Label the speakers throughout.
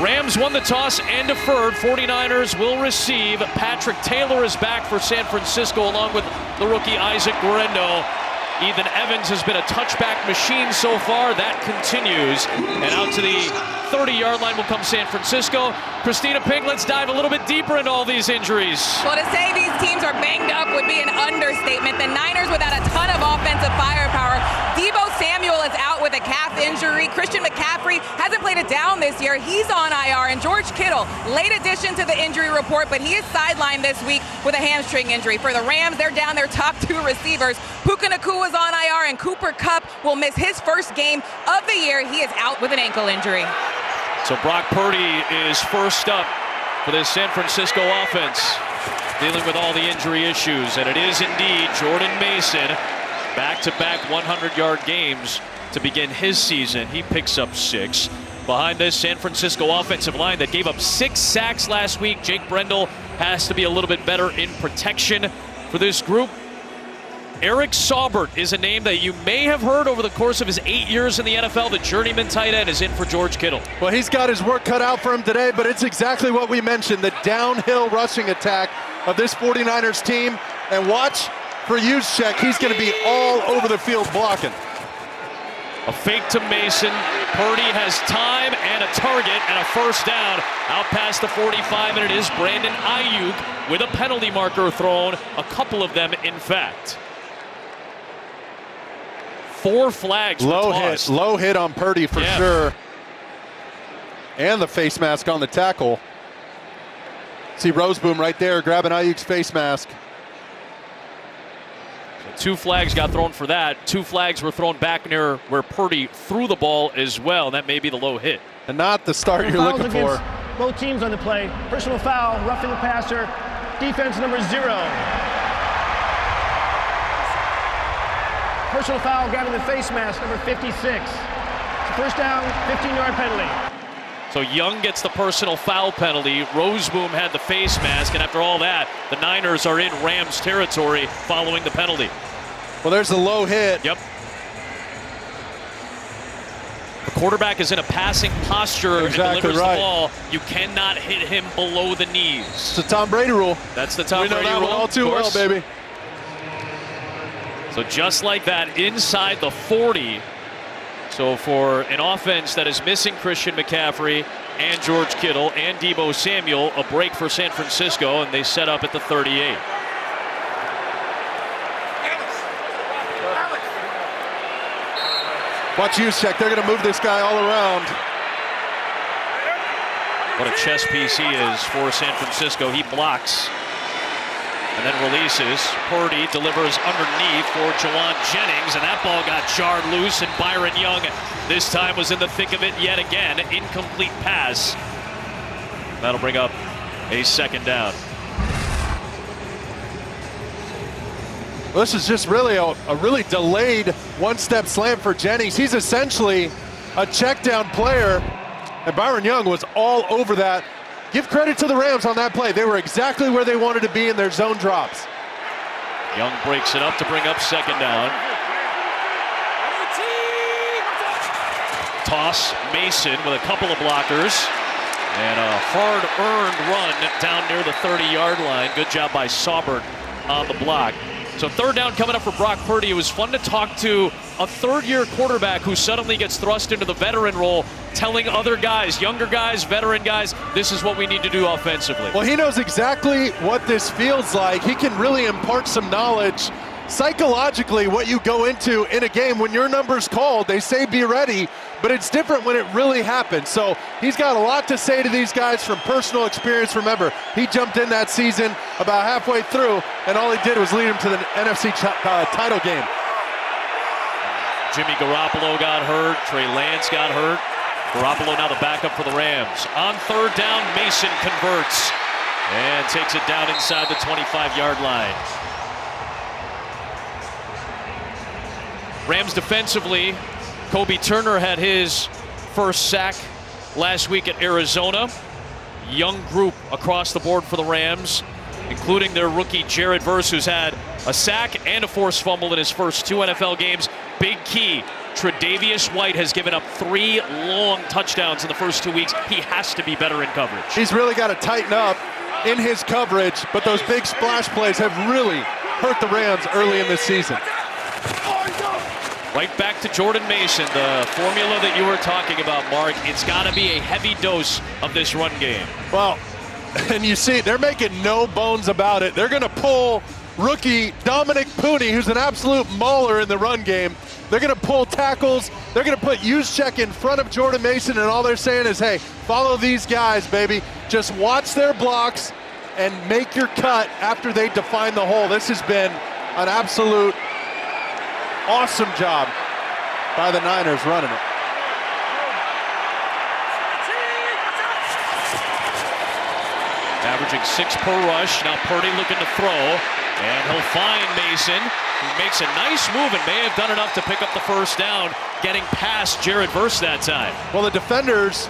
Speaker 1: Rams won the toss and deferred. 49ers will receive. Patrick Taylor is back for San Francisco along with the rookie Isaac Guerrero. Ethan Evans has been a touchback machine so far. That continues. And out to the 30-yard line will come San Francisco. Christina Pink, let's dive a little bit deeper into all these injuries.
Speaker 2: Well, to say these teams are banged up would be an understatement. The Niners without a ton of offensive firepower. Deebo Samuel is out with a calf injury. Christian McCaffrey hasn't played it down this year. He's on IR. And George Kittle, late addition to the injury report, but he is sidelined this week with a hamstring injury. For the Rams, they're down their top two receivers. Puka Nacua is on IR, and Cooper Kupp will miss his first game of the year. He is out with an ankle injury.
Speaker 1: So Brock Purdy is first up for this San Francisco offense, dealing with all the injury issues. And it is indeed Jordan Mason, back-to-back 100-yard games to begin his season. He picks up 6. Behind this San Francisco offensive line that gave up 6 sacks last week, Jake Brendel has to be a little bit better in protection for this group. Eric Saubert is a name that you may have heard over the course of his 8 years in the NFL. The journeyman tight end is in for George Kittle.
Speaker 3: Well, he's got his work cut out for him today, but it's exactly what we mentioned, the downhill rushing attack of this 49ers team. And watch for Juszczyk, he's going to be all over the field blocking.
Speaker 1: A fake to Mason. Purdy has time and a target and a first down out past the 45, and it is Brandon Ayuk with a penalty marker thrown, a couple of them in fact. 4 flags were tossed.
Speaker 3: Low hit on Purdy for sure. And the face mask on the tackle. See Roseboom right there grabbing Ayuk's face mask.
Speaker 1: So 2 flags got thrown for that. 2 flags were thrown back near where Purdy threw the ball as well. That may be the low hit.
Speaker 3: And not the start you're looking for.
Speaker 4: Both teams on the play. Personal foul, roughing the passer. Defense number 0. Personal foul, grabbing the face mask, number 56. It's a first down, 15-yard penalty.
Speaker 1: So Young gets the personal foul penalty. Roseboom had the face mask, and after all that, the Niners are in Rams territory following the penalty.
Speaker 3: Well, there's the low hit.
Speaker 1: Yep. The quarterback is in a passing posture and delivers the ball. You cannot hit him below the knees.
Speaker 3: It's the Tom Brady rule.
Speaker 1: That's the Tom Brady rule.
Speaker 3: We know that one all too well, baby.
Speaker 1: So just like that, inside the 40. So for an offense that is missing Christian McCaffrey and George Kittle and Deebo Samuel, a break for San Francisco, and they set up at the 38.
Speaker 3: Watch Juszczyk, they're going to move this guy all around.
Speaker 1: What a chess piece he is for San Francisco. He blocks and then releases. Purdy delivers underneath for Jawan Jennings, and that ball got jarred loose, and Byron Young this time was in the thick of it yet again. Incomplete pass. That'll bring up a second down.
Speaker 3: Well, this is just really a really delayed one-step slam for Jennings. He's essentially a check-down player, and Byron Young was all over that. Give credit to the Rams on that play. They were exactly where they wanted to be in their zone drops.
Speaker 1: Young breaks it up to bring up second down. Toss, Mason with a couple of blockers. And a hard-earned run down near the 30-yard line. Good job by Saubert on the block. So third down coming up for Brock Purdy. It was fun to talk to a third-year quarterback who suddenly gets thrust into the veteran role, telling other guys, younger guys, veteran guys, this is what we need to do offensively.
Speaker 3: Well, he knows exactly what this feels like. He can really impart some knowledge. Psychologically, what you go into in a game when your number's called, they say be ready, but it's different when it really happens. So he's got a lot to say to these guys from personal experience. Remember, he jumped in that season about halfway through, and all he did was lead him to the NFC title game.
Speaker 1: Jimmy Garoppolo got hurt. Trey Lance got hurt. Garoppolo now the backup for the Rams. On third down, Mason converts and takes it down inside the 25-yard line. Rams defensively, Kobe Turner had his first sack last week at Arizona. Young group across the board for the Rams, including their rookie Jared Verse, who's had a sack and a forced fumble in his first 2 NFL games. Big key, Tre'Davious White has given up 3 long touchdowns in the first 2 weeks. He has to be better in coverage.
Speaker 3: He's really got to tighten up in his coverage, but those big splash plays have really hurt the Rams early in this season.
Speaker 1: Right back to Jordan Mason, the formula that you were talking about, Mark. It's got to be a heavy dose of this run game.
Speaker 3: Well, and you see, they're making no bones about it. They're going to pull rookie Dominic Purdy, who's an absolute mauler in the run game. They're going to pull tackles. They're going to put Juszczyk in front of Jordan Mason, and all they're saying is, hey, follow these guys, baby. Just watch their blocks and make your cut after they define the hole. This has been an absolute awesome job by the Niners running it.
Speaker 1: Averaging 6 per rush. Now Purdy looking to throw, and he'll find Mason, who makes a nice move and may have done enough to pick up the first down, getting past Jared Verse that time.
Speaker 3: Well, the defenders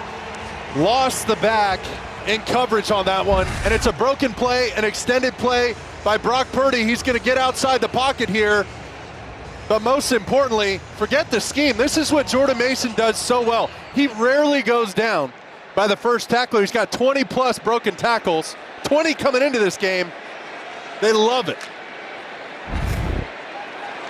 Speaker 3: lost the back in coverage on that one, and it's a broken play, an extended play by Brock Purdy. He's going to get outside the pocket here, but most importantly, forget the scheme. This is what Jordan Mason does so well. He rarely goes down by the first tackler. He's got 20-plus broken tackles, 20 coming into this game. They love it.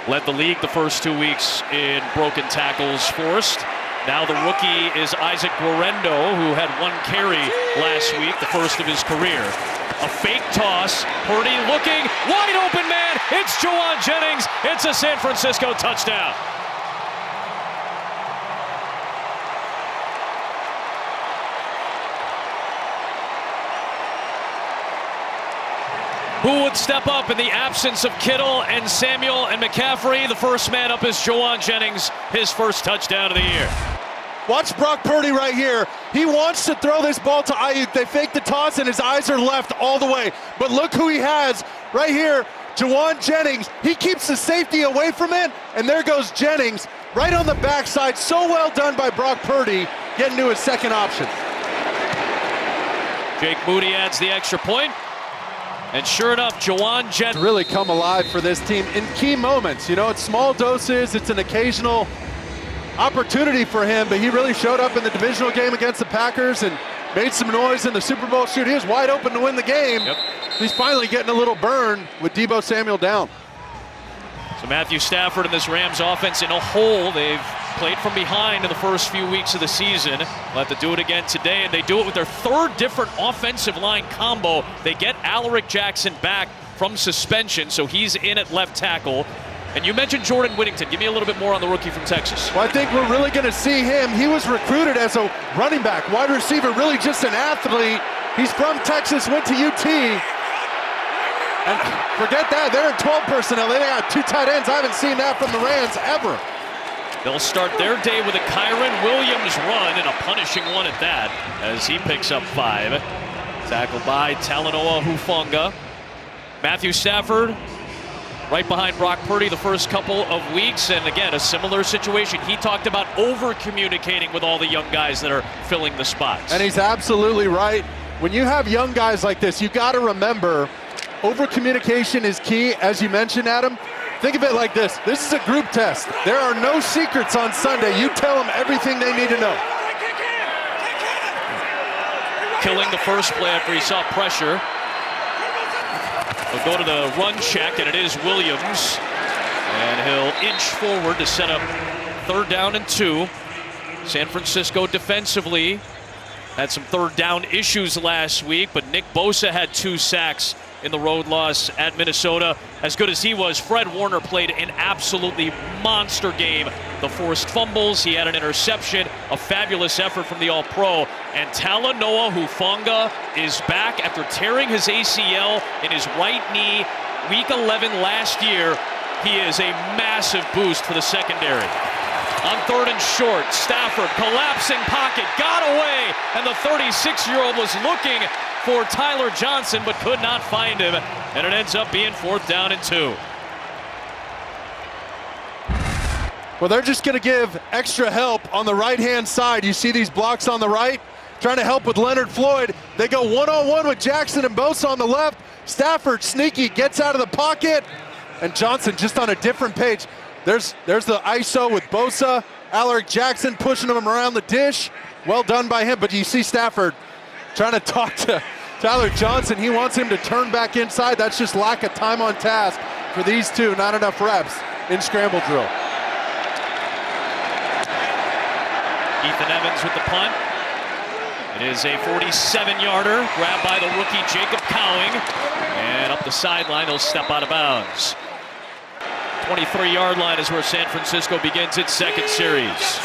Speaker 1: Led the league the first 2 weeks in broken tackles forced. Now the rookie is Isaac Guerrero, who had 1 carry last week, the first of his career. A fake toss, Purdy looking, wide open man, it's Jauan Jennings, it's a San Francisco touchdown. Who would step up in the absence of Kittle and Samuel and McCaffrey? The first man up is Jauan Jennings, his first touchdown of the year.
Speaker 3: Watch Brock Purdy right here. He wants to throw this ball to Ayuk. They fake the toss and his eyes are left all the way. But look who he has right here, Jauan Jennings. He keeps the safety away from it, and there goes Jennings right on the backside. So well done by Brock Purdy, getting to his second option.
Speaker 1: Jake Moody adds the extra point. And sure enough, Jauan Jennings
Speaker 3: really come alive for this team in key moments. You know, it's small doses, it's an occasional opportunity for him, but he really showed up in the divisional game against the Packers and made some noise in the Super Bowl shoot. He was wide open to win the game.
Speaker 1: Yep.
Speaker 3: He's finally getting a little burn with Deebo Samuel down.
Speaker 1: So Matthew Stafford and this Rams offense in a hole. They've played from behind in the first few weeks of the season. They'll have to do it again today, and they do it with their 3rd different offensive line combo. They get Alaric Jackson back from suspension, so he's in at left tackle. And you mentioned Jordan Whittington. Give me a little bit more on the rookie from Texas.
Speaker 3: Well, I think we're really going to see him. He was recruited as a running back, wide receiver, really just an athlete. He's from Texas, went to UT. And forget that, they're in 12 personnel. They got 2 tight ends. I haven't seen that from the Rams ever.
Speaker 1: They'll start their day with a Kyron Williams run, and a punishing one at that, as he picks up 5. Tackled by Talanoa Hufanga. Matthew Stafford right behind Brock Purdy the first couple of weeks, and again, a similar situation. He talked about over-communicating with all the young guys that are filling the spots.
Speaker 3: And he's absolutely right. When you have young guys like this, you got to remember, over-communication is key, as you mentioned, Adam. Think of it like this. This is a group test. There are no secrets on Sunday. You tell them everything they need to know.
Speaker 1: Killing the first play after he saw pressure. He'll go to the run check, and it is Williams. And he'll inch forward to set up 3rd down and 2. San Francisco defensively had some 3rd down issues last week, but Nick Bosa had 2 sacks in the road loss at Minnesota. As good as he was, Fred Warner played an absolutely monster game. The forced fumbles, he had an interception, a fabulous effort from the All-Pro. And Talanoa Hufanga is back after tearing his ACL in his right knee week 11 last year. He is a massive boost for the secondary. On 3rd and short, Stafford collapsing pocket, got away, and the 36-year-old was looking for Tyler Johnson but could not find him, and it ends up being 4th down and 2.
Speaker 3: Well, they're just going to give extra help on the right-hand side. You see these blocks on the right? Trying to help with Leonard Floyd. They go one-on-one with Jackson and Bosa on the left. Stafford, sneaky, gets out of the pocket, and Johnson just on a different page. There's the ISO with Bosa. Alaric Jackson pushing him around the dish. Well done by him, but you see Stafford trying to talk to Tyler Johnson. He wants him to turn back inside. That's just lack of time on task for these two. Not enough reps in scramble drill.
Speaker 1: Ethan Evans with the punt. It is a 47-yarder, grabbed by the rookie Jacob Cowing, and up the sideline, he'll step out of bounds. 23-yard line is where San Francisco begins its second series.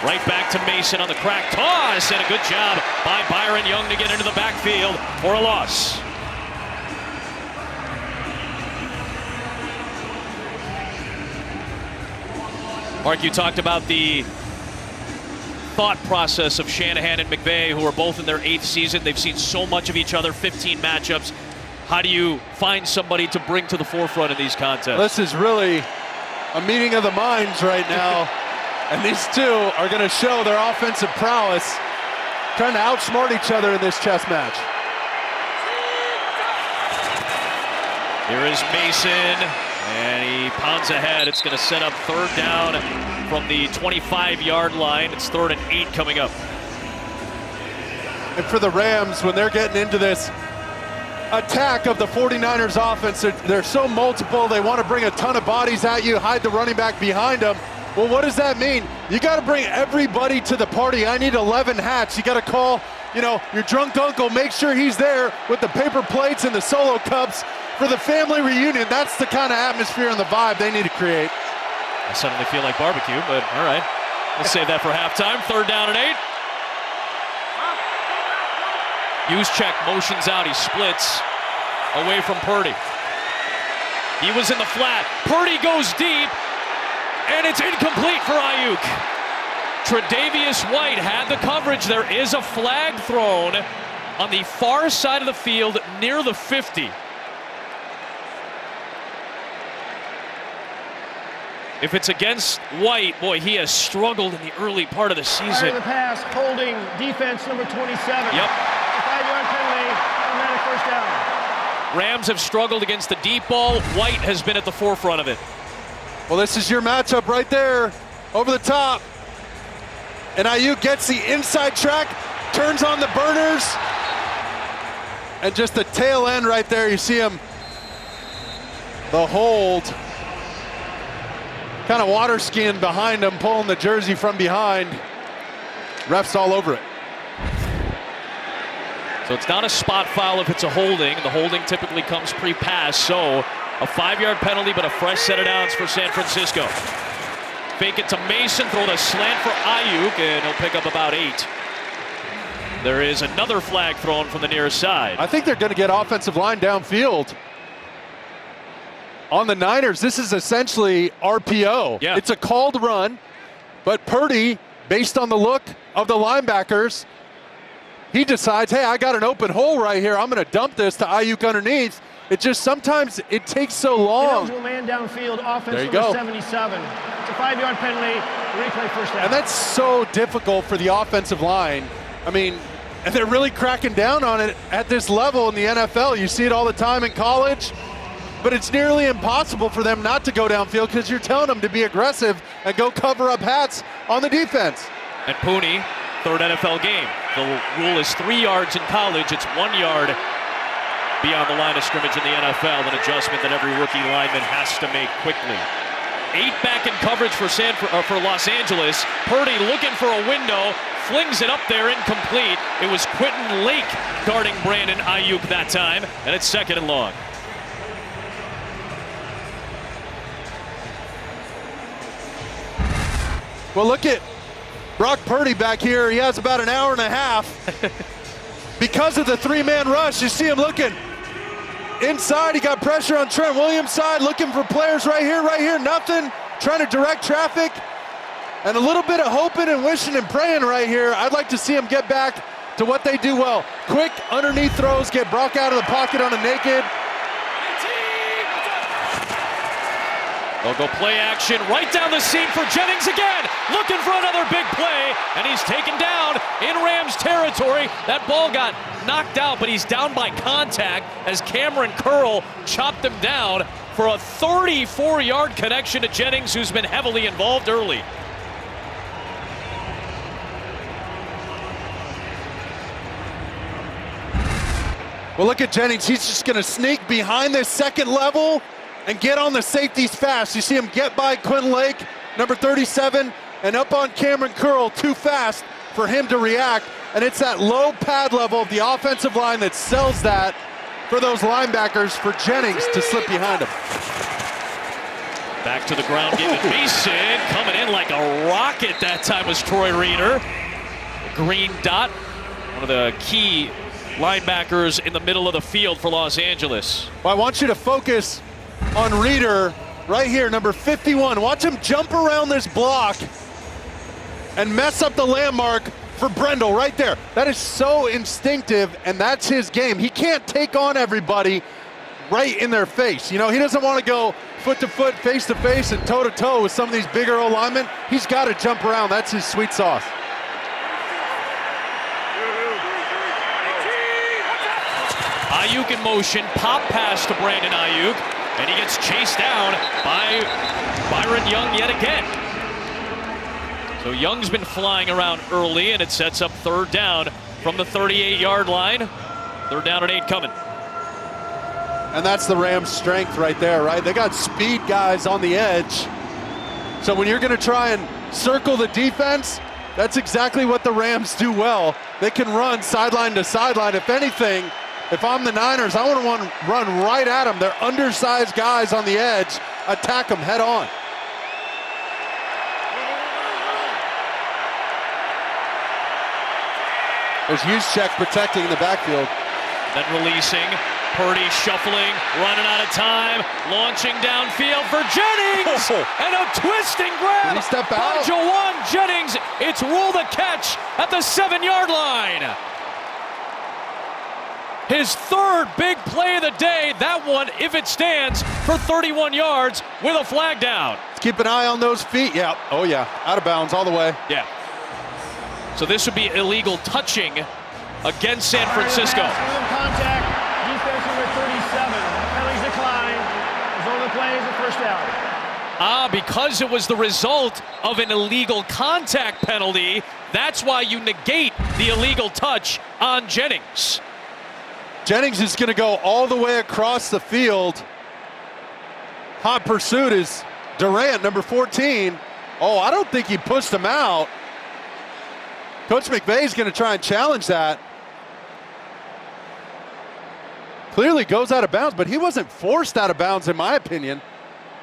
Speaker 1: Right back to Mason on the crack toss, and a good job by Byron Young to get into the backfield for a loss. Mark, you talked about the thought process of Shanahan and McVay, who are both in their 8th season. They've seen so much of each other, 15 matchups. How do you find somebody to bring to the forefront in these contests?
Speaker 3: This is really a meeting of the minds right now. And these two are going to show their offensive prowess, trying to outsmart each other in this chess match.
Speaker 1: Here is Mason, and he pounds ahead. It's going to set up 3rd down from the 25-yard line. It's 3rd and 8 coming up.
Speaker 3: And for the Rams, when they're getting into this attack of the 49ers offense, they're so multiple. They want to bring a ton of bodies at you, hide the running back behind them. Well, what does that mean? You got to bring everybody to the party. I need 11 hats. You got to call, your drunk uncle, make sure he's there with the paper plates and the solo cups for the family reunion. That's the kind of atmosphere and the vibe they need to create.
Speaker 1: I suddenly feel like barbecue, but all right. We'll save that for halftime. 3rd down and 8. Juszczyk motions out. He splits away from Purdy. He was in the flat. Purdy goes deep, and it's incomplete for Ayuk. Tre'Davious White had the coverage. There is a flag thrown on the far side of the field near the 50. If it's against White, boy, he has struggled in the early part of the season.
Speaker 4: The pass, holding defense number 27.
Speaker 1: Yep.
Speaker 4: 5-yard penalty, automatic 1st down.
Speaker 1: Rams have struggled against the deep ball. White has been at the forefront of it.
Speaker 3: Well, this is your matchup right there, over the top. And Ayuk gets the inside track, turns on the burners, and just the tail end right there, you see him, the hold. Kind of water skiing behind him, pulling the jersey from behind. Refs all over it.
Speaker 1: So it's not a spot foul if it's a holding. The holding typically comes pre-pass, so a 5-yard penalty, but a fresh set of downs for San Francisco. Fake it to Mason, throw the slant for Ayuk, and he'll pick up about 8. There is another flag thrown from the near side.
Speaker 3: I think they're going to get offensive line downfield. On the Niners, this is essentially RPO.
Speaker 1: Yeah.
Speaker 3: It's a called run, but Purdy, based on the look of the linebackers, he decides, hey, I got an open hole right here. I'm going to dump this to Ayuk underneath. It just sometimes it takes so long.
Speaker 4: Ineligible man downfield, offense
Speaker 3: There you
Speaker 4: number
Speaker 3: go.
Speaker 4: 77. It's a 5-yard penalty, replay 1st down.
Speaker 3: And that's so difficult for the offensive line. I mean, and they're really cracking down on it at this level in the NFL. You see it all the time in college, but it's nearly impossible for them not to go downfield because you're telling them to be aggressive and go cover up hats on the defense.
Speaker 1: And Purdy, 3rd NFL game. The rule is 3 yards in college. It's 1 yard beyond the line of scrimmage in the NFL, an adjustment that every rookie lineman has to make quickly. 8 back in coverage for Los Angeles. Purdy looking for a window, flings it up there, incomplete. It was Quentin Lake guarding Brandon Ayuk that time, and it's 2nd and long.
Speaker 3: Well, look at Brock Purdy back here. He has about an hour and a half. Because of the 3-man rush, you see him looking inside. He got pressure on Trent Williams' side, looking for players right here, nothing. Trying to direct traffic. And a little bit of hoping and wishing and praying right here. I'd like to see him get back to what they do well. Quick underneath throws, get Brock out of the pocket on a naked.
Speaker 1: They'll go play action right down the seam for Jennings again, looking for another big play, and he's taken down in Rams territory. That ball got knocked out, but he's down by contact as Cameron Curl chopped him down for a 34-yard connection to Jennings, who's been heavily involved early.
Speaker 3: Well, look at Jennings. He's just going to sneak behind this second level and get on the safeties fast. You see him get by Quinn Lake, number 37, and up on Cameron Curl too fast for him to react. And it's that low pad level of the offensive line that sells that for those linebackers for Jennings to slip behind him.
Speaker 1: Back to the ground, getting Mason. Coming in like a rocket that time was Troy Reeder. The green dot, one of the key linebackers in the middle of the field for Los Angeles.
Speaker 3: Well, I want you to focus on Reeder right here, number 51. Watch him jump around this block and mess up the landmark for Brendel right there. That is so instinctive, and that's his game. He can't take on everybody right in their face. You know, he doesn't want to go foot to foot, face to face, and toe to toe with some of these bigger O linemen. He's got to jump around. That's his sweet sauce.
Speaker 1: Ayuk in motion, pop pass to Brandon Ayuk, and he gets chased down by Byron Young yet again. So Young's been flying around early, and it sets up third down from the 38-yard line. Third down and 8 coming.
Speaker 3: And that's the Rams' strength right there, right? They got speed guys on the edge. So when you're going to try and circle the defense, that's exactly what the Rams do well. They can run sideline to sideline. If anything, if I'm the Niners, I want to run right at them. They're undersized guys on the edge. Attack them head on. There's Juszczyk protecting the backfield.
Speaker 1: Then releasing, Purdy shuffling, running out of time, launching downfield for Jennings! And a twisting grab
Speaker 3: Did he step out?
Speaker 1: by Jawan Jennings. It's rule the catch at the 7-yard line. His third big play of the day. That one, if it stands, for 31 yards with a flag down.
Speaker 3: Let's keep an eye on those feet. Yeah. Oh, yeah. Out of bounds all the way.
Speaker 1: Yeah. So this would be illegal touching against San Francisco.
Speaker 4: Contact, defense number 37. Penalties decline. Result of the play is a first down.
Speaker 1: Because it was the result of an illegal contact penalty, that's why you negate the illegal touch on Jennings.
Speaker 3: Jennings is going to go all the way across the field. Hot pursuit is Durant, number 14. Oh, I don't think he pushed him out. Coach McVay's going to try and challenge that. Clearly goes out of bounds, but he wasn't forced out of bounds in my opinion.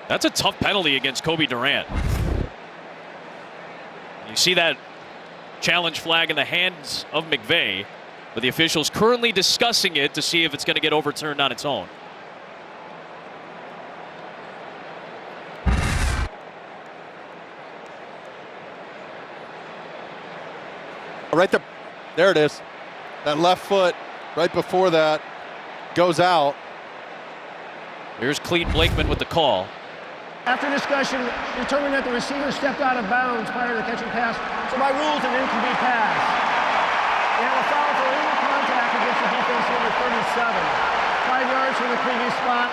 Speaker 1: That's a tough penalty against Kobe Durant. You see that challenge flag in the hands of McVay, but the officials currently discussing it to see if it's going to get overturned on its own.
Speaker 3: Right there it is. That left foot right before that goes out.
Speaker 1: Here's Clete Blakeman with the call.
Speaker 4: After discussion, determined that the receiver stepped out of bounds prior to the catching pass, so by rules an incomplete pass. They have a foul for illegal contact against the defense number 37. 5 yards from the previous spot,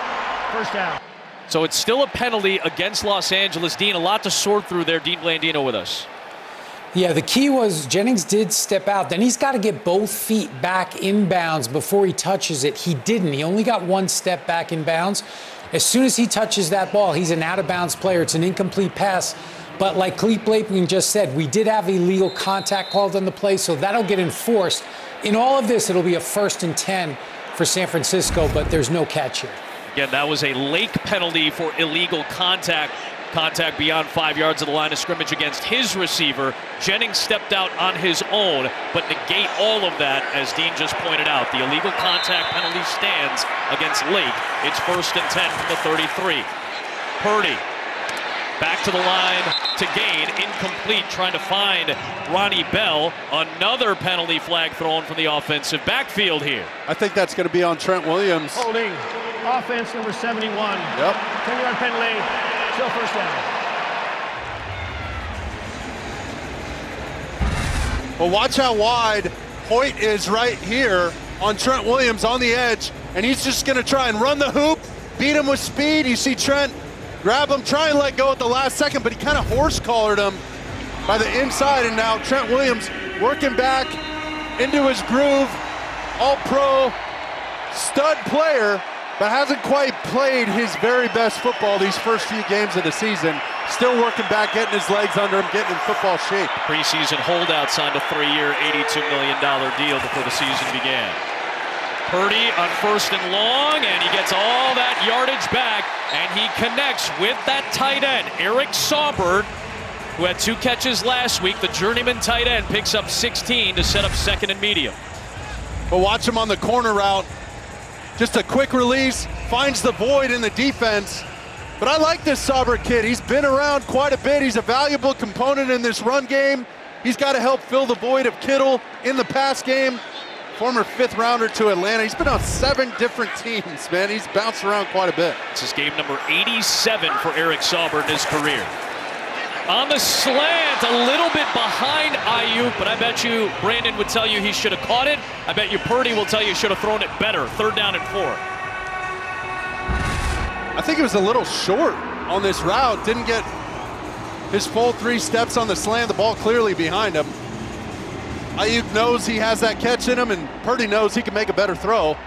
Speaker 4: first down.
Speaker 1: So it's still a penalty against Los Angeles. Dean, a lot to sort through there. Dean Blandino with us.
Speaker 5: Yeah, the key was Jennings did step out. Then he's got to get both feet back inbounds before he touches it. He didn't. He only got one step back inbounds. As soon as he touches that ball, he's an out-of-bounds player. It's an incomplete pass. But like Clete Blakeman just said, we did have illegal contact called on the play, so that'll get enforced. In all of this, it'll be a 1st and 10 for San Francisco, but there's no catch here.
Speaker 1: Again, that was a Lake penalty for illegal contact beyond 5 yards of the line of scrimmage against his receiver. Jennings stepped out on his own, but negate all of that, as Dean just pointed out. The illegal contact penalty stands against Lake. It's 1st and 10 from the 33. Purdy back to the line to gain, incomplete, trying to find Ronnie Bell. Another penalty flag thrown from the offensive backfield here.
Speaker 3: I think that's going to be on Trent Williams.
Speaker 4: Holding, offense number 71.
Speaker 3: Yep.
Speaker 4: 10-yard penalty. Still first down.
Speaker 3: Well, watch how wide Hoyt is right here on Trent Williams on the edge, and he's just going to try and run the hoop beat him with speed. You see Trent grab him, try and let go at the last second, but he kind of horse-collared him by the inside, and now Trent Williams working back into his groove. All-pro, stud player, but hasn't quite played his very best football these first few games of the season. Still working back, getting his legs under him, getting in football shape.
Speaker 1: Preseason holdout signed a 3-year, $82 million deal before the season began. Purdy on 1st and long, and he gets all that yardage back, and he connects with that tight end, Eric Saubert, who had 2 catches last week. The journeyman tight end picks up 16 to set up 2nd and medium.
Speaker 3: But watch him on the corner route. Just a quick release, finds the void in the defense. But I like this Saubert kid. He's been around quite a bit. He's a valuable component in this run game. He's got to help fill the void of Kittle in the pass game. Former 5th rounder to Atlanta. He's been on 7 different teams, man. He's bounced around quite a bit.
Speaker 1: This is game number 87 for Eric Saubert in his career. On the slant, a little bit behind Ayuk, but I bet you Brandon would tell you he should have caught it. I bet you Purdy will tell you he should have thrown it better. 3rd down and 4.
Speaker 3: I think it was a little short on this route. Didn't get his full 3 steps on the slant. The ball clearly behind him. Ayuk knows he has that catch in him, and Purdy knows he can make a better throw.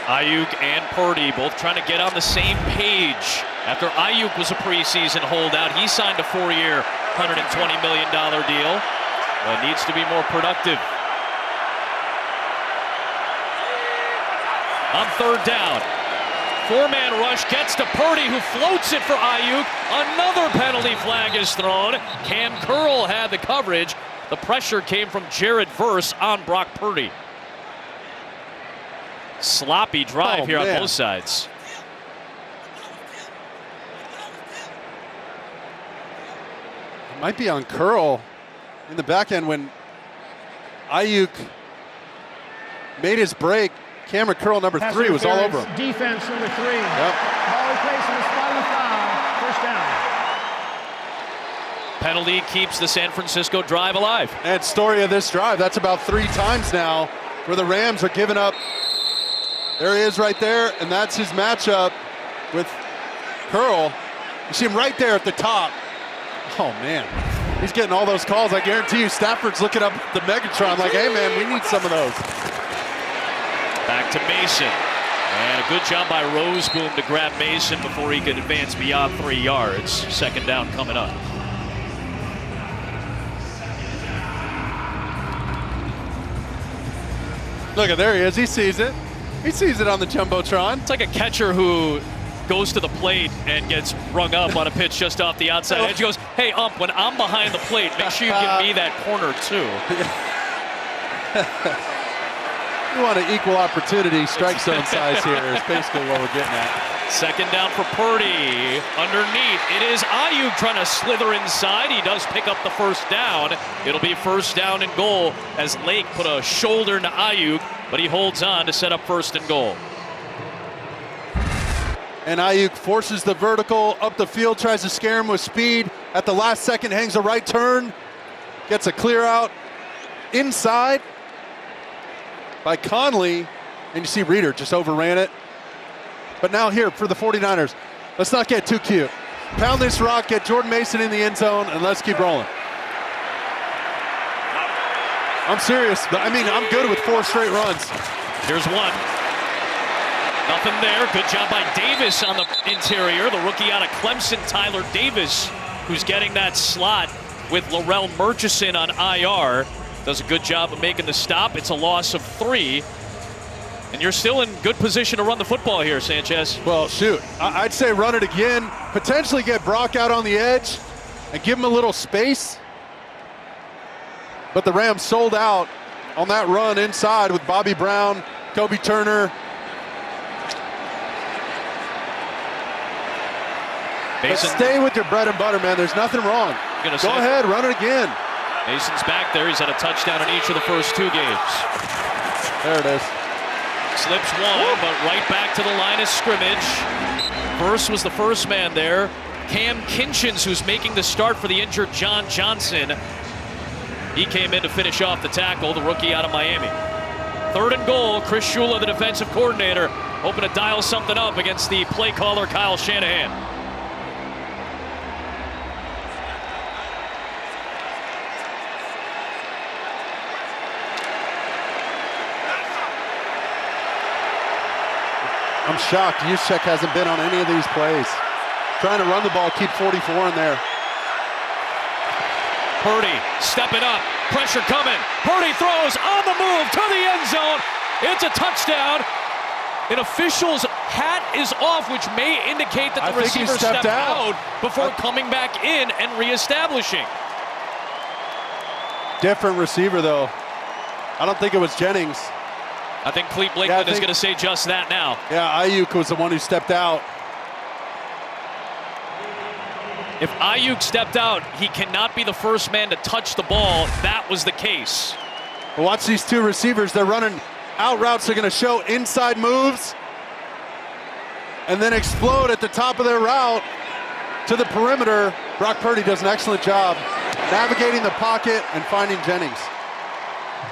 Speaker 1: Ayuk and Purdy both trying to get on the same page. After Ayuk was a preseason holdout, he signed a 4-year, $120 million deal. Well, it needs to be more productive. On 3rd down, 4-man rush gets to Purdy, who floats it for Ayuk. Another penalty flag is thrown. Cam Curl had the coverage. The pressure came from Jared Verse on Brock Purdy. Sloppy drive here on both sides.
Speaker 3: It might be on Curl in the back end when Ayuk made his break. Cameron Curl, number 3, was all over him.
Speaker 4: Defense, number 3.
Speaker 3: Yep.
Speaker 4: Ball replaced in the spot of the foul. 1st down.
Speaker 1: Penalty keeps the San Francisco drive alive.
Speaker 3: And story of this drive, that's about 3 times now where the Rams are giving up. There he is right there, and that's his matchup with Curl. You see him right there at the top. Oh, man. He's getting all those calls. I guarantee you Stafford's looking up at the Megatron like, hey, man, we need some of those.
Speaker 1: Back to Mason. And a good job by Roseboom to grab Mason before he could advance beyond 3 yards. 2nd down coming up.
Speaker 3: Look at, there he is. He sees it. He sees it on the Jumbotron.
Speaker 1: It's like a catcher who goes to the plate and gets rung up on a pitch just off the outside edge. He goes, hey, ump, when I'm behind the plate, make sure you give me that corner too.
Speaker 3: You want an equal opportunity strike zone size here is basically what we're getting at.
Speaker 1: 2nd down for Purdy. Underneath, it is Ayuk trying to slither inside. He does pick up the 1st down. It'll be 1st down and goal as Lake put a shoulder into Ayuk, but he holds on to set up 1st and goal.
Speaker 3: And Ayuk forces the vertical up the field, tries to scare him with speed. At the last second, hangs a right turn, gets a clear out inside by Conley. And you see Reeder just overran it. But now here for the 49ers, let's not get too cute. Pound this rock, get Jordan Mason in the end zone, and let's keep rolling. I'm serious. I mean, I'm good with 4 straight runs.
Speaker 1: Here's one. Nothing there. Good job by Davis on the interior. The rookie out of Clemson, Tyler Davis, who's getting that slot with Laurel Murchison on IR. Does a good job of making the stop. It's a loss of 3. And you're still in good position to run the football here, Sanchez.
Speaker 3: Well, shoot. I'd say run it again. Potentially get Brock out on the edge and give him a little space. But the Rams sold out on that run inside with Bobby Brown, Kobe Turner.
Speaker 1: Mason,
Speaker 3: stay with your bread and butter, man. There's nothing wrong. Go ahead, run it again.
Speaker 1: Mason's back there. He's had a touchdown in each of the first 2 games.
Speaker 3: There it is.
Speaker 1: Slips one, but right back to the line of scrimmage. Verse was the first man there. Cam Kinchins, who's making the start for the injured John Johnson. He came in to finish off the tackle, the rookie out of Miami. 3rd and goal. Chris Shula, the defensive coordinator, hoping to dial something up against the play caller, Kyle Shanahan.
Speaker 3: I'm shocked Juszczyk hasn't been on any of these plays. Trying to run the ball, keep 44 in there.
Speaker 1: Purdy stepping up, pressure coming. Purdy throws on the move to the end zone. It's a touchdown. An official's hat is off, which may indicate that the receiver stepped out before coming back in and reestablishing.
Speaker 3: Different receiver, though. I don't think it was Jennings.
Speaker 1: I think Clete Blakeman is going to say just that now.
Speaker 3: Yeah, Ayuk was the one who stepped out.
Speaker 1: If Ayuk stepped out, he cannot be the first man to touch the ball. That was the case.
Speaker 3: Well, watch these two receivers. They're running out routes. They're going to show inside moves and then explode at the top of their route to the perimeter. Brock Purdy does an excellent job navigating the pocket and finding Jennings.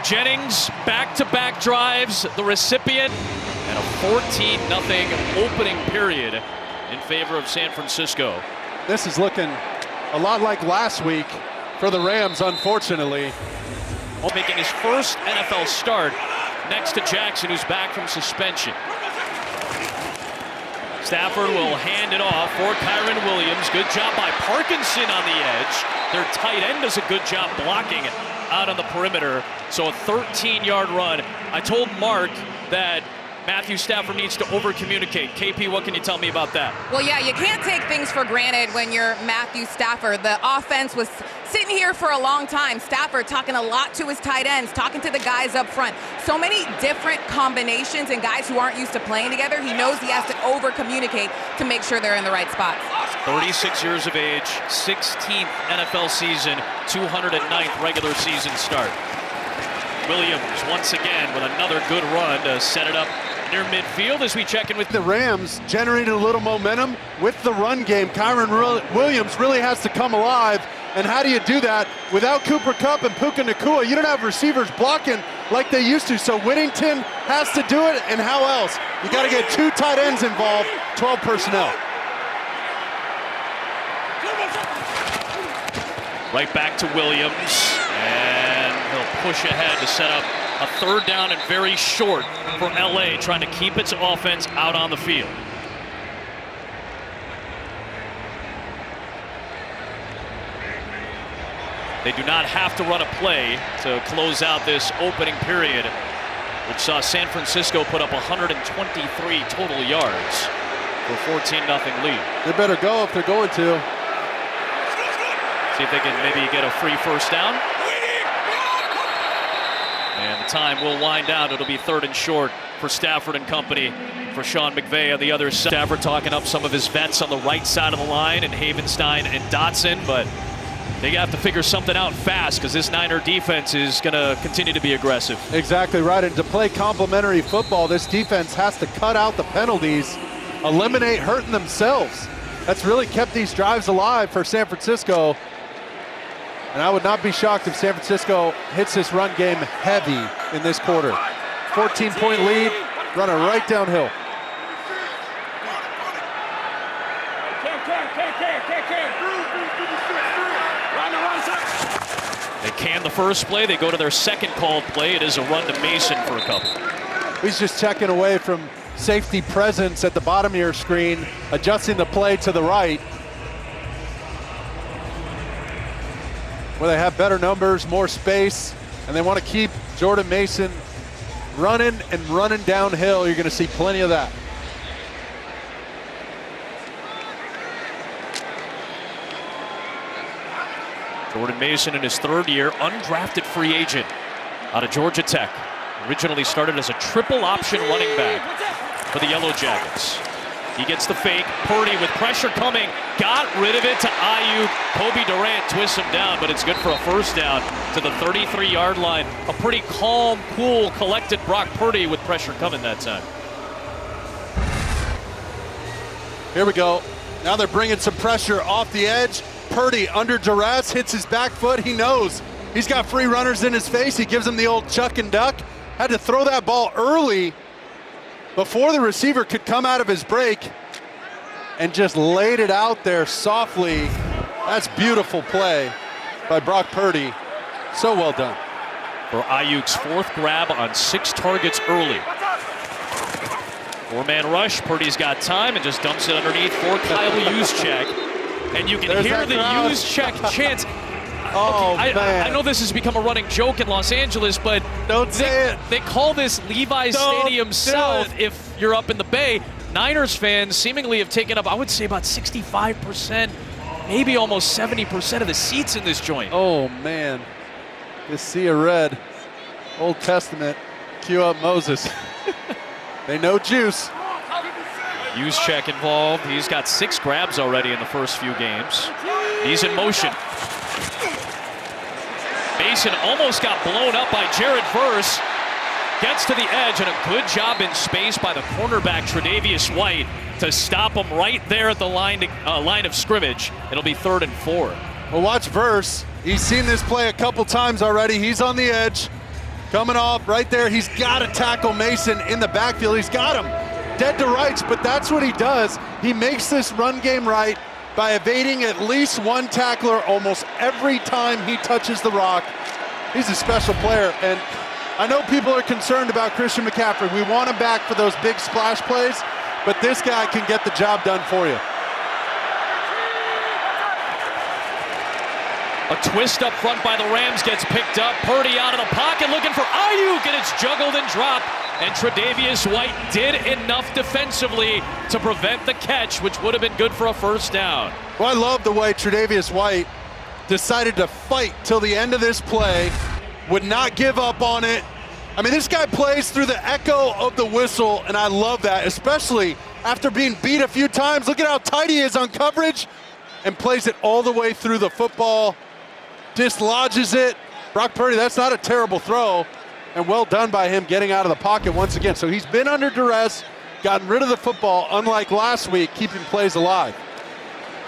Speaker 1: Jennings, back-to-back drives, the recipient, and a 14-0 opening period in favor of San Francisco.
Speaker 3: This is looking a lot like last week for the Rams, unfortunately.
Speaker 1: Making his first NFL start next to Jackson, who's back from suspension. Stafford will hand it off for Kyren Williams. Good job by Parkinson on the edge. Their tight end does a good job blocking it out on the perimeter. So a 13-yard run. I told Mark that Matthew Stafford needs to over-communicate. KP, what can you tell me about that?
Speaker 2: Well, yeah, you can't take things for granted when you're Matthew Stafford. The offense was sitting here for a long time. Stafford talking a lot to his tight ends, talking to the guys up front. So many different combinations and guys who aren't used to playing together. He knows he has to over-communicate to make sure they're in the right spots.
Speaker 1: 36 years of age, 16th NFL season, 209th regular season start. Williams once again with another good run to set it up near midfield as we check in with
Speaker 3: the Rams. Generated a little momentum with the run game. Kyren Williams really has to come alive. And how do you do that without Cooper Kupp and Puka Nacua? You don't have receivers blocking like they used to. So Whittington has to do it, and how else? You got to get two tight ends involved, 12 personnel.
Speaker 1: Right back to Williams, and he'll push ahead to set up a 3rd down and very short for LA, trying to keep its offense out on the field. They do not have to run a play to close out this opening period, which saw San Francisco put up 123 total yards for a 14-0 lead.
Speaker 3: They better go if they're going to.
Speaker 1: See if they can maybe get a free first down. And the time will wind down. It'll be 3rd and short for Stafford and company. For Sean McVay on the other side. Stafford talking up some of his vets on the right side of the line, and Havenstein and Dotson, but they have to figure something out fast because this Niner defense is going to continue to be aggressive.
Speaker 3: Exactly right. And to play complementary football, this defense has to cut out the penalties, eliminate hurting themselves. That's really kept these drives alive for San Francisco. And I would not be shocked if San Francisco hits this run game heavy in this quarter. 14-point lead, running right downhill.
Speaker 1: They can the first play. They go to their second called play. It is a run to Mason for a couple.
Speaker 3: He's just checking away from safety presence at the bottom of your screen, adjusting the play to the right, where they have better numbers, more space, and they want to keep Jordan Mason running and running downhill. You're going to see plenty of that.
Speaker 1: Jordan Mason in his 3rd year, undrafted free agent out of Georgia Tech. Originally started as a triple option running back for the Yellow Jackets. He gets the fake. Purdy with pressure coming. Got rid of it to Ayuk. Kobe Durant twists him down, but it's good for a first down to the 33-yard line. A pretty calm, cool, collected Brock Purdy with pressure coming that time.
Speaker 3: Here we go. Now they're bringing some pressure off the edge. Purdy under duress, hits his back foot. He knows he's got free runners in his face. He gives him the old chuck and duck. had to throw that ball early before the receiver could come out of his break and just laid it out there softly. That's beautiful play by Brock Purdy. So well done.
Speaker 1: For Ayuk's 4th grab on 6 targets early. 4-man rush. Purdy's got time and just dumps it underneath for Kyle Juszczyk. And you can hear the Juszczyk chants.
Speaker 3: Oh,
Speaker 1: okay,
Speaker 3: man.
Speaker 1: I know this has become a running joke in Los Angeles, but they call this Levi's Stadium South if you're up in the Bay. Niners fans seemingly have taken up, I would say, about 65%, maybe almost 70% of the seats in this joint.
Speaker 3: Oh, man. This sea of red. Old Testament. Cue up Moses. They know juice.
Speaker 1: Juszczyk involved. He's got 6 grabs already in the first few games. He's in motion. Mason almost got blown up by Jared Verse. Gets to the edge, and a good job in space by the cornerback Tre'Davious White to stop him right there at the line of scrimmage. It'll be 3rd and 4.
Speaker 3: Well, watch Verse. He's seen this play a couple times already. He's on the edge. Coming off right there. He's got to tackle Mason in the backfield. He's got him dead to rights, but that's what he does. He makes this run game right by evading at least one tackler almost every time he touches the rock. He's a special player, and I know people are concerned about Christian McCaffrey. We want him back for those big splash plays, but this guy can get the job done for you.
Speaker 1: A twist up front by the Rams gets picked up. Purdy out of the pocket looking for Ayuk, and it's juggled and dropped. And Tre'Davious White did enough defensively to prevent the catch, which would have been good for a 1st down.
Speaker 3: Well, I love the way Tre'Davious White decided to fight till the end of this play, would not give up on it. I mean, this guy plays through the echo of the whistle, and I love that, especially after being beat a few times. Look at how tight he is on coverage and plays it all the way through the football, dislodges it. Brock Purdy, that's not a terrible throw, and well done by him getting out of the pocket once again. So he's been under duress, gotten rid of the football, unlike last week, keeping plays alive.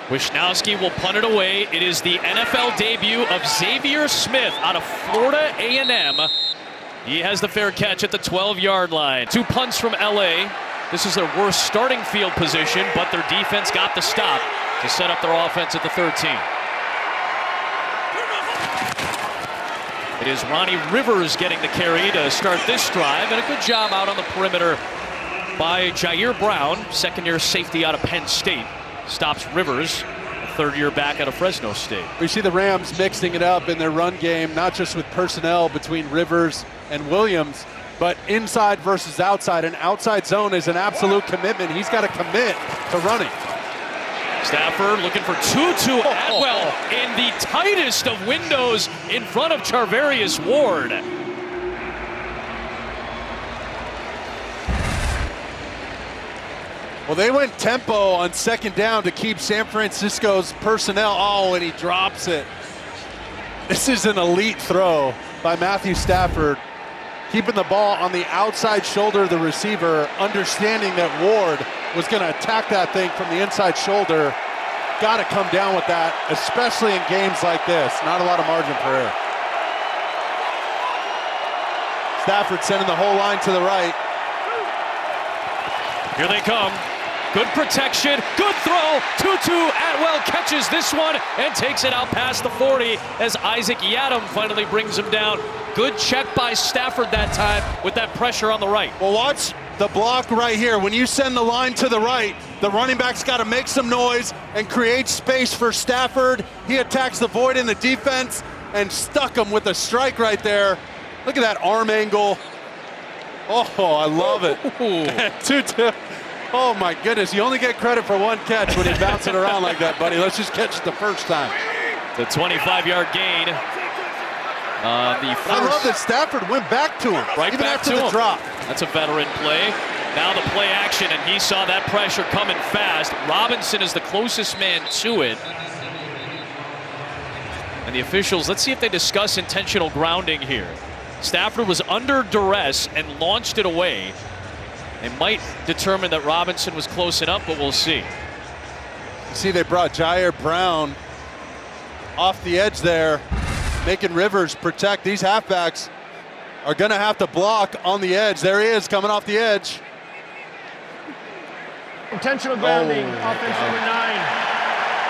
Speaker 1: Wisnowski will punt it away. It is the NFL debut of Xavier Smith out of Florida A&M. He has the fair catch at the 12-yard line. 2 punts from LA. This is their worst starting field position, but their defense got the stop to set up their offense at the 13. It is Ronnie Rivers getting the carry to start this drive, and a good job out on the perimeter by Jair Brown, 2nd-year safety out of Penn State. Stops Rivers, a 3rd-year back out of Fresno State.
Speaker 3: We see the Rams mixing it up in their run game, not just with personnel between Rivers and Williams, but inside versus outside. An outside zone is an absolute commitment. He's got to commit to running.
Speaker 1: Stafford looking for Tutu Atwell in the tightest of windows in front of Charvarius Ward.
Speaker 3: Well, they went tempo on 2nd down to keep San Francisco's personnel. Oh, and he drops it. This is an elite throw by Matthew Stafford, keeping the ball on the outside shoulder of the receiver, understanding that Ward was going to attack that thing from the inside shoulder. Got to come down with that, especially in games like this. Not a lot of margin for error. Stafford sending the whole line to the right.
Speaker 1: Here they come. Good protection, good throw. Tutu Atwell catches this one and takes it out past the 40 as Isaac Yiadom finally brings him down. Good check by Stafford that time with that pressure on the right.
Speaker 3: Well, watch the block right here. When you send the line to the right, the running back's got to make some noise and create space for Stafford. He attacks the void in the defense and stuck him with a strike right there. Look at that arm angle. Oh, I love it. Tutu. Oh my goodness, you only get credit for one catch when you bounce it around like that, buddy. Let's just catch it the first time.
Speaker 1: The 25-yard gain.
Speaker 3: I love that Stafford went back to him,
Speaker 1: right
Speaker 3: even
Speaker 1: back
Speaker 3: after
Speaker 1: to
Speaker 3: the
Speaker 1: him.
Speaker 3: drop.
Speaker 1: That's a veteran play. Now the play action, and he saw that pressure coming fast. Robinson is the closest man to it. And the officials, let's see if they discuss intentional grounding here. Stafford was under duress and launched it away. They might determine that Robinson was close enough, but we'll see.
Speaker 3: See, they brought Jair Brown off the edge there, making Rivers protect these halfbacks. are going to have to block on the edge. There he is, coming off the edge.
Speaker 4: Intentional grounding, offense number 9.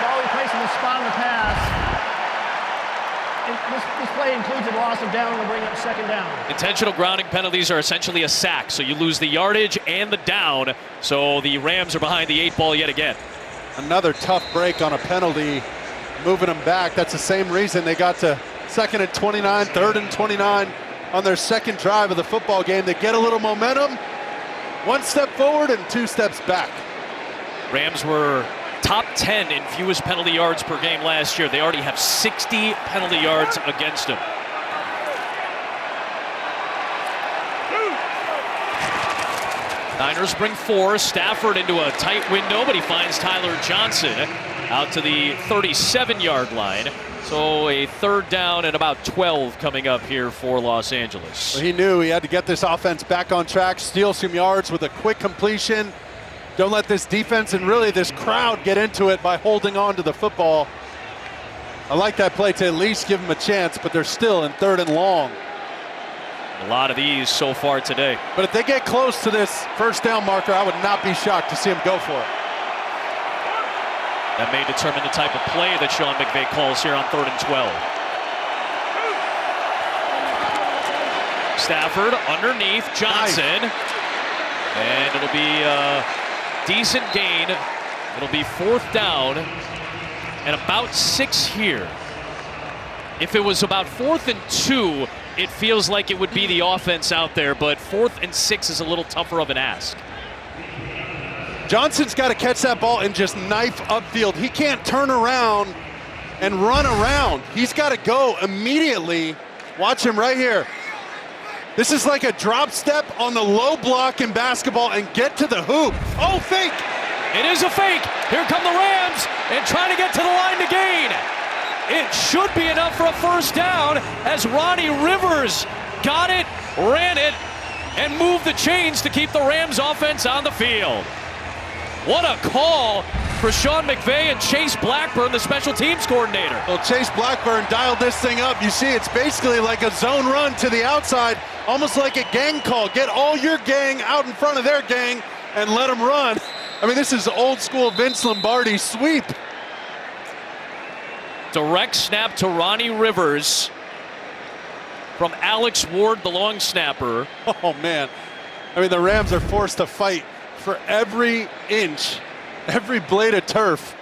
Speaker 4: Ball replaced in the spot of the pass. This play includes a loss of down to bring up second down.
Speaker 1: Intentional grounding penalties are essentially a sack, so you lose the yardage and the down. So the Rams are behind the 8 ball yet again.
Speaker 3: Another tough break on a penalty, moving them back. That's the same reason they got to 2nd and 29, 3rd and 29 on their second drive of the football game. They get a little momentum, 1 step forward and 2 steps back.
Speaker 1: Rams were top 10 in fewest penalty yards per game last year. They already have 60 penalty yards against them. Niners bring 4. Stafford into a tight window, but he finds Tyler Johnson out to the 37-yard line. So a 3rd down and about 12 coming up here for Los Angeles.
Speaker 3: Well, he knew he had to get this offense back on track, steal some yards with a quick completion. Don't let this defense and really this crowd get into it by holding on to the football. I like that play to at least give them a chance, but they're still in 3rd and long.
Speaker 1: A lot of these so far today.
Speaker 3: But if they get close to this 1st down marker, I would not be shocked to see them go for it.
Speaker 1: That may determine the type of play that Sean McVay calls here on 3rd and 12. Stafford underneath Johnson. Nice. And it'll be a decent gain. It'll be 4th down and about 6 here. If it was about 4th and 2, it feels like it would be the offense out there, but 4th and 6 is a little tougher of an ask.
Speaker 3: Johnson's got to catch that ball and just knife upfield. He can't turn around and run around. He's got to go immediately. Watch him right here. This is like a drop step on the low block in basketball and get to the hoop. Oh, fake!
Speaker 1: It is a fake. Here come the Rams and trying to get to the line to gain. It should be enough for a 1st down as Ronnie Rivers got it, ran it, and moved the chains to keep the Rams offense on the field. What a call for Sean McVay and Chase Blackburn, the special teams coordinator.
Speaker 3: Well, Chase Blackburn dialed this thing up. You see, it's basically like a zone run to the outside, almost like a gang call. Get all your gang out in front of their gang and let them run. I mean, this is old school Vince Lombardi sweep.
Speaker 1: Direct snap to Ronnie Rivers from Alex Ward, the long snapper.
Speaker 3: Oh, man. I mean, the Rams are forced to fight for every inch, every blade of turf.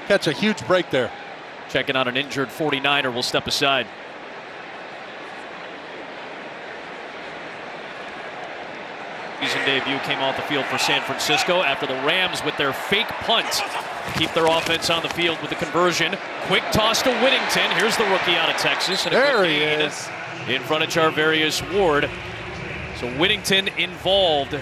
Speaker 3: Catch a huge break there.
Speaker 1: Checking out an injured 49er will step aside. Season debut came off the field for San Francisco after the Rams with their fake punt keep their offense on the field with the conversion. Quick toss to Whittington. Here's the rookie out of Texas. And
Speaker 3: there he is.
Speaker 1: In front of Charvarius Ward. So Whittington involved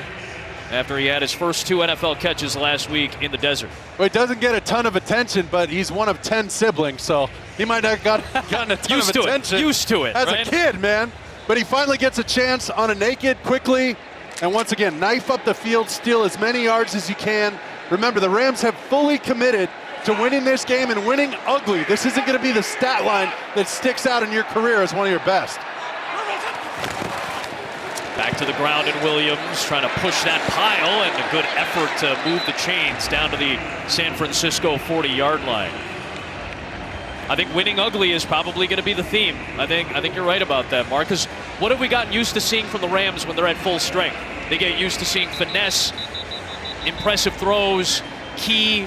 Speaker 1: after he had his first 2 NFL catches last week in the desert.
Speaker 3: Well, he doesn't get a ton of attention, but he's one of 10 siblings, so he might not have gotten a ton of attention.
Speaker 1: Used to it,
Speaker 3: as
Speaker 1: right?
Speaker 3: a kid, man. But he finally gets a chance on a naked quickly. And once again, knife up the field, steal as many yards as you can. Remember, the Rams have fully committed to winning this game and winning ugly. This isn't going to be the stat line that sticks out in your career as one of your best.
Speaker 1: Back to the ground, and Williams trying to push that pile, and a good effort to move the chains down to the San Francisco 40-yard line. I think winning ugly is probably going to be the theme. I think you're right about that, Mark, because what have we gotten used to seeing from the Rams when they're at full strength? They get used to seeing finesse, impressive throws, key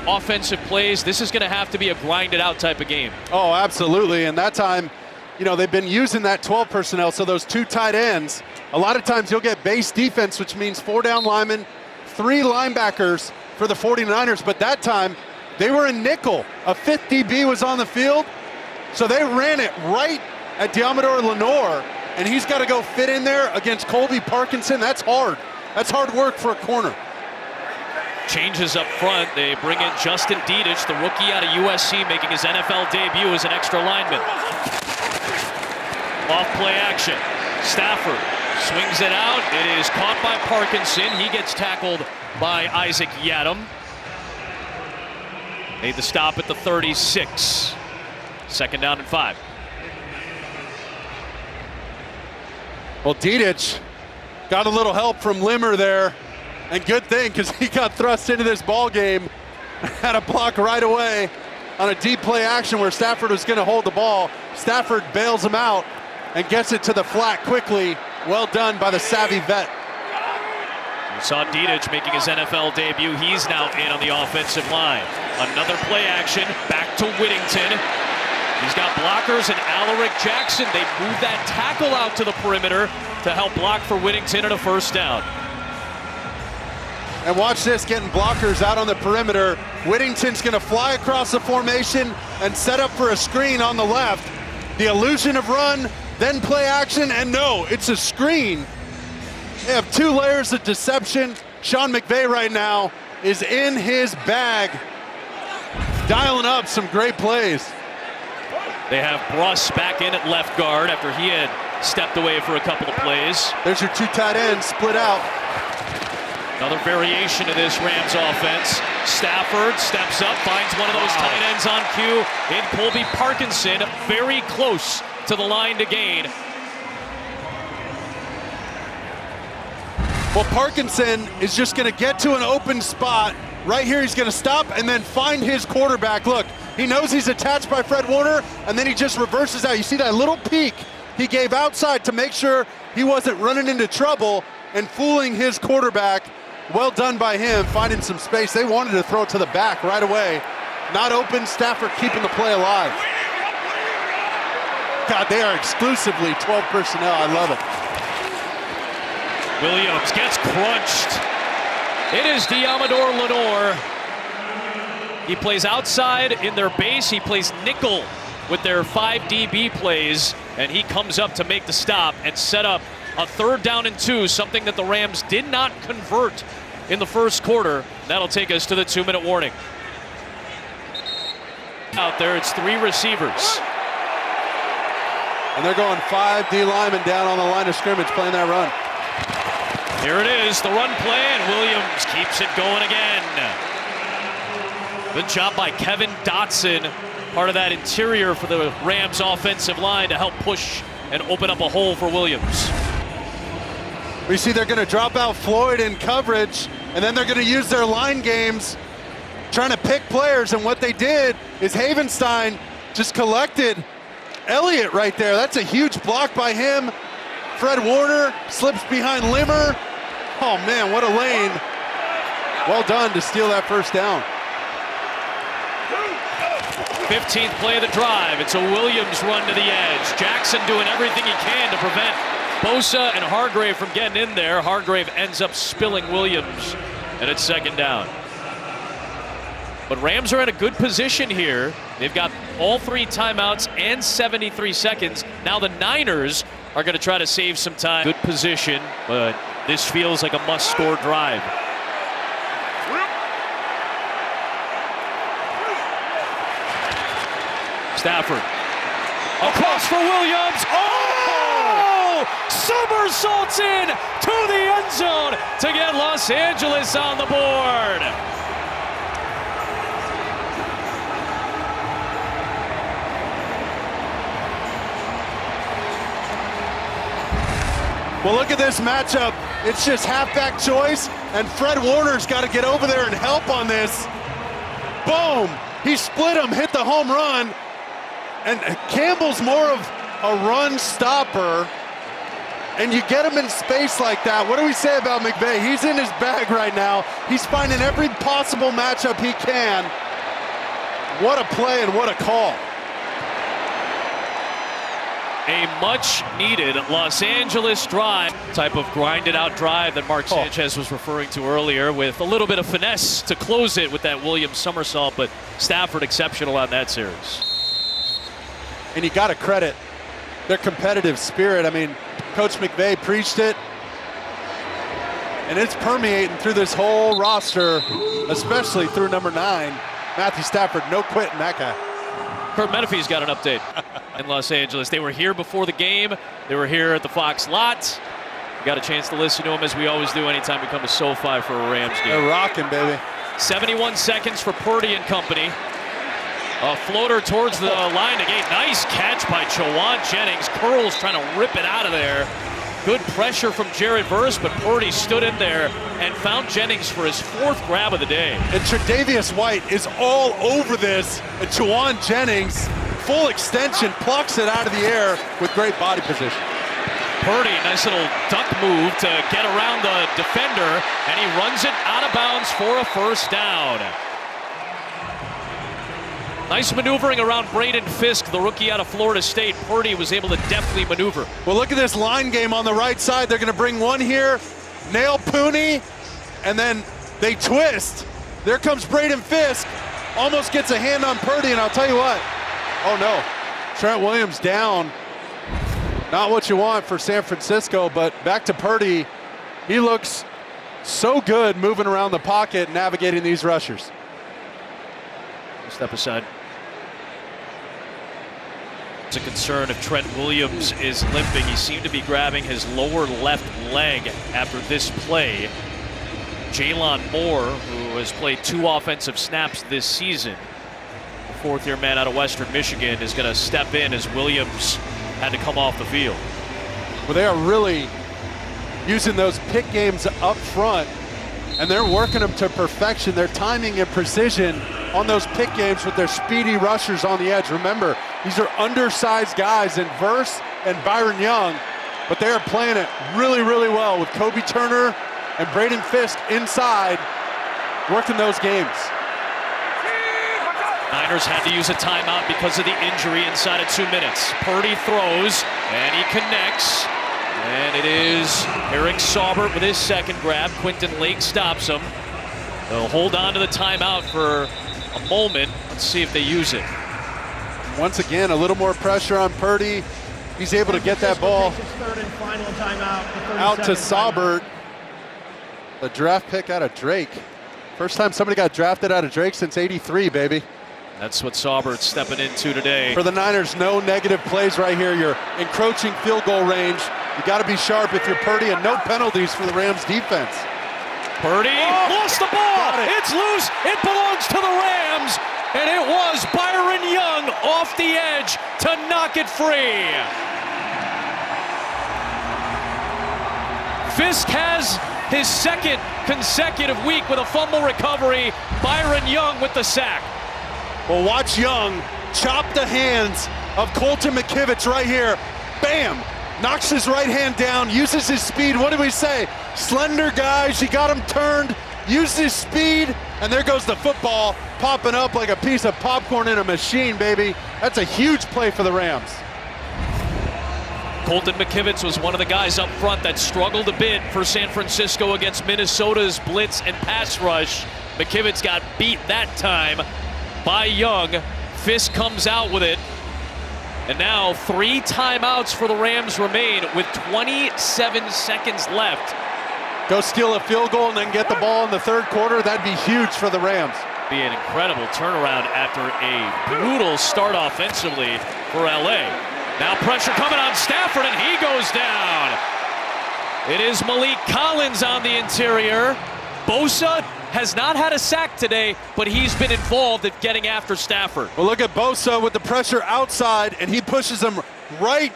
Speaker 1: offensive plays. This is going to have to be a grinded-out type of game.
Speaker 3: Oh, absolutely, and that time, you know, they've been using that 12 personnel, so those 2 tight ends, a lot of times you'll get base defense, which means 4 down linemen, 3 linebackers for the 49ers, but that time they were in nickel. A 5th DB was on the field, so they ran it right at Diamador Lenore, and he's got to go fit in there against Colby Parkinson. That's hard. That's hard work for a corner.
Speaker 1: Changes up front. They bring in Justin Dedich, the rookie out of USC, making his NFL debut as an extra lineman. Off play action. Stafford swings it out. It is caught by Parkinson. He gets tackled by Isaac Yadam. Made the stop at the 36. 2nd down and 5.
Speaker 3: Well, Dedich got a little help from Limmer there, and good thing, because he got thrust into this ball game. Had a block right away on a deep play action where Stafford was going to hold the ball. Stafford bails him out and gets it to the flat quickly. Well done by the savvy vet.
Speaker 1: We saw Dedich making his NFL debut. He's now in on the offensive line. Another play action, back to Whittington. He's got blockers and Alaric Jackson. They move that tackle out to the perimeter to help block for Whittington and a first down.
Speaker 3: And watch this, getting blockers out on the perimeter. Whittington's going to fly across the formation and set up for a screen on the left. The illusion of run, then play action, and no, it's a screen. They have 2 layers of deception. Sean McVay right now is in his bag, dialing up some great plays.
Speaker 1: They have Bruss back in at left guard after he had stepped away for a couple of plays.
Speaker 3: There's your 2 tight ends split out.
Speaker 1: Another variation of this Rams offense. Stafford steps up, finds one of those tight ends on cue in Colby Parkinson, very close to the line to gain.
Speaker 3: Well, Parkinson is just going to get to an open spot. Right here, he's going to stop and then find his quarterback. Look, he knows he's attached by Fred Warner, and then he just reverses out. You see that little peek he gave outside to make sure he wasn't running into trouble and fooling his quarterback. Well done by him, finding some space. They wanted to throw it to the back right away. Not open, Stafford keeping the play alive. God, they are exclusively 12 personnel. I love it.
Speaker 1: Williams gets crunched. It is Diamador Lenore. He plays outside in their base. He plays nickel with their 5 DB plays, and he comes up to make the stop and set up a 3rd down and 2, something that the Rams did not convert in the first quarter. That'll take us to the 2-minute warning. Out there, it's 3 receivers.
Speaker 3: And they're going 5 D linemen down on the line of scrimmage playing that run.
Speaker 1: Here it is, the run play, and Williams keeps it going again. Good job by Kevin Dotson, part of that interior for the Rams offensive line to help push and open up a hole for Williams.
Speaker 3: We see they're going to drop out Floyd in coverage, and then they're going to use their line games trying to pick players, and what they did is Havenstein just collected Elliott right there. That's a huge block by him. Fred Warner slips behind Limmer. Oh man, what a lane. Well done to steal that first down.
Speaker 1: 15th play of the drive. It's a Williams run to the edge. Jackson doing everything he can to prevent Bosa and Hargrave from getting in there. Hargrave ends up spilling Williams, and it's 2nd down. But Rams are in a good position here. They've got all 3 timeouts and 73 seconds. Now the Niners are going to try to save some time. Good position, but this feels like a must-score drive. Stafford. Across for Williams. Oh! Somersaults in to the end zone to get Los Angeles on the board.
Speaker 3: Well, look at this matchup. It's just halfback choice, and Fred Warner's got to get over there and help on this. Boom! He split him, hit the home run, and Campbell's more of a run stopper, and you get him in space like that. What do we say about McVay? He's in his bag right now. He's finding every possible matchup he can. What a play and what a call.
Speaker 1: A much-needed Los Angeles drive, type of grinded-out drive that Mark Sanchez was referring to earlier, with a little bit of finesse to close it with that Williams somersault, but Stafford exceptional on that series.
Speaker 3: And you got to credit their competitive spirit. I mean, Coach McVay preached it, and it's permeating through this whole roster, especially through number 9, Matthew Stafford. No quitting that guy.
Speaker 1: Kurt Menefee's got an update in Los Angeles. They were here before the game. They were here at the Fox lot. We got a chance to listen to them, as we always do anytime we come to SoFi for a Rams game.
Speaker 3: They're rocking, baby.
Speaker 1: 71 seconds for Purdy and company. A floater towards the line to gain. Nice catch by Jawan Jennings. Curls trying to rip it out of there. Good pressure from Jared Verse, but Purdy stood in there and found Jennings for his 4th grab of the day.
Speaker 3: And Tre'Davious White is all over this. And Juwan Jennings, full extension, plucks it out of the air with great body position.
Speaker 1: Purdy, nice little duck move to get around the defender, and he runs it out of bounds for a first down. Nice maneuvering around Braden Fisk, the rookie out of Florida State. Purdy was able to deftly maneuver.
Speaker 3: Well, look at this line game on the right side. They're going to bring one here, nail Pooney, and then they twist. There comes Braden Fisk, almost gets a hand on Purdy, and I'll tell you what. Oh, no. Trent Williams down. Not what you want for San Francisco, but back to Purdy. He looks so good moving around the pocket, navigating these rushers.
Speaker 1: Step aside. It's a concern if Trent Williams is limping. He seemed to be grabbing his lower left leg after this play. Jalen Moore, who has played 2 offensive snaps this season, the 4th-year man out of Western Michigan, is going to step in as Williams had to come off the field.
Speaker 3: Well, they are really using those pick games up front, and they're working them to perfection. Their timing and precision on those pick games with their speedy rushers on the edge. Remember, these are undersized guys in Verse and Byron Young, but they are playing it really, really well with Kobe Turner and Braden Fisk inside, working those games.
Speaker 1: Niners had to use a timeout because of the injury inside of 2 minutes. Purdy throws, and he connects. And it is Eric Saubert with his 2nd grab. Quinton Lake stops him. They'll hold on to the timeout for a moment. Let's see if they use it.
Speaker 3: Once again, a little more pressure on Purdy. He's able to get that ball out to Saubert. The draft pick out of Drake. First time somebody got drafted out of Drake since '83, baby.
Speaker 1: That's what Saubert's stepping into today.
Speaker 3: For the Niners, no negative plays right here. You're encroaching field goal range. You got to be sharp if you're Purdy, and no penalties for the Rams defense.
Speaker 1: Purdy lost the ball. It's loose. It belongs to the Rams. And it was Byron Young off the edge to knock it free. Fisk has his 2nd consecutive week with a fumble recovery. Byron Young with the sack.
Speaker 3: Well, watch Young chop the hands of Colton McKivitz right here. Bam! Knocks his right hand down, uses his speed. What did we say? Slender guy, she got him turned, used his speed, and there goes the football popping up like a piece of popcorn in a machine, baby. That's a huge play for the Rams.
Speaker 1: Colton McKivitz was one of the guys up front that struggled a bit for San Francisco against Minnesota's blitz and pass rush. McKivitz got beat that time by Young. Fisk comes out with it. And now 3 timeouts for the Rams remain with 27 seconds left.
Speaker 3: Go steal a field goal and then get the ball in the 3rd quarter. That'd be huge for the Rams.
Speaker 1: Be an incredible turnaround after a brutal start offensively for LA. Now pressure coming on Stafford, and he goes down. It is Malik Collins on the interior. Bosa has not had a sack today, but he's been involved in getting after Stafford.
Speaker 3: Well, look at Bosa with the pressure outside, and he pushes him right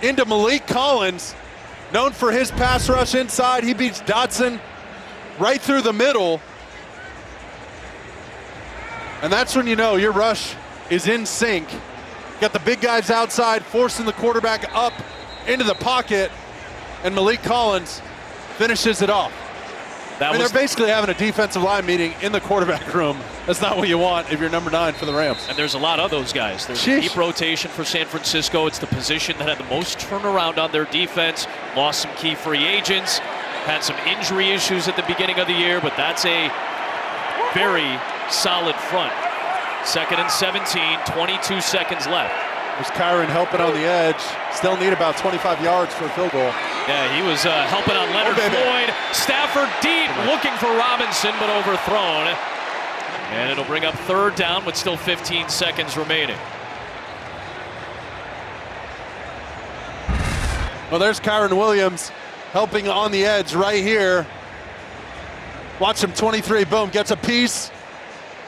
Speaker 3: into Malik Collins. Known for his pass rush inside, he beats Dotson right through the middle. And that's when you know your rush is in sync. Got the big guys outside, forcing the quarterback up into the pocket, and Malik Collins finishes it off. They're basically having a defensive line meeting in the quarterback room. That's not what you want if you're number 9 for the Rams.
Speaker 1: And there's a lot of those guys. There's a deep rotation for San Francisco. It's the position that had the most turnaround on their defense. Lost some key free agents. Had some injury issues at the beginning of the year, but that's a very solid front. 2nd and 17, 22 seconds left.
Speaker 3: There's Kyron helping on the edge. Still need about 25 yards for a field goal.
Speaker 1: Yeah, he was helping on Leonard Floyd. Stafford deep, looking for Robinson, but overthrown. And it'll bring up 3rd down with still 15 seconds remaining.
Speaker 3: Well, there's Kyron Williams helping on the edge right here. Watch him, 23, boom, gets a piece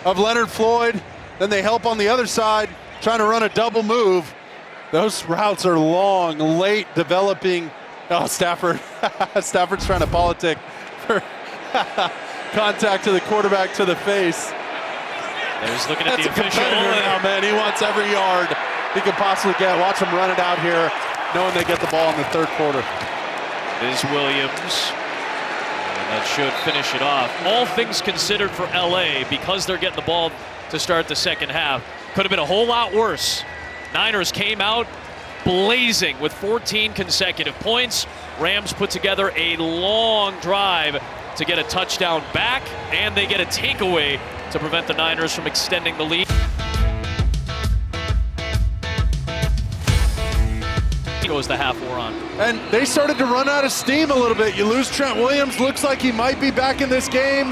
Speaker 3: of Leonard Floyd. Then they help on the other side, trying to run a double move. Those routes are long, late developing Oh, Stafford. Stafford's trying to politic for contact to the quarterback to the face.
Speaker 1: There's looking at
Speaker 3: That's
Speaker 1: the
Speaker 3: a
Speaker 1: official.
Speaker 3: competitor now, man. He wants every yard he can possibly get. Watch him run it out here, knowing they get the ball in the third quarter.
Speaker 1: Is Williams. And that should finish it off. All things considered for LA, because they're getting the ball to start the second half, could have been a whole lot worse. Niners came out blazing with 14 consecutive points. Rams put together a long drive to get a touchdown back, and they get a takeaway to prevent the Niners from extending the lead. Goes the half we're on.
Speaker 3: And they started to run out of steam a little bit. You lose Trent Williams, looks like he might be back in this game,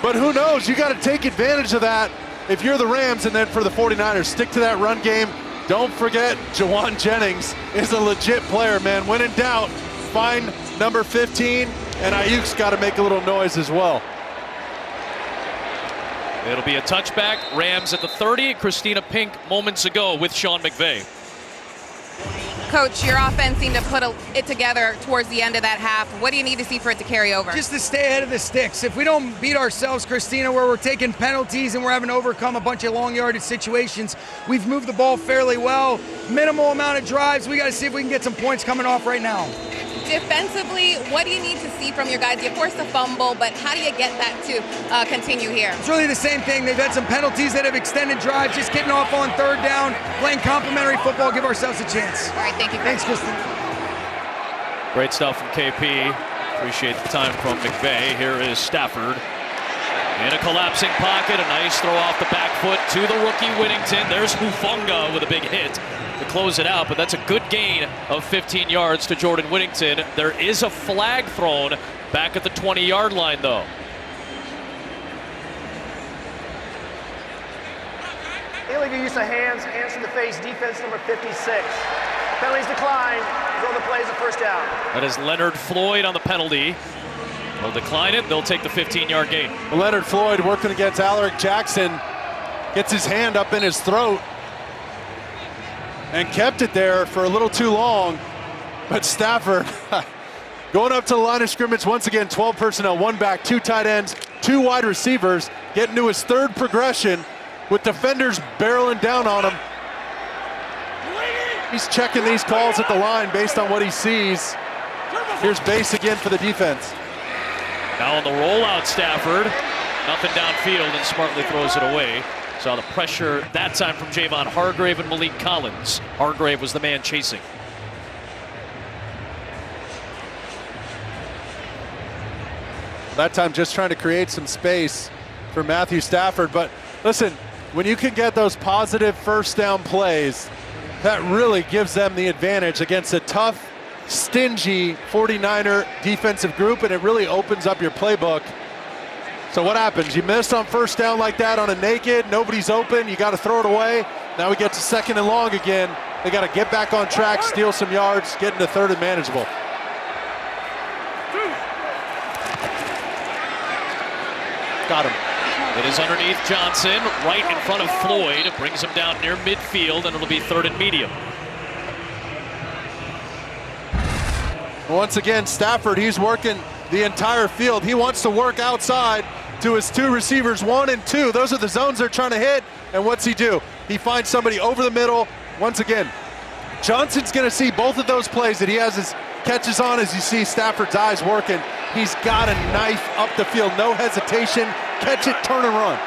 Speaker 3: but who knows? You got to take advantage of that if you're the Rams, and then for the 49ers, stick to that run game. Don't forget, Jennings is a legit player, man. When in doubt, find number 15, and Ayuk's got to make a little noise as well.
Speaker 1: It'll be a touchback. Rams at the 30. Christina Pink moments ago with Sean McVay.
Speaker 2: Coach, your offense seemed to put it together towards the end of that half. What do you need to see for it to carry over?
Speaker 6: Just to stay ahead of the sticks. If we don't beat ourselves, Christina, where we're taking penalties and we're having to overcome a bunch of long yardage situations, we've moved the ball fairly well. Minimal amount of drives. We got to see if we can get some points coming off right now.
Speaker 2: Defensively, what do you need to see from your guys? You forced a fumble, but how do you get that to continue here?
Speaker 6: It's really the same thing. They've had some penalties that have extended drives, just getting off on third down, playing complimentary football, give ourselves a chance.
Speaker 2: All right, thank you.
Speaker 6: Thanks, Kristen.
Speaker 1: Great stuff from KP. Appreciate the time from McVay. Here is Stafford. In a collapsing pocket, a nice throw off the back foot to the rookie Whittington. There's Hufanga with a big hit to close it out, but that's a good gain of 15 yards to Jordan Whittington. There is a flag thrown back at the 20-yard line, though.
Speaker 4: Illegal use of hands to the face, defense number 56. Penalties decline, throw the plays a first down.
Speaker 1: That is Leonard Floyd on the penalty. They'll decline it. They'll take the 15-yard gain.
Speaker 3: Leonard Floyd working against Alaric Jackson. Gets his hand up in his throat and kept it there for a little too long. But Stafford going up to the line of scrimmage once again, 12 personnel, one back, two tight ends, two wide receivers, getting to his third progression with defenders barreling down on him. He's checking these calls at the line based on what he sees. Here's Bass again for the defense.
Speaker 1: Now on the rollout, Stafford. Nothing downfield and smartly throws it away. Saw the pressure that time from Javon Hargrave and Malik Collins. Hargrave was the man chasing.
Speaker 3: That time just trying to create some space for Matthew Stafford. But listen, when you can get those positive first down plays, that really gives them the advantage against a tough, stingy 49er defensive group, and it really opens up your playbook. So what happens? You miss on first down like that on a naked, nobody's open, you got to throw it away. Now we get to second and long again. They got to get back on track, steal some yards, get into third and manageable. Got him.
Speaker 1: It is underneath Johnson, right in front of Floyd. Brings him down near midfield, and it'll be third and medium.
Speaker 3: Once again, Stafford, he's working the entire field. He wants to work outside to his two receivers, 1 and 2. Those are the zones they're trying to hit. And what's he do? He finds somebody over the middle. Once again, Johnson's going to see both of those plays that he has his catches on as you see Stafford's eyes working. He's got a knife up the field, no hesitation. Catch it, turn and run.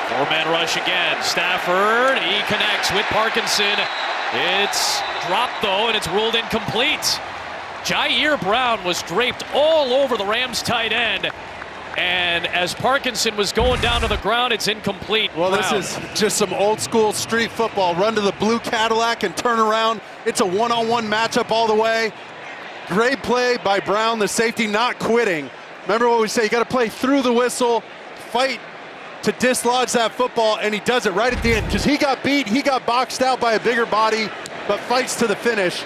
Speaker 1: Four-man rush again. Stafford, he connects with Parkinson. It's dropped, though, and it's ruled incomplete. Jair Brown was draped all over the Rams tight end. And as Parkinson was going down to the ground, it's incomplete.
Speaker 3: Well,
Speaker 1: Brown.
Speaker 3: This is just some old school street football. Run to the blue Cadillac and turn around. It's a one-on-one matchup all the way. Great play by Brown, the safety, not quitting. Remember what we say, you got to play through the whistle, fight to dislodge that football, and he does it right at the end. Because he got beat, he got boxed out by a bigger body, but fights to the finish.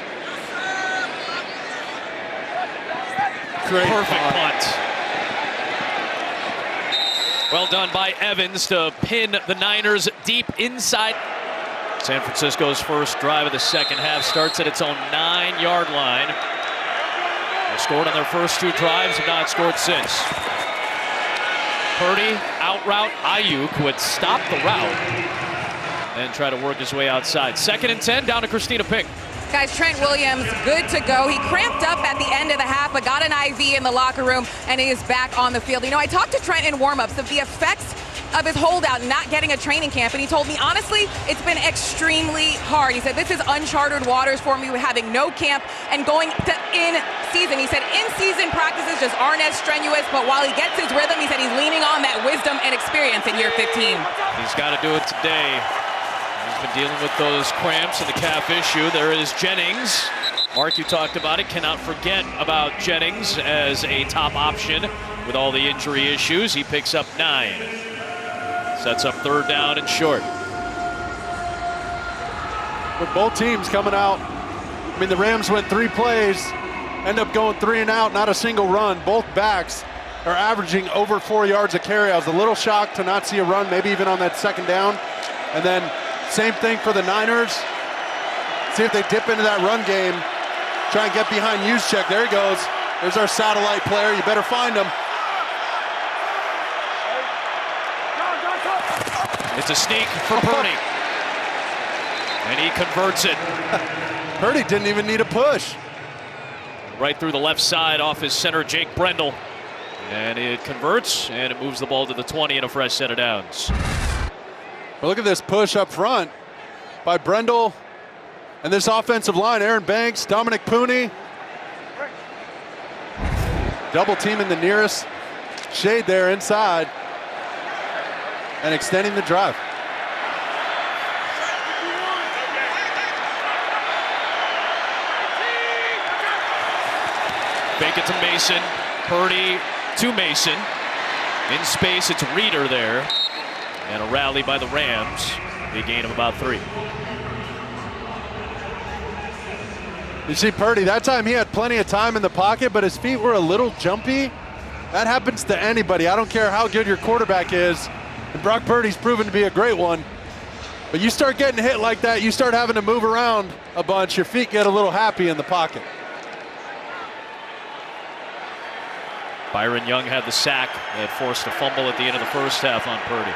Speaker 3: Great
Speaker 1: Perfect punt. Well done by Evans to pin the Niners deep inside. San Francisco's first drive of the second half starts at its own 9-yard line. They scored on their first 2 drives, have not scored since. Purdy out route Ayuk would stop the route and try to work his way outside. 2nd and 10, down to Christina Pink.
Speaker 2: Guys, Trent Williams, good to go. He cramped up at the end of the half, but got an IV in the locker room, and he is back on the field. You know, I talked to Trent in warm-ups of the effects of his holdout, not getting a training camp, and he told me, honestly, it's been extremely hard. He said, this is uncharted waters for me, having no camp and going to in-season. He said, in-season practices just aren't as strenuous, but while he gets his rhythm, he said he's leaning on that wisdom and experience in year 15.
Speaker 1: He's got to do it today. He's been dealing with those cramps and the calf issue. There is Jennings. Mark, you talked about it. Cannot forget about Jennings as a top option with all the injury issues. He picks up 9. Sets up 3rd down and short.
Speaker 3: With both teams coming out, I mean, the Rams went 3 plays, end up going 3 and out, not a single run. Both backs are averaging over 4 yards a carry. I was a little shocked to not see a run, maybe even on that 2nd down. And then same thing for the Niners. See if they dip into that run game. Try and get behind Juszczyk. There he goes. There's our satellite player. You better find him.
Speaker 1: It's a sneak for Purdy. And he converts it.
Speaker 3: Purdy didn't even need a push.
Speaker 1: Right through the left side off his center, Jake Brendel. And it converts, and it moves the ball to the 20 and a fresh set of downs.
Speaker 3: Well, look at this push up front by Brendel and this offensive line. Aaron Banks, Dominic Pooney. Double team in the nearest shade there inside. And extending the drive.
Speaker 1: Fake it to Mason. Purdy to Mason. In space, it's Reeder there. And a rally by the Rams. Big gain of about 3.
Speaker 3: You see Purdy, that time he had plenty of time in the pocket, but his feet were a little jumpy. That happens to anybody. I don't care how good your quarterback is. And Brock Purdy's proven to be a great one. But you start getting hit like that, you start having to move around a bunch, your feet get a little happy in the pocket.
Speaker 1: Byron Young had the sack that forced a fumble at the end of the first half on Purdy.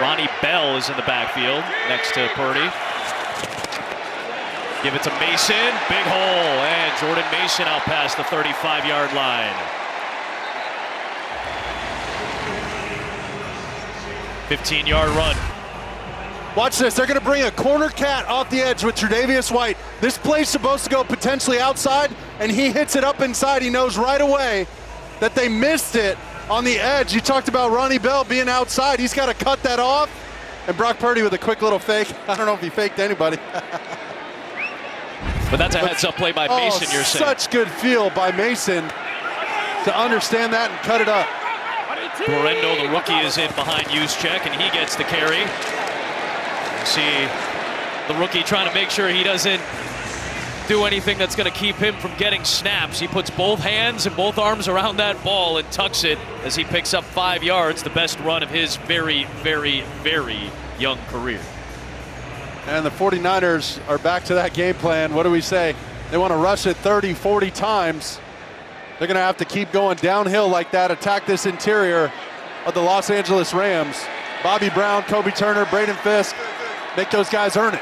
Speaker 1: Ronnie Bell is in the backfield next to Purdy. Give it to Mason, big hole, and Jordan Mason out past the 35-yard line. 15-yard run.
Speaker 3: Watch this, they're gonna bring a corner cat off the edge with Tre'Davious White. This play's supposed to go potentially outside, and he hits it up inside. He knows right away that they missed it on the edge. You talked about Ronnie Bell being outside. He's got to cut that off. And Brock Purdy with a quick little fake. I don't know if he faked anybody.
Speaker 1: But that's a heads-up play by Mason, you're saying.
Speaker 3: Such good feel by Mason to understand that and cut it up.
Speaker 1: Borrendo, the rookie, is in behind Juszczyk, and he gets the carry. You see the rookie trying to make sure he doesn't do anything that's going to keep him from getting snaps. He puts both hands and both arms around that ball and tucks it as he picks up 5 yards, the best run of his very, very, very young career.
Speaker 3: And the 49ers are back to that game plan. What do we say? They want to rush it 30, 40 times. They're going to have to keep going downhill like that, attack this interior of the Los Angeles Rams. Bobby Brown, Kobe Turner, Braden Fisk, make those guys earn it.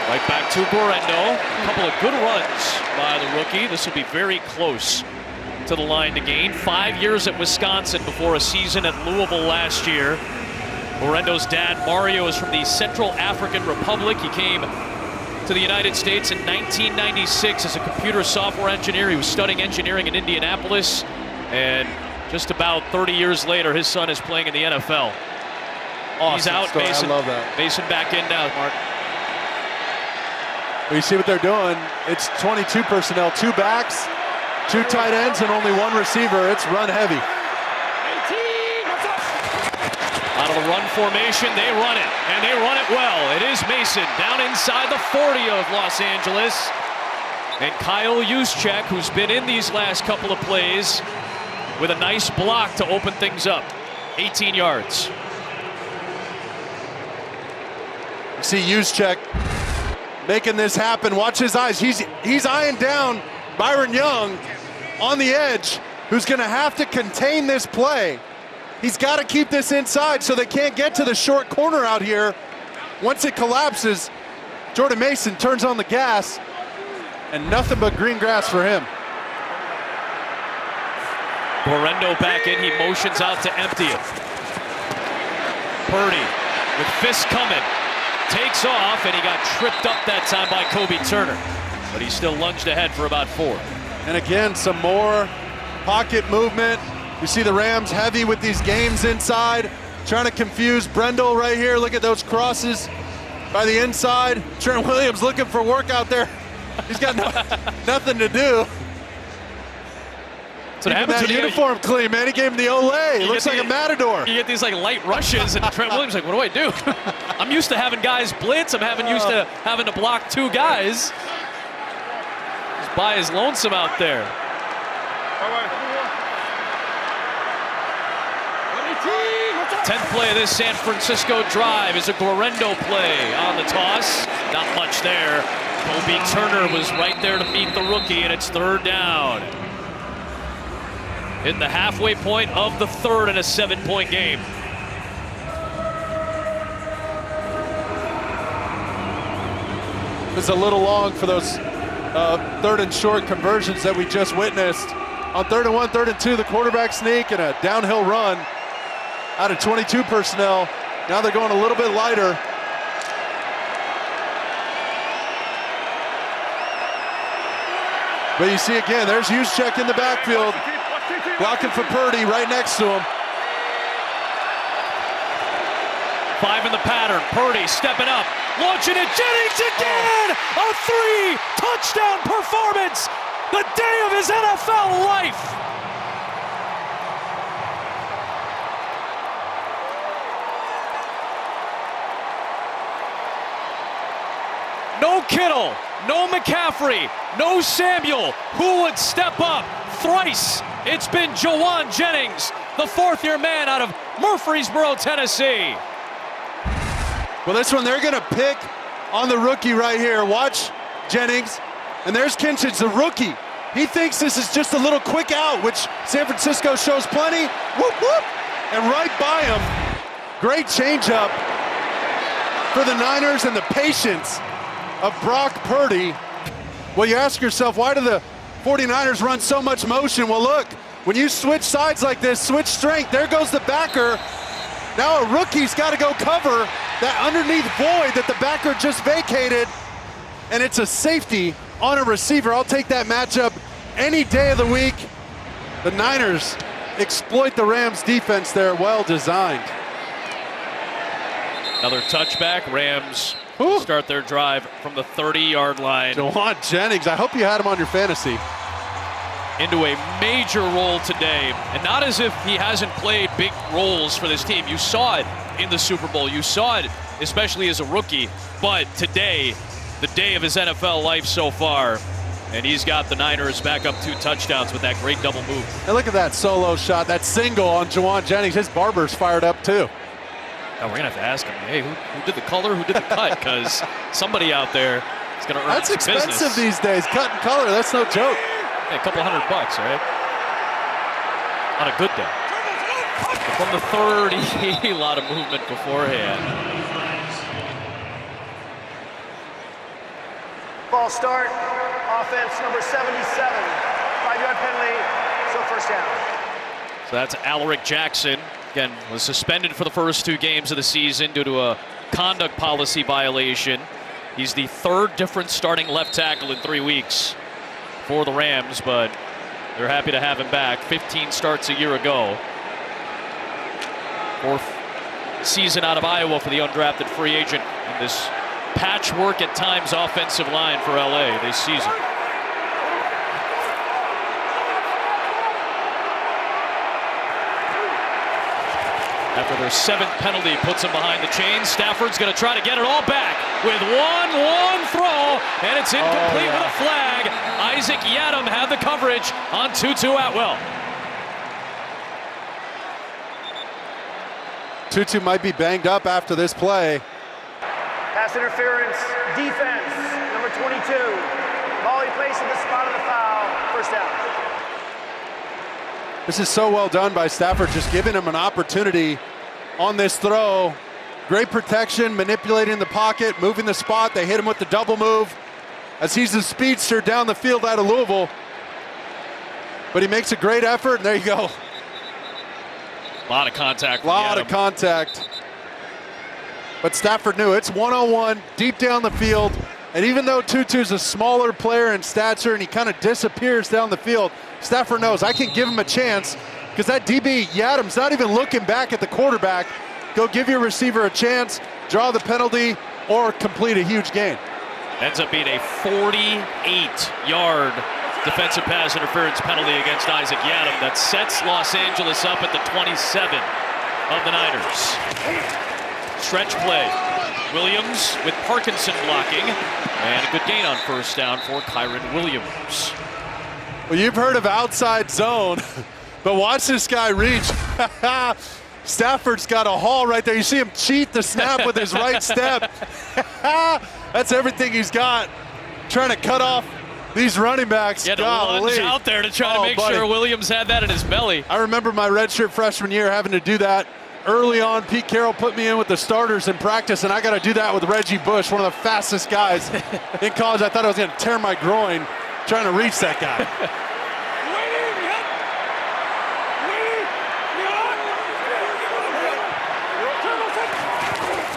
Speaker 1: Right back to Borrendo. A couple of good runs by the rookie. This will be very close to the line to gain. 5 years at Wisconsin before a season at Louisville last year. Borrendo's dad, Mario, is from the Central African Republic. He came to the United States in 1996 as a computer software engineer. He was studying engineering in Indianapolis. And just about 30 years later, his son is playing in the NFL.
Speaker 3: Awesome.
Speaker 1: He's out,
Speaker 3: story.
Speaker 1: Mason.
Speaker 3: I love that.
Speaker 1: Mason back in now, Mark.
Speaker 3: Well, you see what they're doing. It's 22 personnel, 2 backs, 2 tight ends, and only 1 receiver. It's run heavy.
Speaker 1: Out of the run formation, they run it, and they run it well. It is Mason down inside the 40 of Los Angeles. And Kyle Juszczyk, who's been in these last couple of plays, with a nice block to open things up. 18 yards.
Speaker 3: You see Juszczyk making this happen. Watch his eyes. He's eyeing down Byron Young on the edge, who's going to have to contain this play. He's got to keep this inside so they can't get to the short corner out here. Once it collapses, Jordan Mason turns on the gas, and nothing but green grass for him.
Speaker 1: Guarendo back in, he motions out to empty it. Purdy with fists coming, takes off, and he got tripped up that time by Kobe Turner. But he still lunged ahead for about 4.
Speaker 3: And again, some more pocket movement. You see the Rams heavy with these games inside, trying to confuse Brendel right here. Look at those crosses by the inside. Trent Williams looking for work out there. He's got nothing to do.
Speaker 1: So what happens
Speaker 3: that uniform clean, man. He gave him the Olay. He looks like a matador.
Speaker 1: You get these like light rushes, and Trent Williams like, what do I do? I'm used to having guys blitz. I'm used to having to block 2 guys. He's by his lonesome out there. 10th play of this San Francisco drive is a Guarendo play on the toss. Not much there. Kobe Turner was right there to meet the rookie, and it's 3rd down. In the halfway point of the 3rd in a 7-point game.
Speaker 3: It's a little long for those 3rd and short conversions that we just witnessed. On 3rd and 1, 3rd and 2, the quarterback sneak and a downhill run out of 22 personnel. Now they're going a little bit lighter. But you see again, there's Juszczyk in the backfield, blocking for Purdy right next to him.
Speaker 1: 5 in the pattern. Purdy stepping up, launching it. Jennings again! A 3-touchdown performance! The day of his NFL life! No Kittle, no McCaffrey, no Samuel. Who would step up? Thrice, it's been Jawan Jennings, the 4th-year man out of Murfreesboro, Tennessee.
Speaker 3: Well, this one they're going to pick on the rookie right here. Watch Jennings, and there's Kinchins, the rookie. He thinks this is just a little quick out, which San Francisco shows plenty. Whoop, whoop, and right by him. Great changeup for the Niners and the patience of Brock Purdy. Well, you ask yourself, why do the 49ers run so much motion? Well, look, when you switch sides like this, switch strength, there goes the backer. Now a rookie's got to go cover that underneath void that the backer just vacated, and it's a safety on a receiver. I'll take that matchup any day of the week. The Niners exploit the Rams defense there, well designed.
Speaker 1: Another touchback. Rams start their drive from the 30-yard line.
Speaker 3: Jawan Jennings, I hope you had him on your fantasy.
Speaker 1: Into a major role today, and not as if he hasn't played big roles for this team. You saw it in the Super Bowl. You saw it especially as a rookie, but today, the day of his NFL life so far, and he's got the Niners back up 2 touchdowns with that great double move.
Speaker 3: And look at that solo shot, that single on Jawan Jennings. His barber's fired up too.
Speaker 1: Oh, we're gonna have to ask him, hey, who did the color, who did the cut? Because somebody out there is gonna earn
Speaker 3: That's
Speaker 1: some
Speaker 3: expensive
Speaker 1: business.
Speaker 3: these days, cut and color, that's no joke.
Speaker 1: Hey, a couple $100, right? On a good day. But from the 30, a lot of movement beforehand.
Speaker 4: Ball start, offense number 77. 5-yard penalty, so 1st down.
Speaker 1: So that's Alaric Jackson. Again, was suspended for the first 2 games of the season due to a conduct policy violation. He's the 3rd different starting left tackle in 3 weeks for the Rams, but they're happy to have him back. 15 starts a year ago. 4th season out of Iowa for the undrafted free agent in this patchwork at times offensive line for LA this season. After for their 7th penalty, puts them behind the chains. Stafford's going to try to get it all back with one long throw, and it's incomplete with a flag. Isaac Yiadom had the coverage on Tutu Atwell.
Speaker 3: Tutu might be banged up after this play.
Speaker 4: Pass interference, defense, number 22. Ball he placed in the spot of the foul, first down.
Speaker 3: This is so well done by Stafford, just giving him an opportunity on this throw. Great protection, manipulating the pocket, moving the spot. They hit him with the double move as he's a speedster down the field out of Louisville. But he makes a great effort, and there you go.
Speaker 1: A lot of contact.
Speaker 3: A lot of contact. But Stafford knew it's one-on-one, deep down the field. And even though Tutu's a smaller player in stature and he kind of disappears down the field, Stafford knows I can give him a chance because that DB, Yiadom's not even looking back at the quarterback. Go give your receiver a chance, draw the penalty, or complete a huge gain.
Speaker 1: Ends up being a 48-yard defensive pass interference penalty against Isaac Yiadom that sets Los Angeles up at the 27 of the Niners. Stretch play. Williams with Parkinson blocking, and a good gain on first down for Kyron Williams.
Speaker 3: Well, you've heard of outside zone, but watch this guy reach. Stafford's got a haul right there. You see him cheat the snap with his right step. That's everything he's got, trying to cut off these running backs.
Speaker 1: He had to lunge out there to try to make sure Williams had that in his belly.
Speaker 3: I remember my redshirt freshman year having to do that. Early on, Pete Carroll put me in with the starters in practice, and I got to do that with Reggie Bush, one of the fastest guys in college. I thought I was going to tear my groin trying to reach that guy.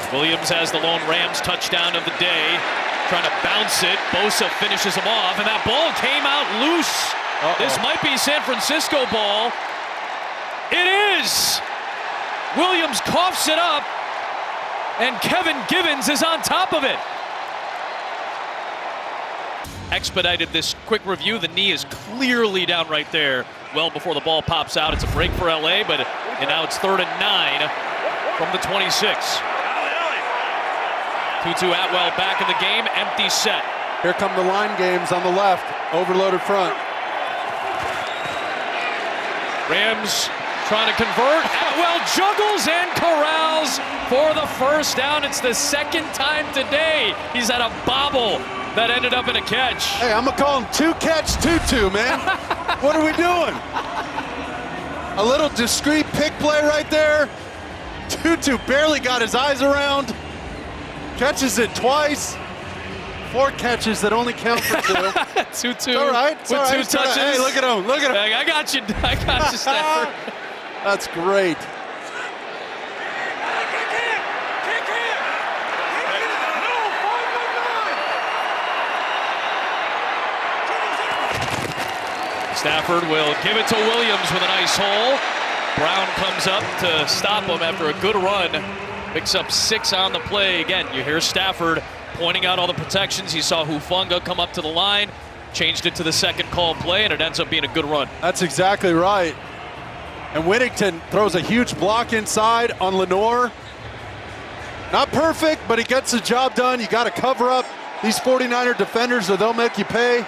Speaker 1: Williams has the lone Rams touchdown of the day, trying to bounce it. Bosa finishes him off, and that ball came out loose. This might be San Francisco ball. It is! Williams coughs it up, and Kevin Givens is on top of it. Expedited this quick review. The knee is clearly down right there well before the ball pops out. It's a break for LA, and now it's 3rd and 9 from the 26. Tutu Atwell back in the game, empty set.
Speaker 3: Here come the line games on the left, overloaded front.
Speaker 1: Rams trying to convert. Atwell juggles and corrals for the first down. It's the 2nd time today he's had a bobble that ended up in a catch.
Speaker 3: Hey, I'm gonna call him two-catch Tutu, man. What are we doing? A little discreet pick play right there. Tutu barely got his eyes around. Catches it twice. 4 catches that only count for 2.
Speaker 1: Tutu.
Speaker 3: It's all right. It's
Speaker 1: with
Speaker 3: all right.
Speaker 1: 2 touches.
Speaker 3: Hey, look at him. Look at him.
Speaker 1: I got you. I got you, Stafford.
Speaker 3: That's great.
Speaker 1: Stafford will give it to Williams with a nice hole. Brown comes up to stop him after a good run. Picks up 6 on the play. Again, you hear Stafford pointing out all the protections. He saw Hufanga come up to the line, changed it to the second call play, and it ends up being a good run.
Speaker 3: That's exactly right. And Whittington throws a huge block inside on Lenore. Not perfect, but he gets the job done. You got to cover up these 49er defenders or they'll make you pay.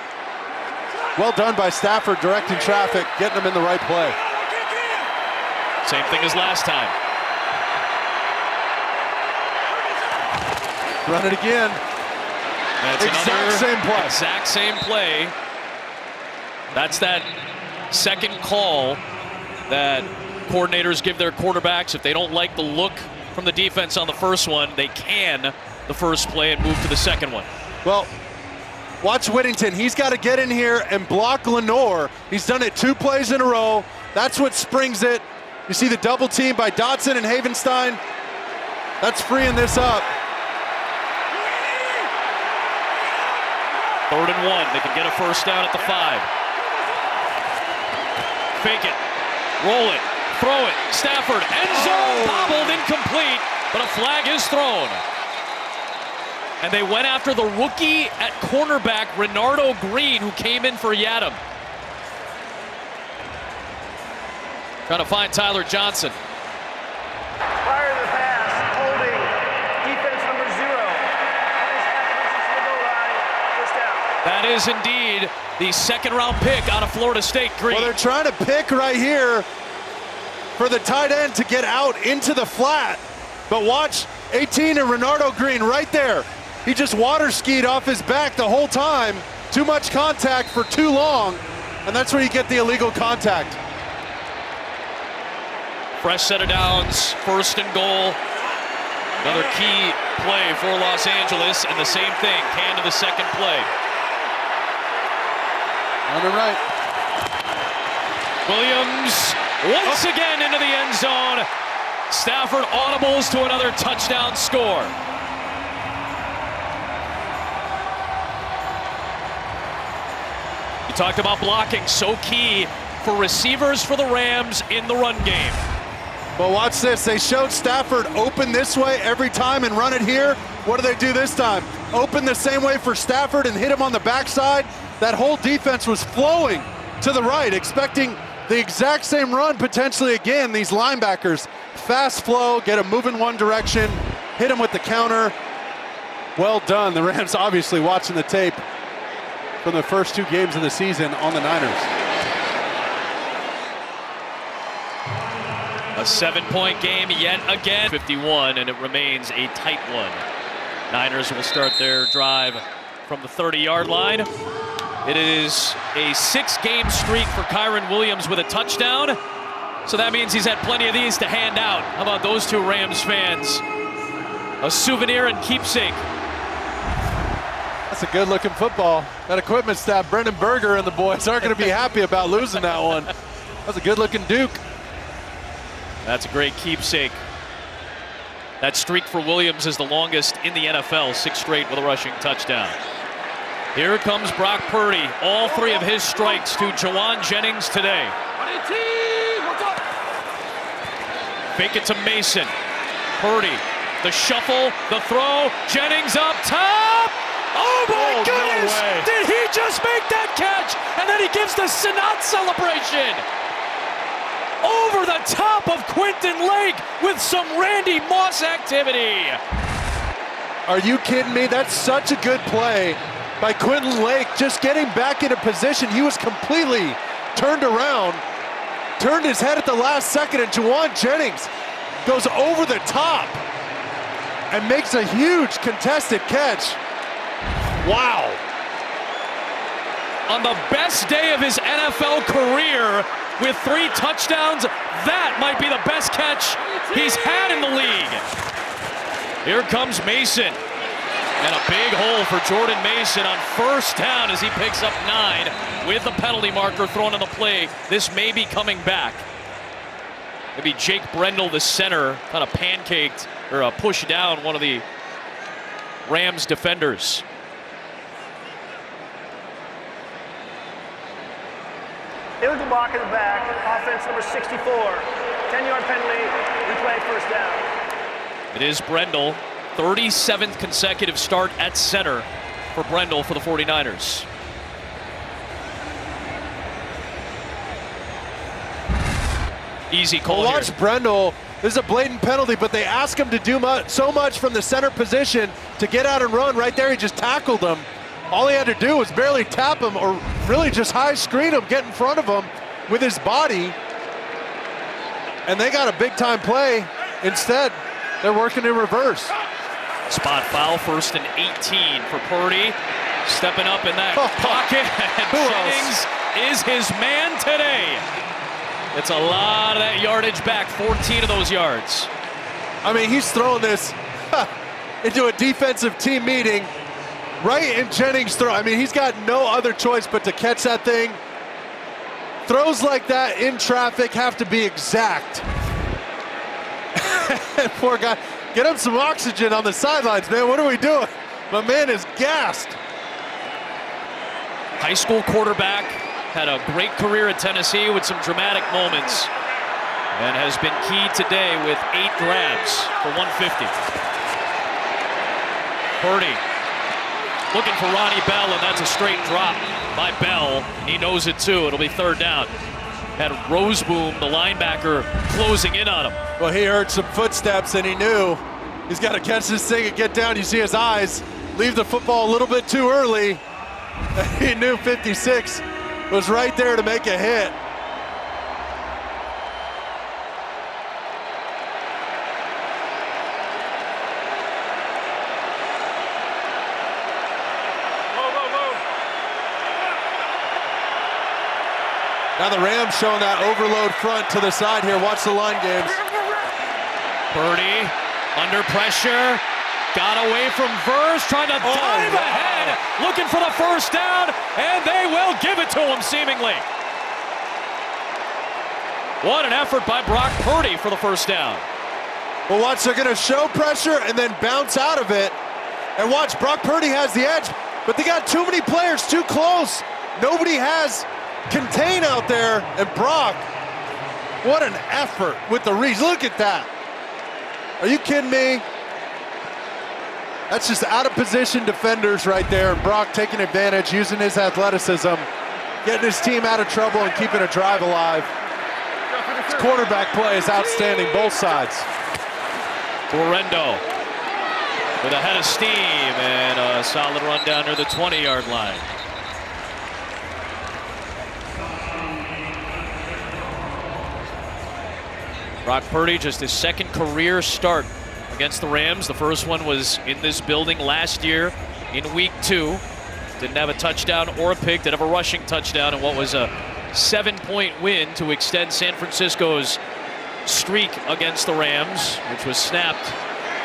Speaker 3: Well done by Stafford directing traffic, getting them in the right play.
Speaker 1: Same thing as last time.
Speaker 3: Run it again.
Speaker 1: That's
Speaker 3: exact same play.
Speaker 1: Exact same play. That's that second call that coordinators give their quarterbacks. If they don't like the look from the defense on the first one, they can the first play and move to the second one.
Speaker 3: Well, watch Whittington. He's got to get in here and block Lenore. He's done it 2 plays in a row. That's what springs it. You see the double team by Dotson and Havenstein. That's freeing this up.
Speaker 1: 3rd and 1. They can get a first down at the 5. Fake it. Roll it. Throw it. Stafford. End zone. Bobbled. Incomplete. But a flag is thrown. And they went after the rookie at cornerback, Renardo Green, who came in for Yiadom. Trying to find Tyler Johnson. That is indeed the second-round pick out of Florida State. Green.
Speaker 3: Well, they're trying to pick right here for the tight end to get out into the flat. But watch 18 and Renardo Green right there. He just water skied off his back the whole time. Too much contact for too long, and that's where you get the illegal contact.
Speaker 1: Fresh set of downs, 1st and goal. Another key play for Los Angeles, and the same thing, can to the second play.
Speaker 3: On the right.
Speaker 1: Williams once again into the end zone. Stafford audibles to another touchdown score. You talked about blocking, so key for receivers for the Rams in the run game.
Speaker 3: Well, watch this. They showed Stafford open this way every time and run it here. What do they do this time? Open the same way for Stafford and hit him on the backside. That whole defense was flowing to the right, expecting the exact same run potentially again. These linebackers, fast flow, get him moving one direction, hit him with the counter. Well done. The Rams obviously watching the tape from the first 2 games of the season on the Niners.
Speaker 1: A 7-point game yet again. 51, and it remains a tight one. Niners will start their drive from the 30-yard line. It is a 6-game streak for Kyren Williams with a touchdown. So that means he's had plenty of these to hand out. How about those 2 Rams fans? A souvenir and keepsake.
Speaker 3: That's a good-looking football. That equipment staff, Brendan Berger and the boys aren't going to be happy about losing that one. That's a good-looking Duke.
Speaker 1: That's a great keepsake. That streak for Williams is the longest in the NFL, 6 straight with a rushing touchdown. Here comes Brock Purdy. All 3 of his strikes to Jawan Jennings today. Fake it to Mason. Purdy, the shuffle, the throw. Jennings up top. Oh my goodness!
Speaker 3: No way.
Speaker 1: Did he just make that catch? And then he gives the Sinat celebration. Over the top of Quentin Lake with some Randy Moss activity.
Speaker 3: Are you kidding me? That's such a good play by Quentin Lake, just getting back into position. He was completely turned around, turned his head at the last second, and Jawan Jennings goes over the top and makes a huge contested catch. Wow.
Speaker 1: On the best day of his NFL career, with 3 touchdowns, that might be the best catch he's had in the league. Here comes Mason. And a big hole for Jordan Mason on 1st down as he picks up 9 with the penalty marker thrown in the play. This may be coming back. Maybe Jake Brendel, the center, kind of pancaked or pushed down one of the Rams defenders.
Speaker 4: Illegal block in the back, offense number 64. 10-yard penalty, replay 1st down.
Speaker 1: It is Brendel, 37th consecutive start at center for Brendel for the 49ers. Easy call
Speaker 3: Well, watch
Speaker 1: here.
Speaker 3: Brendel. This is a blatant penalty, but they ask him to do so much from the center position to get out and run. Right there, he just tackled him. All he had to do was barely tap him or really just high screen him, get in front of him with his body. And they got a big time play. Instead, they're working in reverse.
Speaker 1: Spot foul, 1st and 18 for Purdy. Stepping up in that pocket. And Jennings is his man today. It's a lot of that yardage back, 14 of those yards.
Speaker 3: I mean, he's throwing this into a defensive team meeting. Right in Jennings' throw. I mean, he's got no other choice but to catch that thing. Throws like that in traffic have to be exact. Poor guy. Get him some oxygen on the sidelines, man. What are we doing? My man is gassed.
Speaker 1: High school quarterback, had a great career at Tennessee with some dramatic moments, and has been key today with 8 grabs for 150. Purdy looking for Ronnie Bell, and that's a straight drop by Bell. He knows it too. It'll be 3rd down. Had Roseboom, the linebacker, closing in on him.
Speaker 3: Well, he heard some footsteps and he knew he's got to catch this thing and get down. You see his eyes leave the football a little bit too early. He knew 56 was right there to make a hit. Now the Rams showing that overload front to the side here. Watch the line games.
Speaker 1: Purdy under pressure. Got away from Verse, trying to dive ahead, looking for the first down, and they will give it to him seemingly. What an effort by Brock Purdy for the first down.
Speaker 3: Well, watch, they're going to show pressure and then bounce out of it. And watch, Brock Purdy has the edge, but they got too many players too close. Nobody has contain out there, and Brock, what an effort with the reach. Look at that. Are you kidding me? That's just out of position defenders right there, and Brock taking advantage, using his athleticism, getting his team out of trouble and keeping a drive alive. His quarterback play is outstanding, both sides.
Speaker 1: Torrendo with a head of steam and a solid run down near the 20-yard line. Brock Purdy, just his second career start against the Rams. The first one was in this building last year in week 2. Didn't have a touchdown or a pick. Did have a rushing touchdown in what was a 7-point win to extend San Francisco's streak against the Rams, which was snapped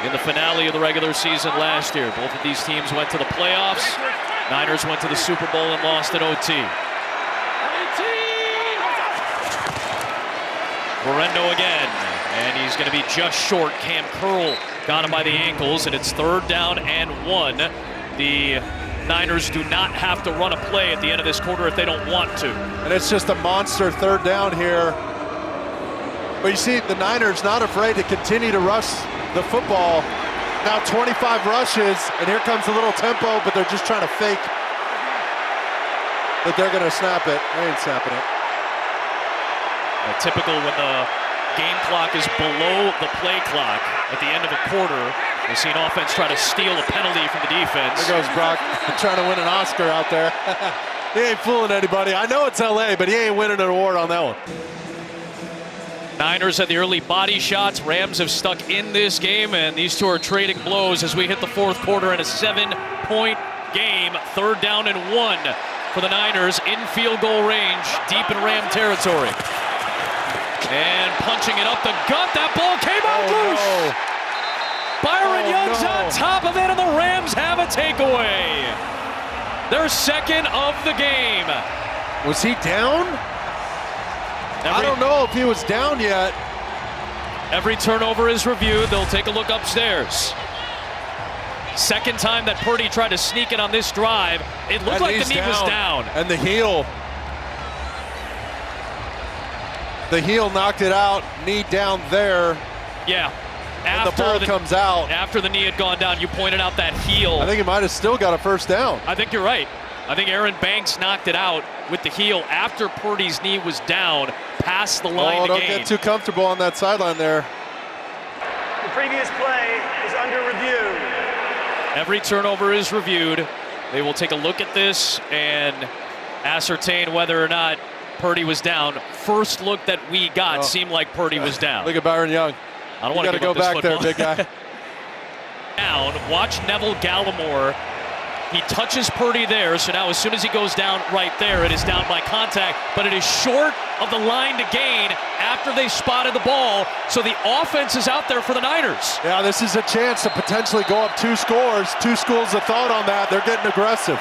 Speaker 1: in the finale of the regular season last year. Both of these teams went to the playoffs. Niners went to the Super Bowl and lost in OT. Torrendo again, and he's going to be just short. Cam Curl got him by the ankles, and it's 3rd down and 1. The Niners do not have to run a play at the end of this quarter if they don't want to.
Speaker 3: And it's just a monster 3rd down here. But you see, the Niners not afraid to continue to rush the football. Now 25 rushes, and here comes a little tempo, but they're just trying to fake that they're going to snap it. They ain't snapping it.
Speaker 1: Typical when the game clock is below the play clock at the end of a quarter. We've seen offense try to steal a penalty from the defense.
Speaker 3: There goes Brock trying to win an Oscar out there. He ain't fooling anybody. I know it's LA, but he ain't winning an award on that one.
Speaker 1: Niners had the early body shots. Rams have stuck in this game, and these two are trading blows as we hit the 4th quarter in a 7-point game. 3rd down and 1 for the Niners in field goal range, deep in Ram territory. And punching it up the gut, that ball came out loose.
Speaker 3: No.
Speaker 1: Byron Young's on top of it, and the Rams have a takeaway. Their 2nd of the game.
Speaker 3: Was he down? I don't know if he was down yet.
Speaker 1: Every turnover is reviewed. They'll take a look upstairs. 2nd time that Purdy tried to sneak it on this drive. It looked like the knee was down.
Speaker 3: And the heel. The heel knocked it out, knee down there.
Speaker 1: Yeah.
Speaker 3: And the ball comes out.
Speaker 1: After the knee had gone down, you pointed out that heel.
Speaker 3: I think he might have still got a first down.
Speaker 1: I think you're right. I think Aaron Banks knocked it out with the heel after Purdy's knee was down, past the line to gain.
Speaker 3: Don't get too comfortable on that sideline there.
Speaker 4: The previous play is under review.
Speaker 1: Every turnover is reviewed. They will take a look at this and ascertain whether or not Purdy was down. First look that we got seemed like Purdy was down.
Speaker 3: Look at Byron Young.
Speaker 1: I don't want to
Speaker 3: go back
Speaker 1: football.
Speaker 3: there, big guy.
Speaker 1: Down. Watch Neville Gallimore. He touches Purdy there, so now as soon as he goes down right there, it is down by contact, but it is short of the line to gain after they spotted the ball, so the offense is out there for the Niners.
Speaker 3: Yeah, this is a chance to potentially go up 2 scores. 2 schools of thought on that. They're getting aggressive.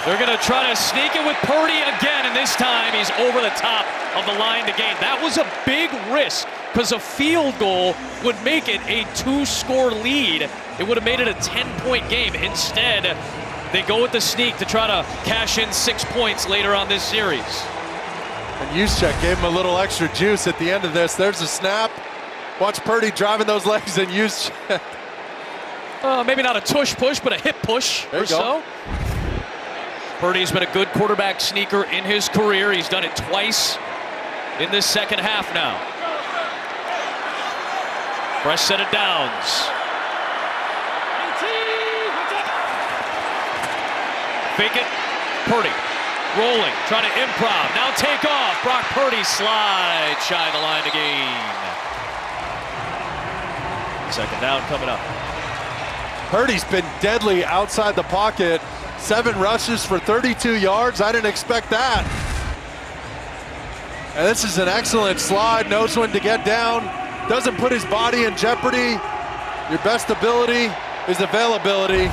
Speaker 1: They're going to try to sneak it with Purdy again, and this time he's over the top of the line to gain. That was a big risk because a field goal would make it a 2-score lead. It would have made it a 10-point game. Instead, they go with the sneak to try to cash in 6 points later on this series.
Speaker 3: And Juszczyk gave him a little extra juice at the end of this. There's a snap. Watch Purdy driving those legs, and Juszczyk.
Speaker 1: Maybe not a tush push, but a hip push or so. Purdy's been a good quarterback sneaker in his career. He's done it twice in this second half now. Fresh set of downs. Fake it. Purdy rolling, trying to improv. Now take off. Brock Purdy slides shy of the line to gain. Second down coming up.
Speaker 3: Purdy's been deadly outside the pocket. 7 rushes for 32 yards. I didn't expect that. And this is an excellent slide. Knows when to get down. Doesn't put his body in jeopardy. Your best ability is availability.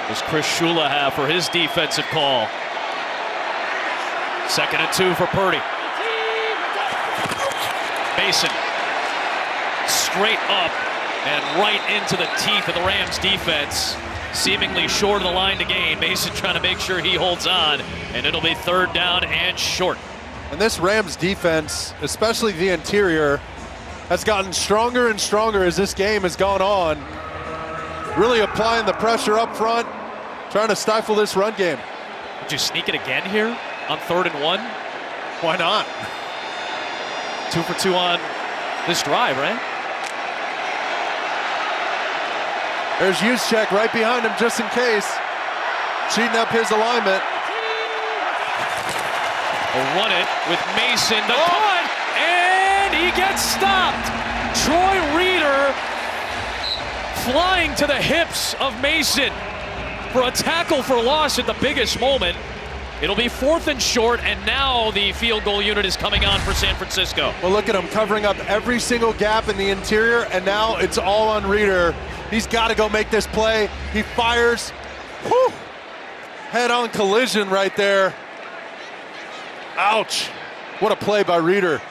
Speaker 1: What does Chris Shula have for his defensive call? 2nd and 2 for Purdy. Mason straight up and right into the teeth of the Rams defense. Seemingly short of the line to gain. Mason trying to make sure he holds on, and it'll be 3rd down and short.
Speaker 3: And this Rams defense, especially the interior, has gotten stronger and stronger as this game has gone on. Really applying the pressure up front, trying to stifle this run game.
Speaker 1: Would you sneak it again here on 3rd and 1?
Speaker 3: Why not?
Speaker 1: 2 for 2 on this drive, right?
Speaker 3: There's Juszczyk right behind him just in case. Cheating up his alignment.
Speaker 1: They'll run it with Mason. The punt, and he gets stopped. Troy Reeder flying to the hips of Mason for a tackle for loss at the biggest moment. It'll be 4th and short, and now the field goal unit is coming on for San Francisco.
Speaker 3: Well, look at him covering up every single gap in the interior, and now it's all on Reeder. He's got to go make this play. He fires. Whew. Head-on collision right there. Ouch. What a play by Reeder.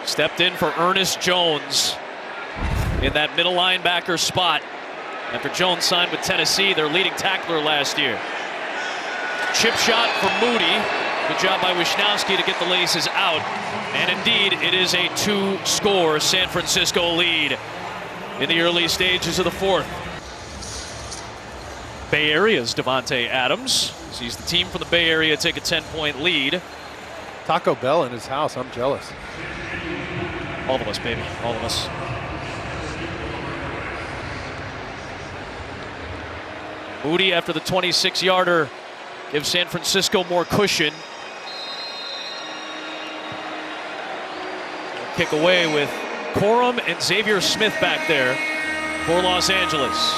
Speaker 1: Stepped in for Ernest Jones in that middle linebacker spot. After Jones signed with Tennessee, their leading tackler last year. Chip shot for Moody. Good job by Wisnowski to get the laces out. And indeed, it is a 2-score San Francisco lead in the early stages of the 4th. Bay Area's Devontae Adams sees the team from the Bay Area take a 10-point lead.
Speaker 3: Taco Bell in his house. I'm jealous.
Speaker 1: All of us, baby. All of us. Moody, after the 26-yarder, gives San Francisco more cushion. Kick away with Corum and Xavier Smith back there for Los Angeles.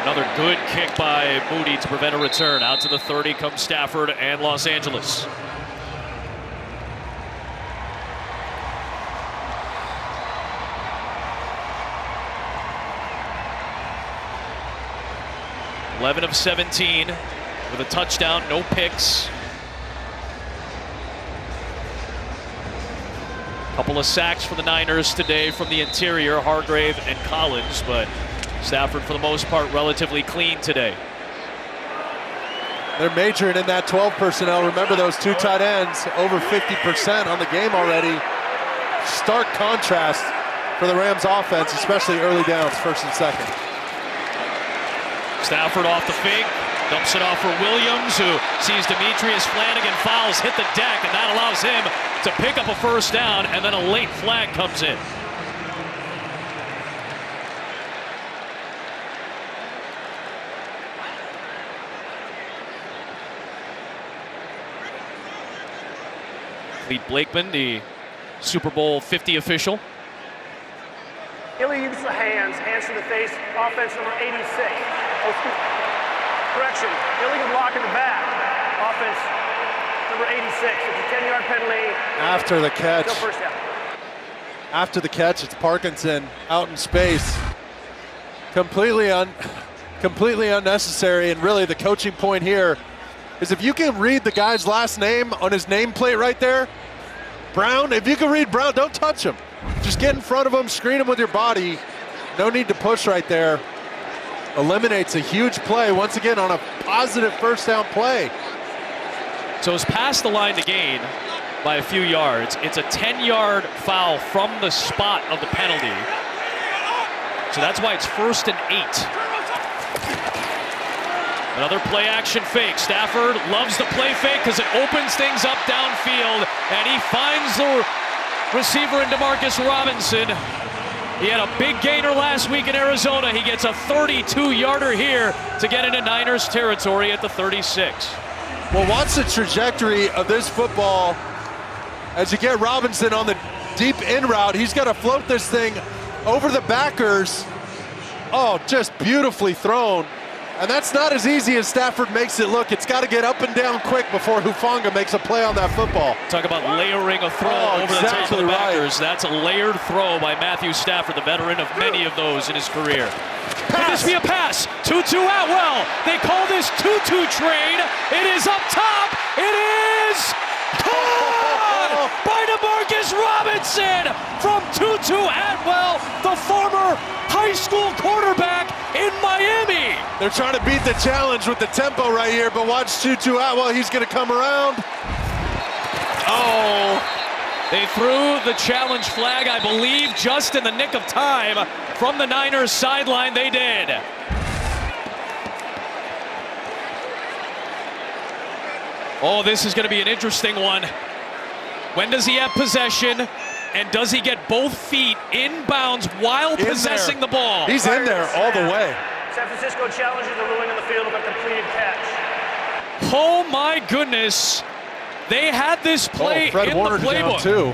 Speaker 1: Another good kick by Moody to prevent a return. Out to the 30 comes Stafford and Los Angeles. (11 of 17 with a touchdown, no picks. Couple of sacks for the Niners today from the interior, Hargrave and Collins, but Stafford, for the most part, relatively clean today.
Speaker 3: They're majoring in that 12 personnel. Remember those 2 tight ends, over 50% on the game already. Stark contrast for the Rams offense, especially early downs, 1st and 2nd.
Speaker 1: Stafford off the fake, dumps it off for Williams, who sees Demetrius Flanagan fouls, hit the deck, and that allows him to pick up a 1st down, and then a late flag comes in. Clete Blakeman, the Super Bowl 50 official.
Speaker 4: Illegal use of hands to the face, offense number 86. Correction, illegal block in the back, offense number 86. It's a 10-yard penalty.
Speaker 3: After the catch.
Speaker 4: No 1st down.
Speaker 3: After the catch, it's Parkinson out in space. Completely unnecessary, and really the coaching point here is if you can read the guy's last name on his nameplate right there, Brown, if you can read Brown, don't touch him. Just get in front of him, screen him with your body. No need to push right there. Eliminates a huge play, once again on a positive 1st down play.
Speaker 1: So it's past the line to gain by a few yards. It's a 10-yard foul from the spot of the penalty. So that's why it's 1st and 8. Another play action fake. Stafford loves the play fake because it opens things up downfield, and he finds the receiver in Demarcus Robinson. He had a big gainer last week in Arizona. He gets a 32-yarder here to get into Niners territory at the 36.
Speaker 3: Well, watch the trajectory of this football. As you get Robinson on the deep in route, he's got to float this thing over the backers. Oh, just beautifully thrown. And that's not as easy as Stafford makes it look. It's got to get up and down quick before Hufanga makes a play on that football.
Speaker 1: Talk about layering a throw over the top of the backers. That's a layered throw by Matthew Stafford, the veteran of many of those in his career. Could this be a pass? Tutu Atwell. They call this Tutu train. It is up top. It is caught by Demarcus Robinson from Tutu Atwell, the former high school quarterback in Miami.
Speaker 3: They're trying to beat the challenge with the tempo right here, but watch Tutu Atwell. He's going to come around.
Speaker 1: Oh, they threw the challenge flag, I believe, just in the nick of time from the Niners sideline. They did. Oh, this is going to be an interesting one. When does he have possession? And does he get both feet inbounds while possessing the ball?
Speaker 3: He's in there all the way.
Speaker 4: San Francisco challenges the ruling on the field of a completed catch.
Speaker 1: Oh my goodness. They had this play
Speaker 3: Fred
Speaker 1: in
Speaker 3: Warner's
Speaker 1: the playbook.
Speaker 3: down too.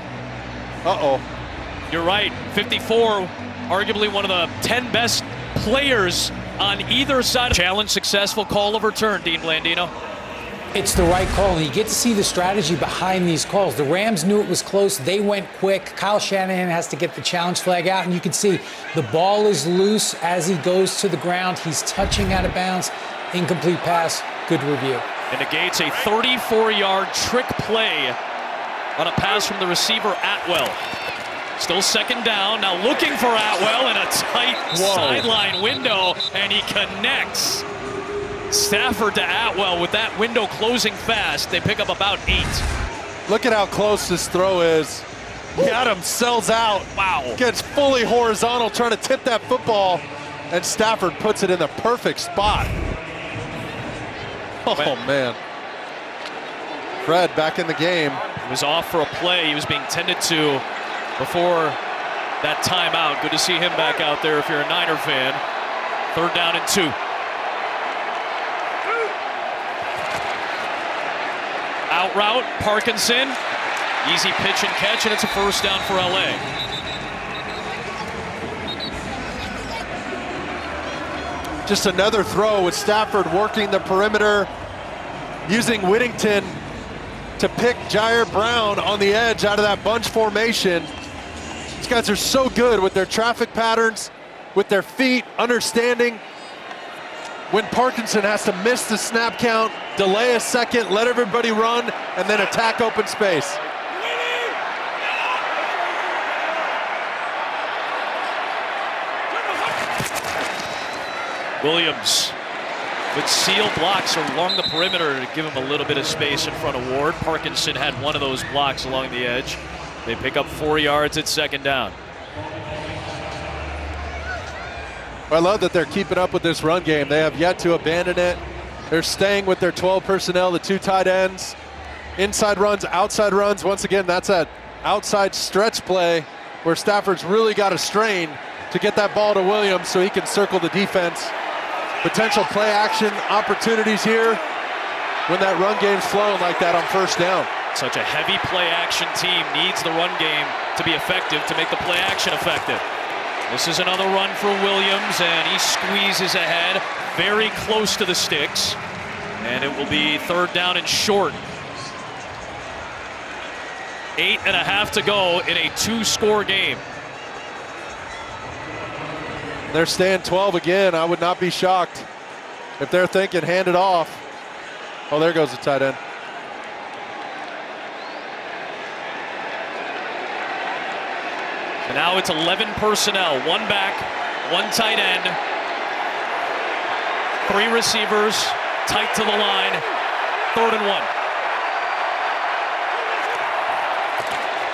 Speaker 3: Uh-oh.
Speaker 1: You're right. 54, arguably one of the 10 best players on either side. Challenge successful, call overturned, Dean Blandino.
Speaker 5: It's the right call, and you get to see the strategy behind these calls. The Rams knew it was close. They went quick. Kyle Shanahan has to get the challenge flag out, and you can see the ball is loose as he goes to the ground. He's touching out of bounds. Incomplete pass. Good review.
Speaker 1: And negates a 34-yard trick play on a pass from the receiver, Atwell. Still second down. Now looking for Atwell in a tight sideline window, and he connects. Stafford to Atwell with that window closing fast. They pick up about 8.
Speaker 3: Look at how close this throw is. Adams sells out.
Speaker 1: Wow.
Speaker 3: Gets fully horizontal trying to tip that football, and Stafford puts it in the perfect spot. Oh, man. Fred back in the game.
Speaker 1: He was off for a play. He was being tended to before that timeout. Good to see him back out there if you're a Niner fan. 3rd down and 2. Out route, Parkinson. Easy pitch and catch, and it's a 1st down for LA.
Speaker 3: Just another throw with Stafford working the perimeter, using Whittington to pick Jair Brown on the edge out of that bunch formation. These guys are so good with their traffic patterns, with their feet, understanding when Parkinson has to miss the snap count, delay a second, let everybody run, and then attack open space.
Speaker 1: Williams with seal blocks along the perimeter to give him a little bit of space in front of Ward. Parkinson had one of those blocks along the edge. They pick up 4 yards at 2nd down.
Speaker 3: I love that they're keeping up with this run game. They have yet to abandon it. They're staying with their 12 personnel, the 2 tight ends. Inside runs, outside runs. Once again, that's that outside stretch play where Stafford's really got to strain to get that ball to Williams so he can circle the defense. Potential play action opportunities here when that run game's flowing like that on 1st down.
Speaker 1: Such a heavy play action team needs the run game to be effective to make the play action effective. This is another run for Williams, and he squeezes ahead, very close to the sticks. And it will be 3rd down and short. 8.5 to go in a 2-score game.
Speaker 3: They're staying 12 again. I would not be shocked if they're thinking hand it off. Oh, there goes the tight end.
Speaker 1: And now it's 11 personnel, 1 back, 1 tight end, 3 receivers, tight to the line, 3rd and 1.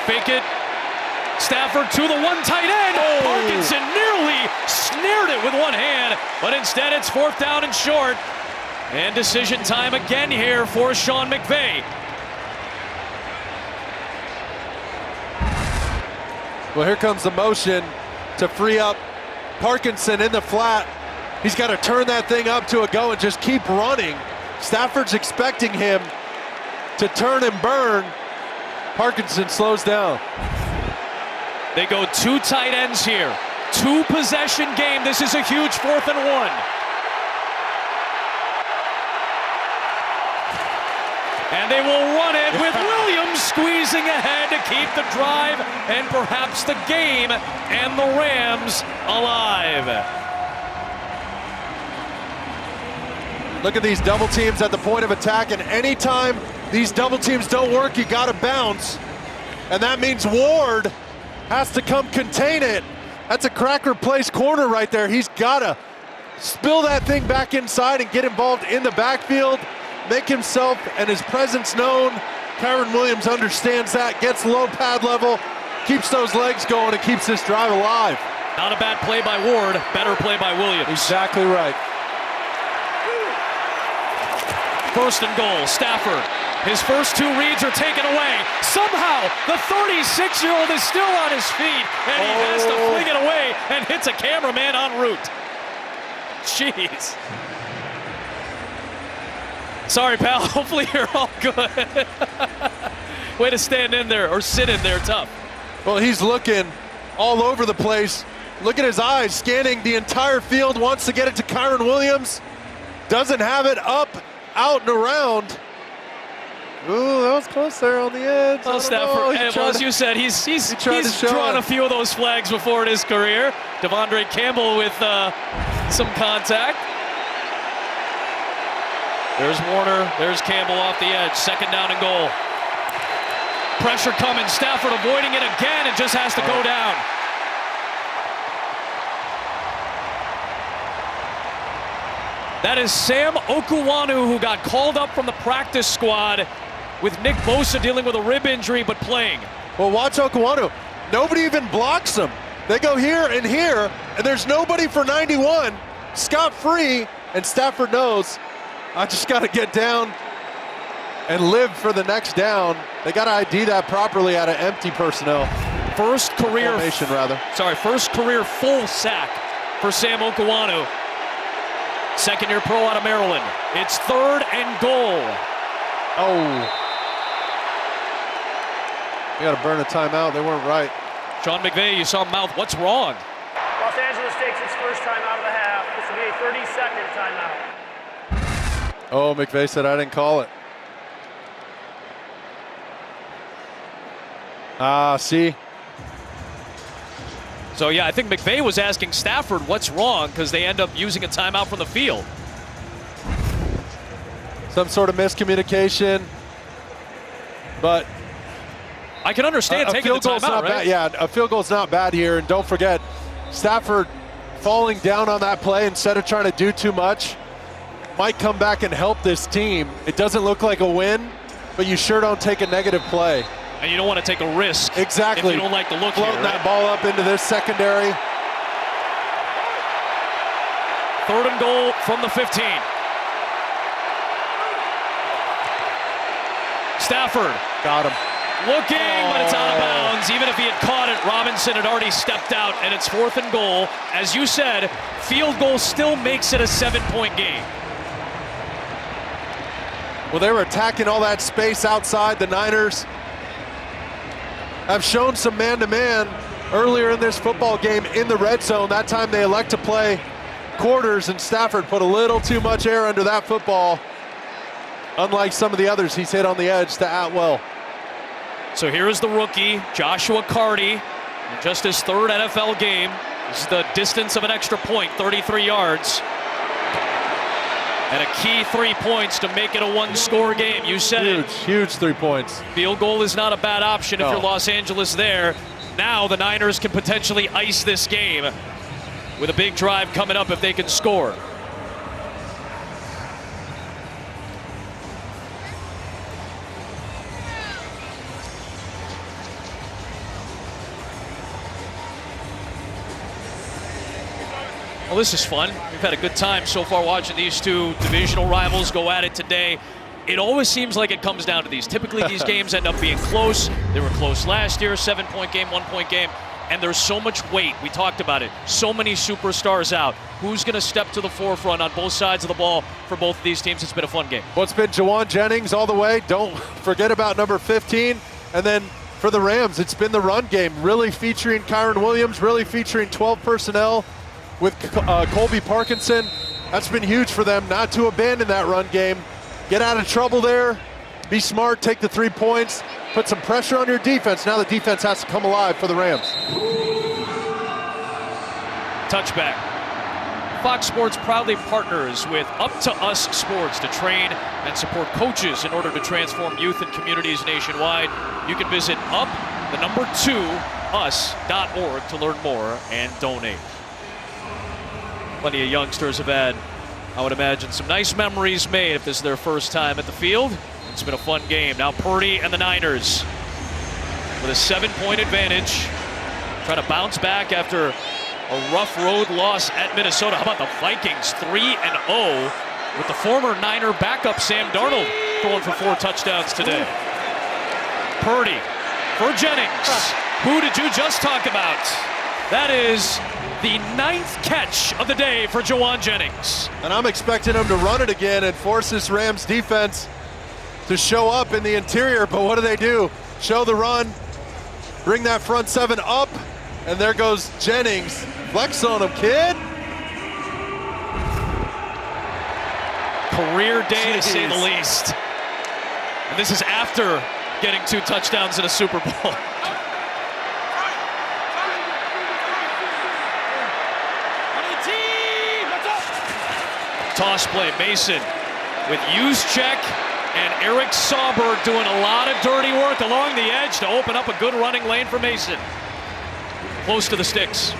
Speaker 1: Fake it. Stafford to the 1 tight end. Parkinson nearly snared it with 1 hand, but instead it's 4th down and short. And decision time again here for Sean McVay.
Speaker 3: Well, here comes the motion to free up Parkinson in the flat. He's got to turn that thing up to a go and just keep running. Stafford's expecting him to turn and burn. Parkinson slows down.
Speaker 1: They go 2 tight ends here. 2 possession game. This is a huge 4th and 1. And they will run it with Williams squeezing ahead to keep the drive and perhaps the game and the Rams alive.
Speaker 3: Look at these double teams at the point of attack, and anytime these double teams don't work, you got to bounce. And that means Ward has to come contain it. That's a cracker place corner right there. He's got to spill that thing back inside and get involved in the backfield, make himself and his presence known. Kyren Williams understands that, gets low pad level, keeps those legs going, and keeps this drive alive.
Speaker 1: Not a bad play by Ward, better play by Williams.
Speaker 3: Exactly right.
Speaker 1: 1st and goal, Stafford. His first 2 reads are taken away. Somehow, the 36-year-old is still on his feet, and he has to fling it away and hits a cameraman en route. Jeez. Sorry, pal. Hopefully you're all good. Way to stand in there or sit in there tough.
Speaker 3: Well, he's looking all over the place. Look at his eyes, scanning the entire field, wants to get it to Kyren Williams. Doesn't have it, up, out, and around. Ooh, that was close there on the edge.
Speaker 1: Well, Stafford, as you said, he's drawn a few of those flags before in his career. Devondre Campbell with some contact. There's Warner, there's Campbell off the edge, 2nd down and goal. Pressure coming, Stafford avoiding it again and just has to go down. That is Sam Okuwanu, who got called up from the practice squad with Nick Bosa dealing with a rib injury but playing.
Speaker 3: Well, watch Okuwanu. Nobody even blocks him. They go here, and there's nobody for 91. Scot-free, and Stafford knows, I just got to get down and live for the next down. They got to ID that properly out of empty personnel.
Speaker 1: First career
Speaker 3: formation, rather.
Speaker 1: First career full sack for Sam Okuwanu. 2nd-year pro out of Maryland. It's 3rd and goal.
Speaker 3: Oh. You got to burn a timeout. They weren't right.
Speaker 1: Sean McVay, you saw mouth. What's wrong?
Speaker 4: Los Angeles takes its first timeout of the half. This will be a 30-second timeout.
Speaker 3: Oh, McVay said I didn't call it. See?
Speaker 1: So, yeah, I think McVay was asking Stafford what's wrong because they end up using a timeout from the field.
Speaker 3: Some sort of miscommunication. But
Speaker 1: I can understand taking the timeout, right?
Speaker 3: Bad. Yeah, a field goal's not bad here. And don't forget, Stafford falling down on that play instead of trying to do too much might come back and help this team. It doesn't look like a win, but you sure don't take a negative play.
Speaker 1: And you don't want to take a risk.
Speaker 3: Exactly.
Speaker 1: If you don't like the look
Speaker 3: Floating
Speaker 1: here, right?
Speaker 3: that ball up into this secondary.
Speaker 1: 3rd and goal from the 15. Stafford.
Speaker 3: Got him.
Speaker 1: Looking, but it's out of bounds. Even if he had caught it, Robinson had already stepped out, and it's 4th and goal. As you said, field goal still makes it a 7-point game.
Speaker 3: Well, they were attacking all that space outside. The Niners have shown some man-to-man earlier in this football game in the red zone. That time they elect to play quarters, and Stafford put a little too much air under that football, unlike some of the others he's hit on the edge to Atwell.
Speaker 1: So here is the rookie, Joshua Carty, in just his 3rd NFL game. This is the distance of an extra point, 33 yards. And a key 3 points to make it a 1-score game. You said it.
Speaker 3: Huge 3 points.
Speaker 1: Field goal is not a bad option if you're Los Angeles there. Now the Niners can potentially ice this game with a big drive coming up if they can score. Well, this is fun. We've had a good time so far watching these two divisional rivals go at it today. It always seems like it comes down to these. Typically, these games end up being close. They were close last year, 7-point game, 1-point game. And there's so much weight. We talked about it. So many superstars out. Who's going to step to the forefront on both sides of the ball for both of these teams? It's been a fun game.
Speaker 3: Well, it's been Juwan Jennings all the way. Don't forget about number 15. And then for the Rams, it's been the run game, really featuring Kyron Williams, really featuring 12 personnel with Colby Parkinson. That's been huge for them not to abandon that run game. Get out of trouble there. Be smart, take the 3 points, put some pressure on your defense. Now the defense has to come alive for the Rams.
Speaker 1: Touchback. Fox Sports proudly partners with Up to Us Sports to train and support coaches in order to transform youth and communities nationwide. You can visit up2us.org to learn more and donate. Plenty of youngsters have had, I would imagine, some nice memories made if this is their first time at the field. It's been a fun game. Now Purdy and the Niners with a 7-point advantage, trying to bounce back after a rough road loss at Minnesota. How about the Vikings, 3-0 with the former Niner backup Sam Darnold throwing for 4 touchdowns today. Purdy for Jennings. Who did you just talk about? That is the 9th catch of the day for Juwan Jennings.
Speaker 3: And I'm expecting him to run it again and force this Rams defense to show up in the interior, but what do? Show the run, bring that front 7 up, and there goes Jennings. Flex on him, kid.
Speaker 1: Career day, to say the least. And this is after getting 2 touchdowns in a Super Bowl. Toss play, Mason with Juszczyk and Eric Sauber doing a lot of dirty work along the edge to open up a good running lane for Mason. Close to the sticks.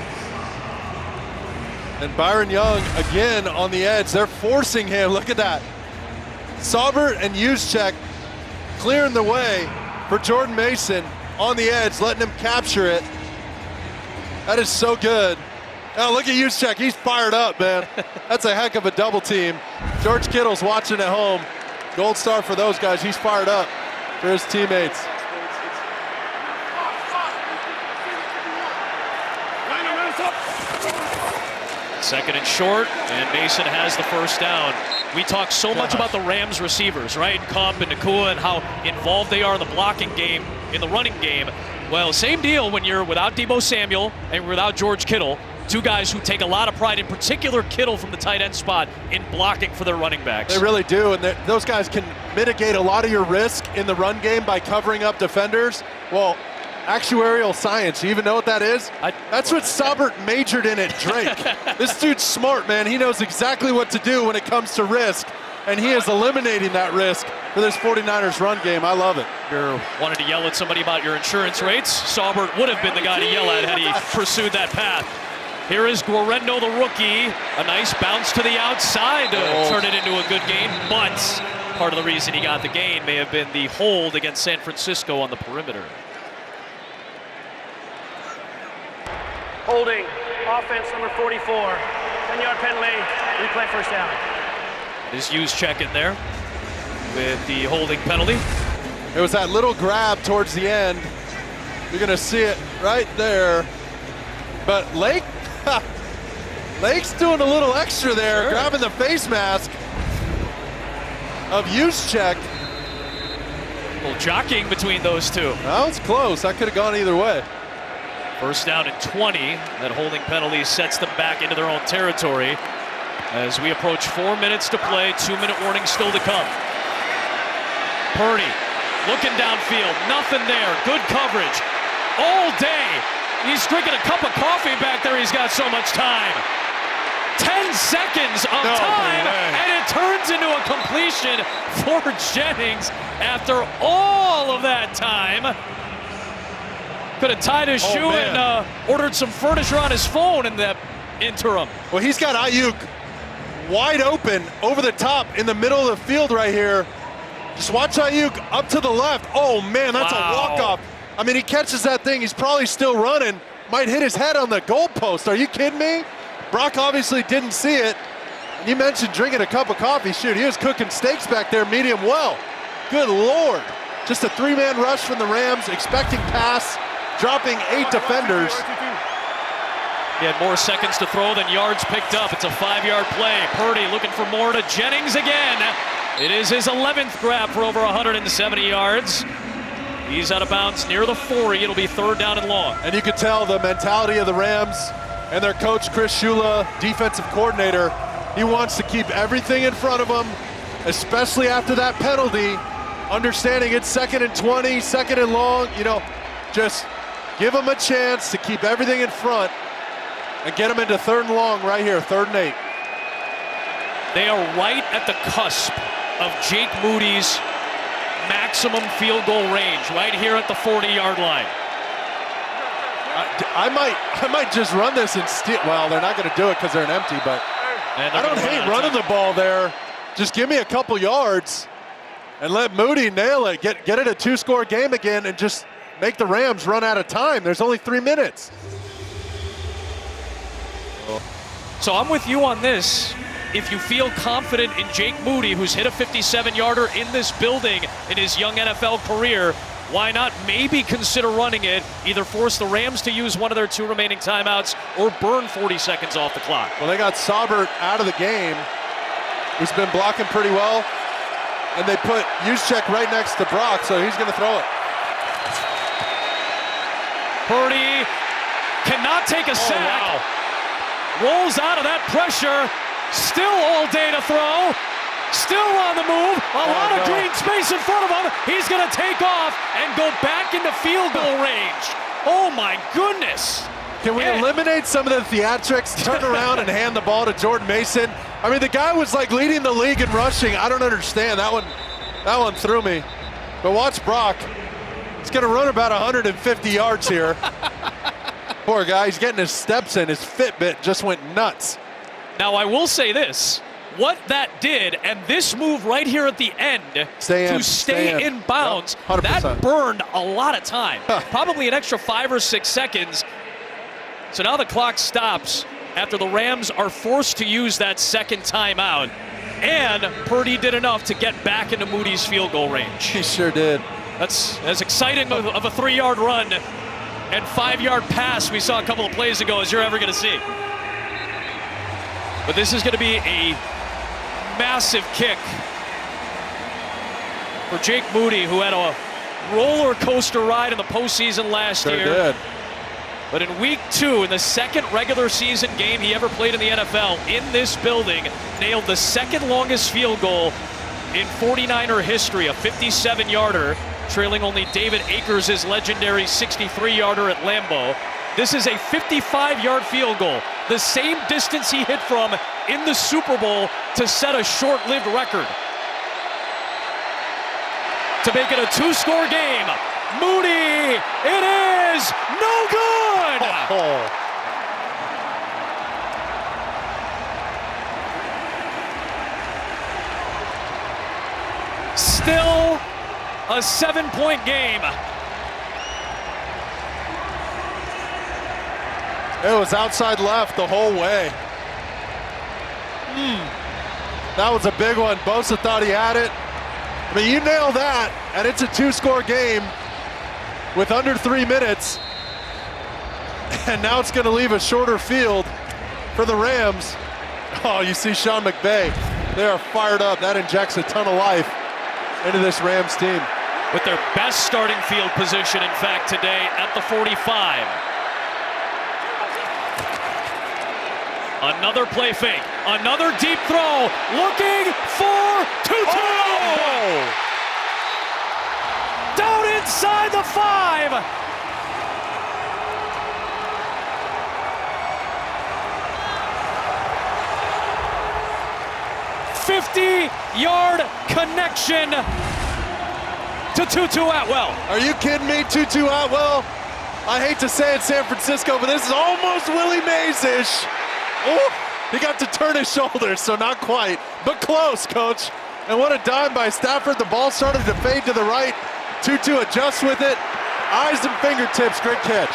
Speaker 3: And Byron Young again on the edge. They're forcing him. Look at that. Sauber and Juszczyk clearing the way for Jordan Mason on the edge, letting him capture it. That is so good. Now look at Juszczyk. He's fired up, man. That's a heck of a double team. George Kittle's watching at home. Gold star for those guys. He's fired up for his teammates.
Speaker 1: Second and short, and Mason has the first down. We talk so much about the Rams receivers, right? Kupp and Nakua and how involved they are in the blocking game, in the running game. Well, same deal when you're without Deebo Samuel and without George Kittle. 2 guys who take a lot of pride, in particular Kittle from the tight end spot, in blocking for their running backs.
Speaker 3: They really do, and those guys can mitigate a lot of your risk in the run game by covering up defenders. Well, actuarial science, you even know what that is? That's what Saubert majored in at Drake. This dude's smart, man. He knows exactly what to do when it comes to risk, and he is eliminating that risk for this 49ers run game. I love it.
Speaker 1: You wanted to yell at somebody about your insurance rates? Saubert would have been the guy to yell at had he pursued that path. Here is Guarendo, the rookie. A nice bounce to the outside to turn it into a good gain, but part of the reason he got the gain may have been the hold against San Francisco on the perimeter.
Speaker 4: Holding, offense number 44. 10-yard penalty, replay first down.
Speaker 1: His Juszczyk in there with the holding penalty.
Speaker 3: It was that little grab towards the end. You're gonna see it right there. But Lake's doing a little extra there, grabbing the face mask of Juszczyk.
Speaker 1: A little jockeying between those two.
Speaker 3: That was close. That could have gone either way.
Speaker 1: First down and 20. That holding penalty sets them back into their own territory as we approach 4 minutes to play. 2-minute warning still to come. Purdy looking downfield. Nothing there. Good coverage all day. He's drinking a cup of coffee back there. He's got so much time. 10 seconds of time, and it turns into a completion for Jennings after all of that time. Could have tied his shoe and ordered some furniture on his phone in the interim.
Speaker 3: Well, he's got Ayuk wide open over the top in the middle of the field right here. Just watch Ayuk up to the left. Oh, man, that's a walk-off. I mean, he catches that thing. He's probably still running. Might hit his head on the goalpost. Are you kidding me? Brock obviously didn't see it. And you mentioned drinking a cup of coffee. Shoot, he was cooking steaks back there medium well. Good Lord. Just a three-man rush from the Rams, expecting pass, dropping 8 defenders.
Speaker 1: He had more seconds to throw than yards picked up. It's a 5-yard play. Purdy looking for more to Jennings again. It is his 11th grab for over 170 yards. He's out of bounds near the 40. It'll be 3rd down and long.
Speaker 3: And you could tell the mentality of the Rams and their coach, Chris Shula, defensive coordinator. He wants to keep everything in front of him, especially after that penalty, understanding it's 2nd and 20, 2nd and long. You know, just give him a chance to keep everything in front and get him into 3rd and long right here, 3rd and 8.
Speaker 1: They are right at the cusp of Jake Moody's maximum field goal range, right here at the 40-yard line.
Speaker 3: I might just run this and steal. Well, they're not going to do it because they're an empty, but I don't hate running the ball there. Just give me a couple yards and let Moody nail it. Get it a 2-score game again and just make the Rams run out of time. There's only 3 minutes.
Speaker 1: So I'm with you on this. If you feel confident in Jake Moody, who's hit a 57-yarder in this building in his young NFL career, why not maybe consider running it, either force the Rams to use one of their 2 remaining timeouts or burn 40 seconds off the clock?
Speaker 3: Well, they got Saubert out of the game, who's been blocking pretty well, and they put Juszczyk right next to Brock, so he's going to throw it.
Speaker 1: Purdy cannot take a sack.
Speaker 3: Wow.
Speaker 1: Rolls out of that pressure. Still all day to throw. Still on the move. A lot of green space in front of him. He's going to take off and go back into field goal range. Oh, my goodness.
Speaker 3: Can we eliminate some of the theatrics, turn around and hand the ball to Jordan Mason? I mean, the guy was like leading the league in rushing. I don't understand. That one threw me. But watch Brock. He's going to run about 150 yards here. Poor guy. He's getting his steps in. His Fitbit just went nuts.
Speaker 1: Now, I will say this. What that did, and this move right here at the end to stay in bounds,
Speaker 3: yep,
Speaker 1: that burned a lot of time. Probably an extra 5 or 6 seconds. So now the clock stops after the Rams are forced to use that 2nd timeout. And Purdy did enough to get back into Moody's field goal range.
Speaker 3: He sure did.
Speaker 1: That's as exciting of a 3-yard run and 5-yard pass we saw a couple of plays ago as you're ever going to see. But this is going to be a massive kick for Jake Moody, who had a roller coaster ride in the postseason last year.
Speaker 3: Did.
Speaker 1: But in week 2, in the 2nd regular season game he ever played in the NFL, in this building, nailed the 2nd longest field goal in 49er history, a 57-yarder, trailing only David Akers' legendary 63-yarder at Lambeau. This is a 55-yard field goal, the same distance he hit from in the Super Bowl to set a short-lived record. To make it a 2-score game, Moody, it is no good!
Speaker 3: Oh.
Speaker 1: Still a 7-point game.
Speaker 3: It was outside left the whole way. That was a big one. Bosa thought he had it. I mean, you nail that, and it's a 2-score game with under 3 minutes. And now it's going to leave a shorter field for the Rams. Oh, you see Sean McVay. They are fired up. That injects a ton of life into this Rams team.
Speaker 1: With their best starting field position, in fact, today at the 45. Another play fake, another deep throw, looking for Tutu!
Speaker 3: Oh!
Speaker 1: Down inside the 5! '50-yard connection to Tutu Atwell.
Speaker 3: Are you kidding me, Tutu Atwell? I hate to say it, San Francisco, but this is almost Willie Mays-ish. Oh, he got to turn his shoulders, so not quite, but close, coach. And what a dime by Stafford. The ball started to fade to the right. Tutu adjusts with it. Eyes and fingertips, great catch.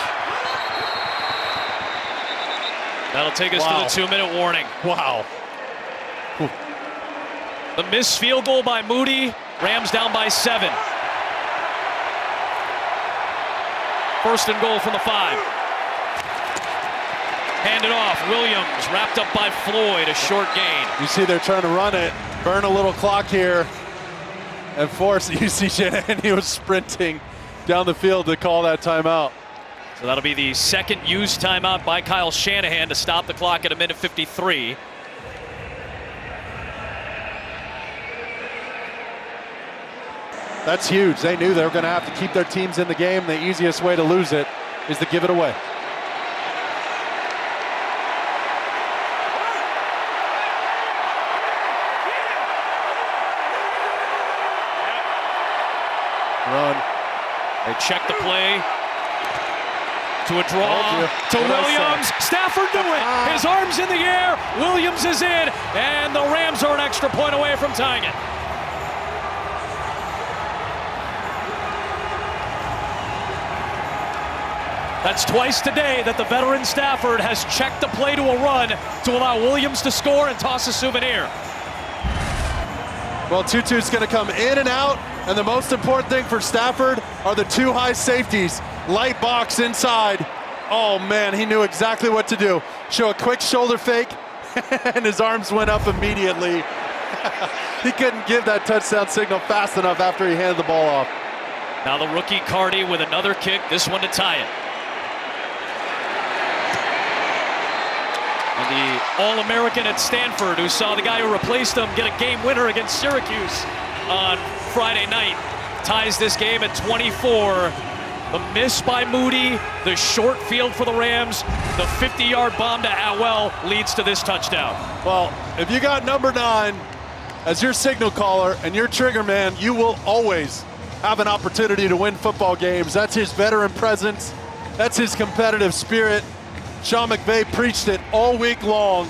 Speaker 1: That'll take us to the 2-minute warning.
Speaker 3: Wow.
Speaker 1: The missed field goal by Moody. Rams down by 7. First and goal from the 5. Handed off. Williams wrapped up by Floyd. A short gain.
Speaker 3: You see they're trying to run it, burn a little clock here, and force. You see Jennings, he was sprinting down the field to call that timeout.
Speaker 1: So that'll be the second used timeout by Kyle Shanahan to stop the clock at 1:53.
Speaker 3: That's huge. They knew they were going to have to keep their teams in the game. The easiest way to lose it is to give it away. Run.
Speaker 1: They check the play. To a draw, to Williams. Stafford knew it. His arm's in the air. Williams is in, and the Rams are an extra point away from tying it. That's twice today that the veteran Stafford has checked the play to a run to allow Williams to score and toss a souvenir.
Speaker 3: Well, Tutu's going to come in and out, and the most important thing for Stafford are the 2 high safeties. Light box inside. Oh man, he knew exactly what to do. Show a quick shoulder fake, and his arms went up immediately. He couldn't give that touchdown signal fast enough after he handed the ball off.
Speaker 1: Now the rookie Cardi with another kick, this one to tie it. And the All-American at Stanford, who saw the guy who replaced him get a game winner against Syracuse on Friday night, ties this game at 24. The miss by Moody, the short field for the Rams, the 50-yard bomb to Atwell leads to this touchdown.
Speaker 3: Well, if you got number 9 as your signal caller and your trigger man, you will always have an opportunity to win football games. That's his veteran presence. That's his competitive spirit. Sean McVay preached it all week long.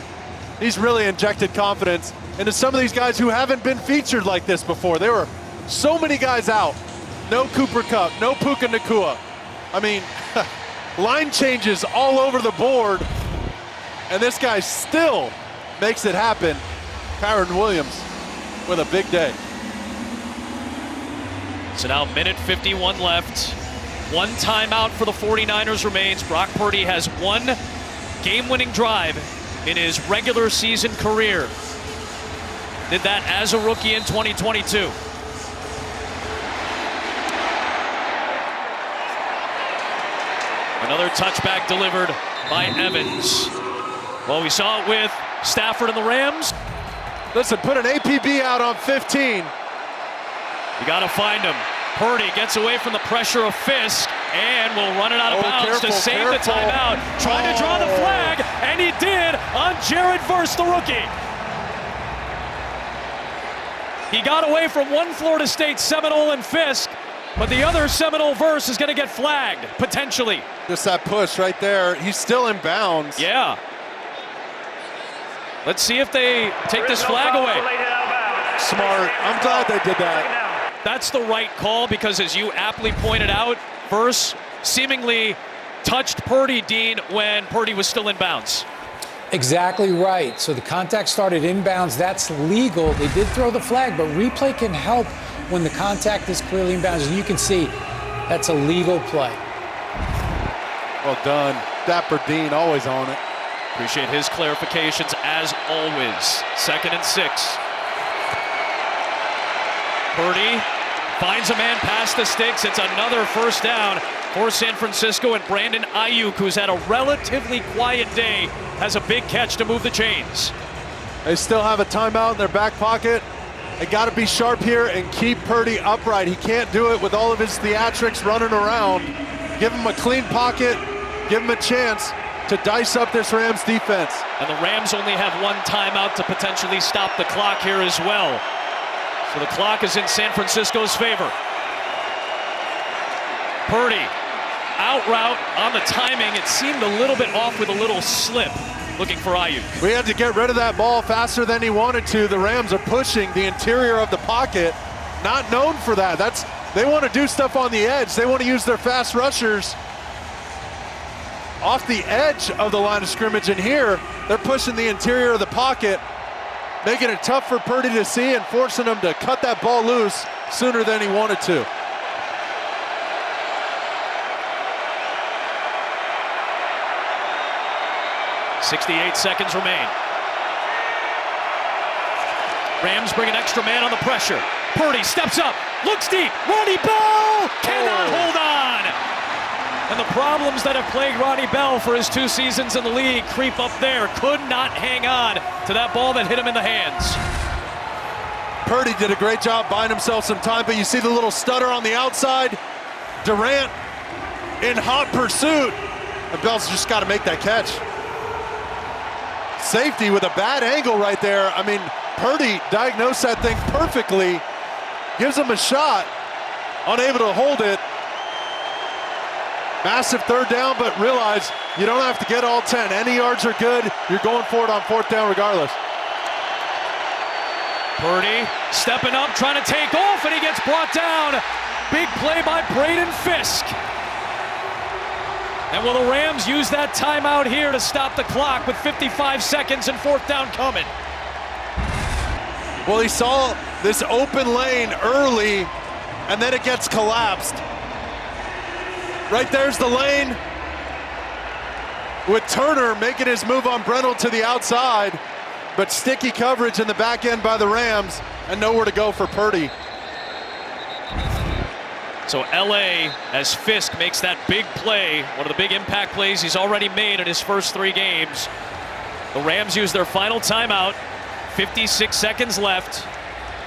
Speaker 3: He's really injected confidence into some of these guys who haven't been featured like this before. There were so many guys out. No Cooper Kupp, no Puka Nacua. I mean, line changes all over the board, and this guy still makes it happen. Kyron Williams with a big day.
Speaker 1: So now 1:51 left. 1 timeout for the 49ers remains. Brock Purdy has 1 game-winning drive in his regular season career. Did that as a rookie in 2022. Another touchback delivered by Evans. Well, we saw it with Stafford and the Rams.
Speaker 3: Listen, put an APB out on 15.
Speaker 1: You got to find him. Purdy gets away from the pressure of Fisk and will run it out of bounds to save the timeout. Trying to draw the flag, and he did on Jared Verse, the rookie. He got away from one Florida State Seminole and Fisk, but the other Seminole Verse is going to get flagged, potentially.
Speaker 3: Just that push right there. He's still in bounds.
Speaker 1: Yeah. Let's see if they take this flag away.
Speaker 3: Smart. I'm glad they did that.
Speaker 1: That's the right call because, as you aptly pointed out, Verse seemingly touched Purdy, Dean, when Purdy was still in bounds.
Speaker 5: Exactly right. So the contact started inbounds. That's legal. They did throw the flag, but replay can help when the contact is clearly inbounds. And you can see that's a legal play.
Speaker 3: Well done. Dapper Dean, always on it.
Speaker 1: Appreciate his clarifications as always. 2nd and 6. Purdy finds a man past the sticks. It's another first down for San Francisco, and Brandon Ayuk, who's had a relatively quiet day, has a big catch to move the chains.
Speaker 3: They still have a timeout in their back pocket. They got to be sharp here and keep Purdy upright. He can't do it with all of his theatrics running around. Give him a clean pocket. Give him a chance to dice up this Rams defense.
Speaker 1: And the Rams only have 1 timeout to potentially stop the clock here as well. So the clock is in San Francisco's favor. Purdy, out route on the timing. It seemed a little bit off with a little slip, looking for Ayuk.
Speaker 3: We had to get rid of that ball faster than he wanted to. The Rams are pushing the interior of the pocket. Not known for that. They want to do stuff on the edge. They want to use their fast rushers. off the edge of the line of scrimmage, and here they're pushing the interior of the pocket, making it tough for Purdy to see and forcing him to cut that ball loose sooner than he wanted to.
Speaker 1: .68 seconds remain. Rams bring an extra man on the pressure. Purdy steps up, looks deep. Ronnie Bell cannot hold on. And the problems that have plagued Ronnie Bell for his 2 seasons in the league creep up there. Could not hang on to that ball that hit him in the hands.
Speaker 3: Purdy did a great job buying himself some time, but you see the little stutter on the outside. Durant in hot pursuit. And Bell's just got to make that catch. Safety with a bad angle right there. I mean, Purdy diagnosed that thing perfectly. Gives him a shot. Unable to hold it. Massive third down, but realize you don't have to get all 10. Any yards are good. You're going for it on 4th down regardless.
Speaker 1: Purdy stepping up, trying to take off, and he gets brought down. Big play by Braden Fisk. And will the Rams use that timeout here to stop the clock with 55 seconds and 4th down coming?
Speaker 3: Well, he saw this open lane early, and then it gets collapsed. Right there's the lane with Turner making his move on Brendel to the outside, but sticky coverage in the back end by the Rams and nowhere to go for Purdy.
Speaker 1: So LA, as Fisk makes that big play, one of the big impact plays he's already made in his first 3 games. The Rams use their final timeout, 56 seconds left.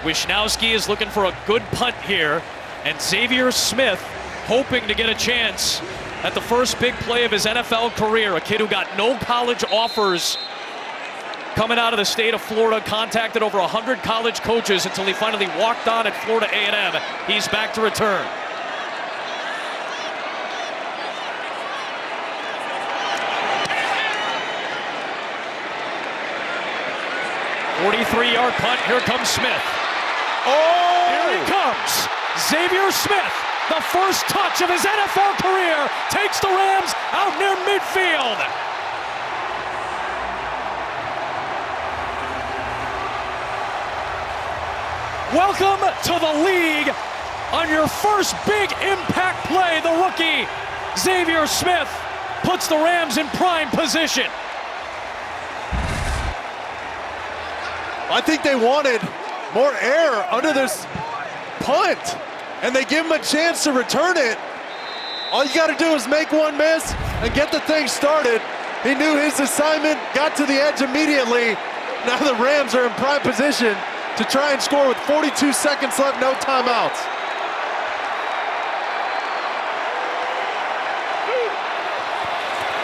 Speaker 1: Wisnowski is looking for a good punt here, and Xavier Smith hoping to get a chance at the first big play of his NFL career. A kid who got no college offers coming out of the state of Florida, contacted over 100 college coaches until he finally walked on at Florida A&M. He's back to return. .43-yard punt. Here comes Smith.
Speaker 3: Oh!
Speaker 1: Here he comes. Xavier Smith, the first touch of his NFL career, takes the Rams out near midfield. Welcome to the league. On your first big impact play, the rookie Xavier Smith puts the Rams in prime position.
Speaker 3: I think they wanted more air under this punt, and they give him a chance to return it. All you got to do is make one miss and get the thing started. He knew his assignment, got to the edge immediately. Now the Rams are in prime position to try and score with 42 seconds left, no timeouts.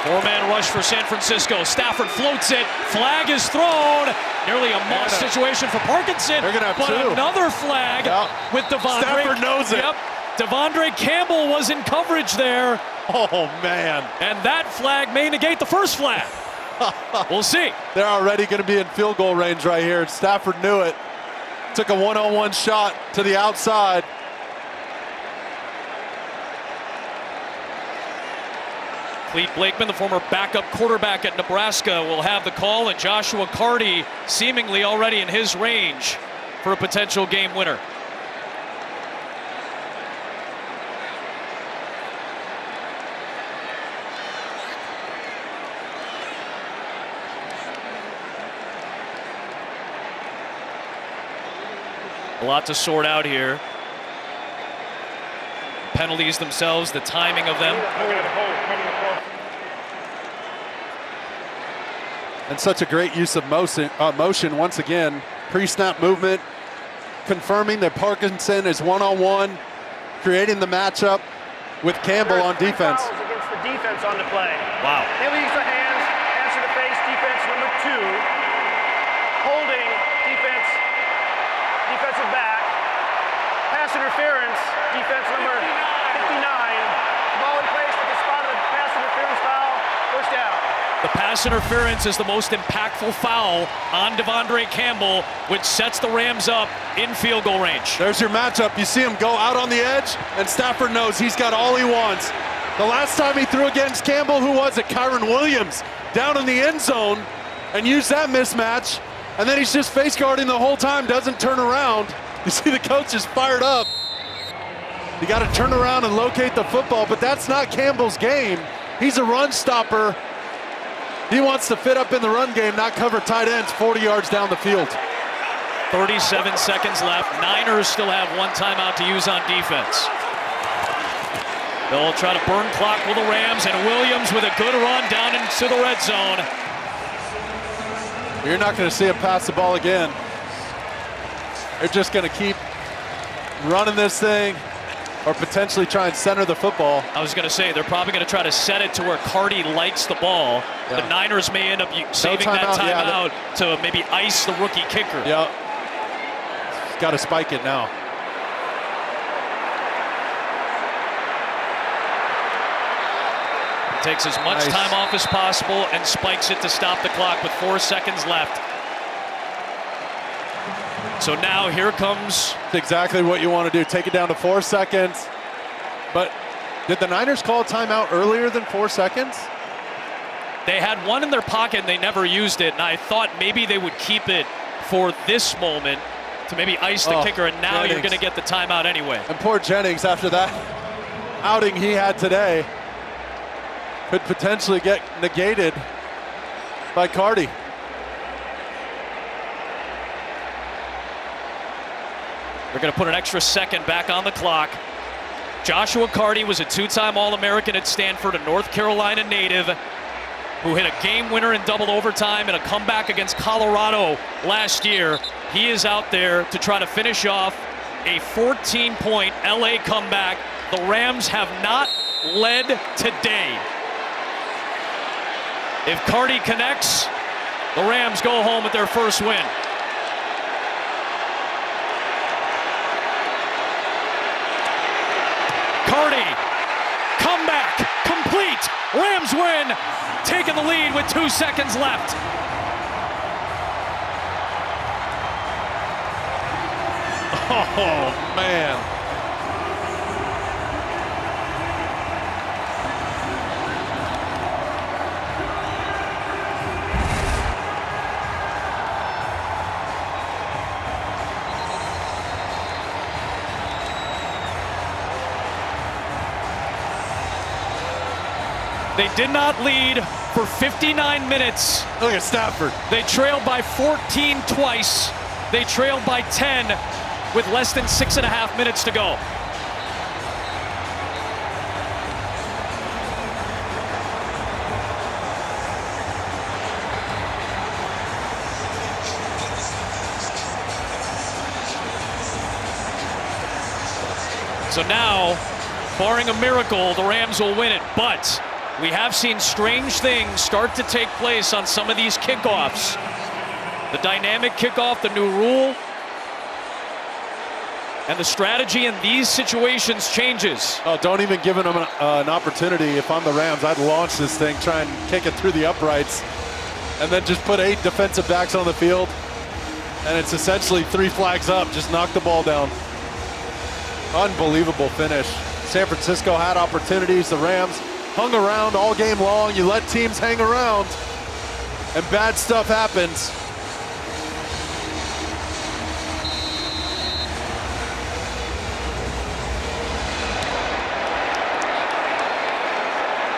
Speaker 1: Four-man rush for San Francisco. Stafford floats it. Flag is thrown. Nearly a Moss situation for Parkinson.
Speaker 3: They're gonna have
Speaker 1: but
Speaker 3: 2.
Speaker 1: Another flag with Devondre.
Speaker 3: Stafford knows it.
Speaker 1: Yep. Devondre Campbell was in coverage there.
Speaker 3: Oh, man.
Speaker 1: And that flag may negate the first flag. We'll see.
Speaker 3: They're already going to be in field goal range right here. Stafford knew it. Took a one-on-one shot to the outside.
Speaker 1: Clete Blakeman, the former backup quarterback at Nebraska, will have the call, and Joshua Carty seemingly already in his range for a potential game winner. A lot to sort out here. Penalties themselves, the timing of them.
Speaker 3: And such a great use of motion once again. Pre-snap movement, confirming that Parkinson is one-on-one, creating the matchup with Campbell on defense.
Speaker 4: Against the defense on the play.
Speaker 1: Wow.
Speaker 4: They will use the hands, answer the face, defense number 2. Holding, defense, defensive back. Pass interference, defense number 59. Ball in place with the spot of the pass interference foul, first down.
Speaker 1: The pass interference is the most impactful foul on Devondre Campbell, which sets the Rams up in field goal range.
Speaker 3: There's your matchup. You see him go out on the edge, and Stafford knows he's got all he wants. The last time he threw against Campbell, who was it? Kyron Williams down in the end zone and used that mismatch. And then he's just face guarding the whole time, doesn't turn around. You see the coach is fired up. You got to turn around and locate the football, but that's not Campbell's game. He's a run stopper. He wants to fit up in the run game, not cover tight ends 40 yards down the field.
Speaker 1: 37 seconds left. Niners still have one timeout to use on defense. They'll try to burn clock with the Rams, and Williams with a good run down into the red zone.
Speaker 3: You're not going to see him pass the ball again. They're just going to keep running this thing or potentially try and center the football.
Speaker 1: I was going to say, they're probably going to try to set it to where Purdy likes the ball.
Speaker 3: Yeah.
Speaker 1: The Niners may end up saving that timeout to maybe ice the rookie kicker.
Speaker 3: Yep. Got to spike it now.
Speaker 1: Takes as much time off as possible and spikes it to stop the clock with 4 seconds left. So now here comes...
Speaker 3: That's exactly what you want to do. Take it down to 4 seconds. But did the Niners call a timeout earlier than 4 seconds?
Speaker 1: They had one in their pocket and they never used it. And I thought maybe they would keep it for this moment to maybe ice the kicker. And now you're going to get the timeout anyway.
Speaker 3: And poor Jennings, after that outing he had today, could potentially get negated by Purdy.
Speaker 1: They're going to put an extra second back on the clock. Joshua Purdy was a two-time All-American at Stanford, a North Carolina native who hit a game winner in double overtime in a comeback against Colorado last year. He is out there to try to finish off a 14-point LA comeback. The Rams have not led today. If Purdy connects, the Rams go home with their first win. Purdy, comeback, complete. Rams win, taking the lead with 2 seconds left.
Speaker 3: Oh, man.
Speaker 1: They did not lead for 59 minutes.
Speaker 3: Look at Stafford.
Speaker 1: They trailed by 14 twice. They trailed by 10 with less than 6.5 minutes to go. So now, barring a miracle, the Rams will win it, but we have seen strange things start to take place on some of these kickoffs. The dynamic kickoff, the new rule, and the strategy in these situations changes.
Speaker 3: Oh, don't even give them an opportunity. If I'm the Rams, I'd launch this thing, try and kick it through the uprights, and then just put 8 defensive backs on the field, and it's essentially 3 flags up. Just knock the ball down. Unbelievable finish. San Francisco had opportunities. The Rams hung around all game long. You let teams hang around, and bad stuff happens.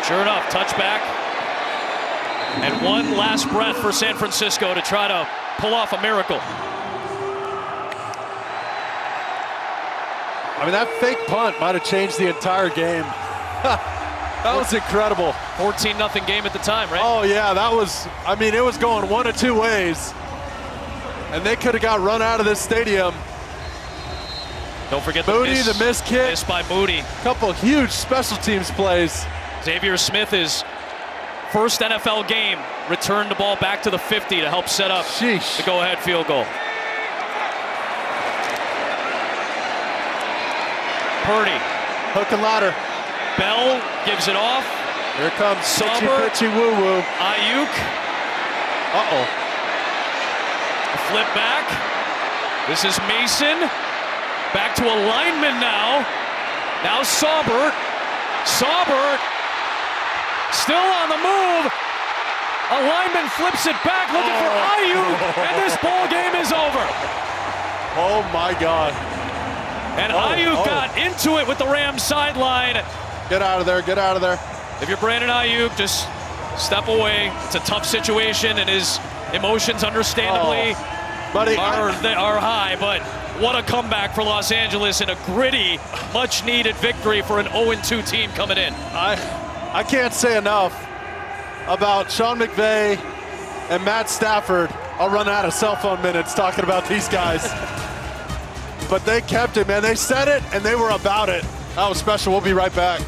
Speaker 1: Sure enough, touchback. And one last breath for San Francisco to try to pull off a miracle.
Speaker 3: I mean, that fake punt might have changed the entire game. That was incredible.
Speaker 1: 14-0 game at the time, right?
Speaker 3: Oh, yeah, that was, I mean, it was going one of two ways. And they could have got run out of this stadium.
Speaker 1: Don't forget
Speaker 3: Moody, the missed kick.
Speaker 1: Miss by Moody.
Speaker 3: Couple huge special teams plays.
Speaker 1: Xavier Smith, his first NFL game, returned the ball back to the 50 to help set up the go-ahead field goal. Purdy.
Speaker 3: Hook and ladder.
Speaker 1: Bell gives it off.
Speaker 3: Here comes
Speaker 1: Sauber.
Speaker 3: pitchy woo-woo.
Speaker 1: Ayuk.
Speaker 3: Uh-oh.
Speaker 1: A flip back. This is Mason. Back to a lineman now. Now Sauber. Saubert still on the move. A lineman flips it back looking for Ayuk, and this ball game is over.
Speaker 3: Oh my God.
Speaker 1: And Ayuk got into it with the Rams sideline.
Speaker 3: Get out of there, get out of there.
Speaker 1: If you're Brandon Ayuk, just step away. It's a tough situation, and his emotions, understandably,
Speaker 3: Buddy,
Speaker 1: are high. But what a comeback for Los Angeles in a gritty, much-needed victory for an 0-2 team coming in.
Speaker 3: I can't say enough about Sean McVay and Matt Stafford. I'll run out of cell phone minutes talking about these guys. But they kept it, man. They said it, and they were about it. That was special. We'll be right back.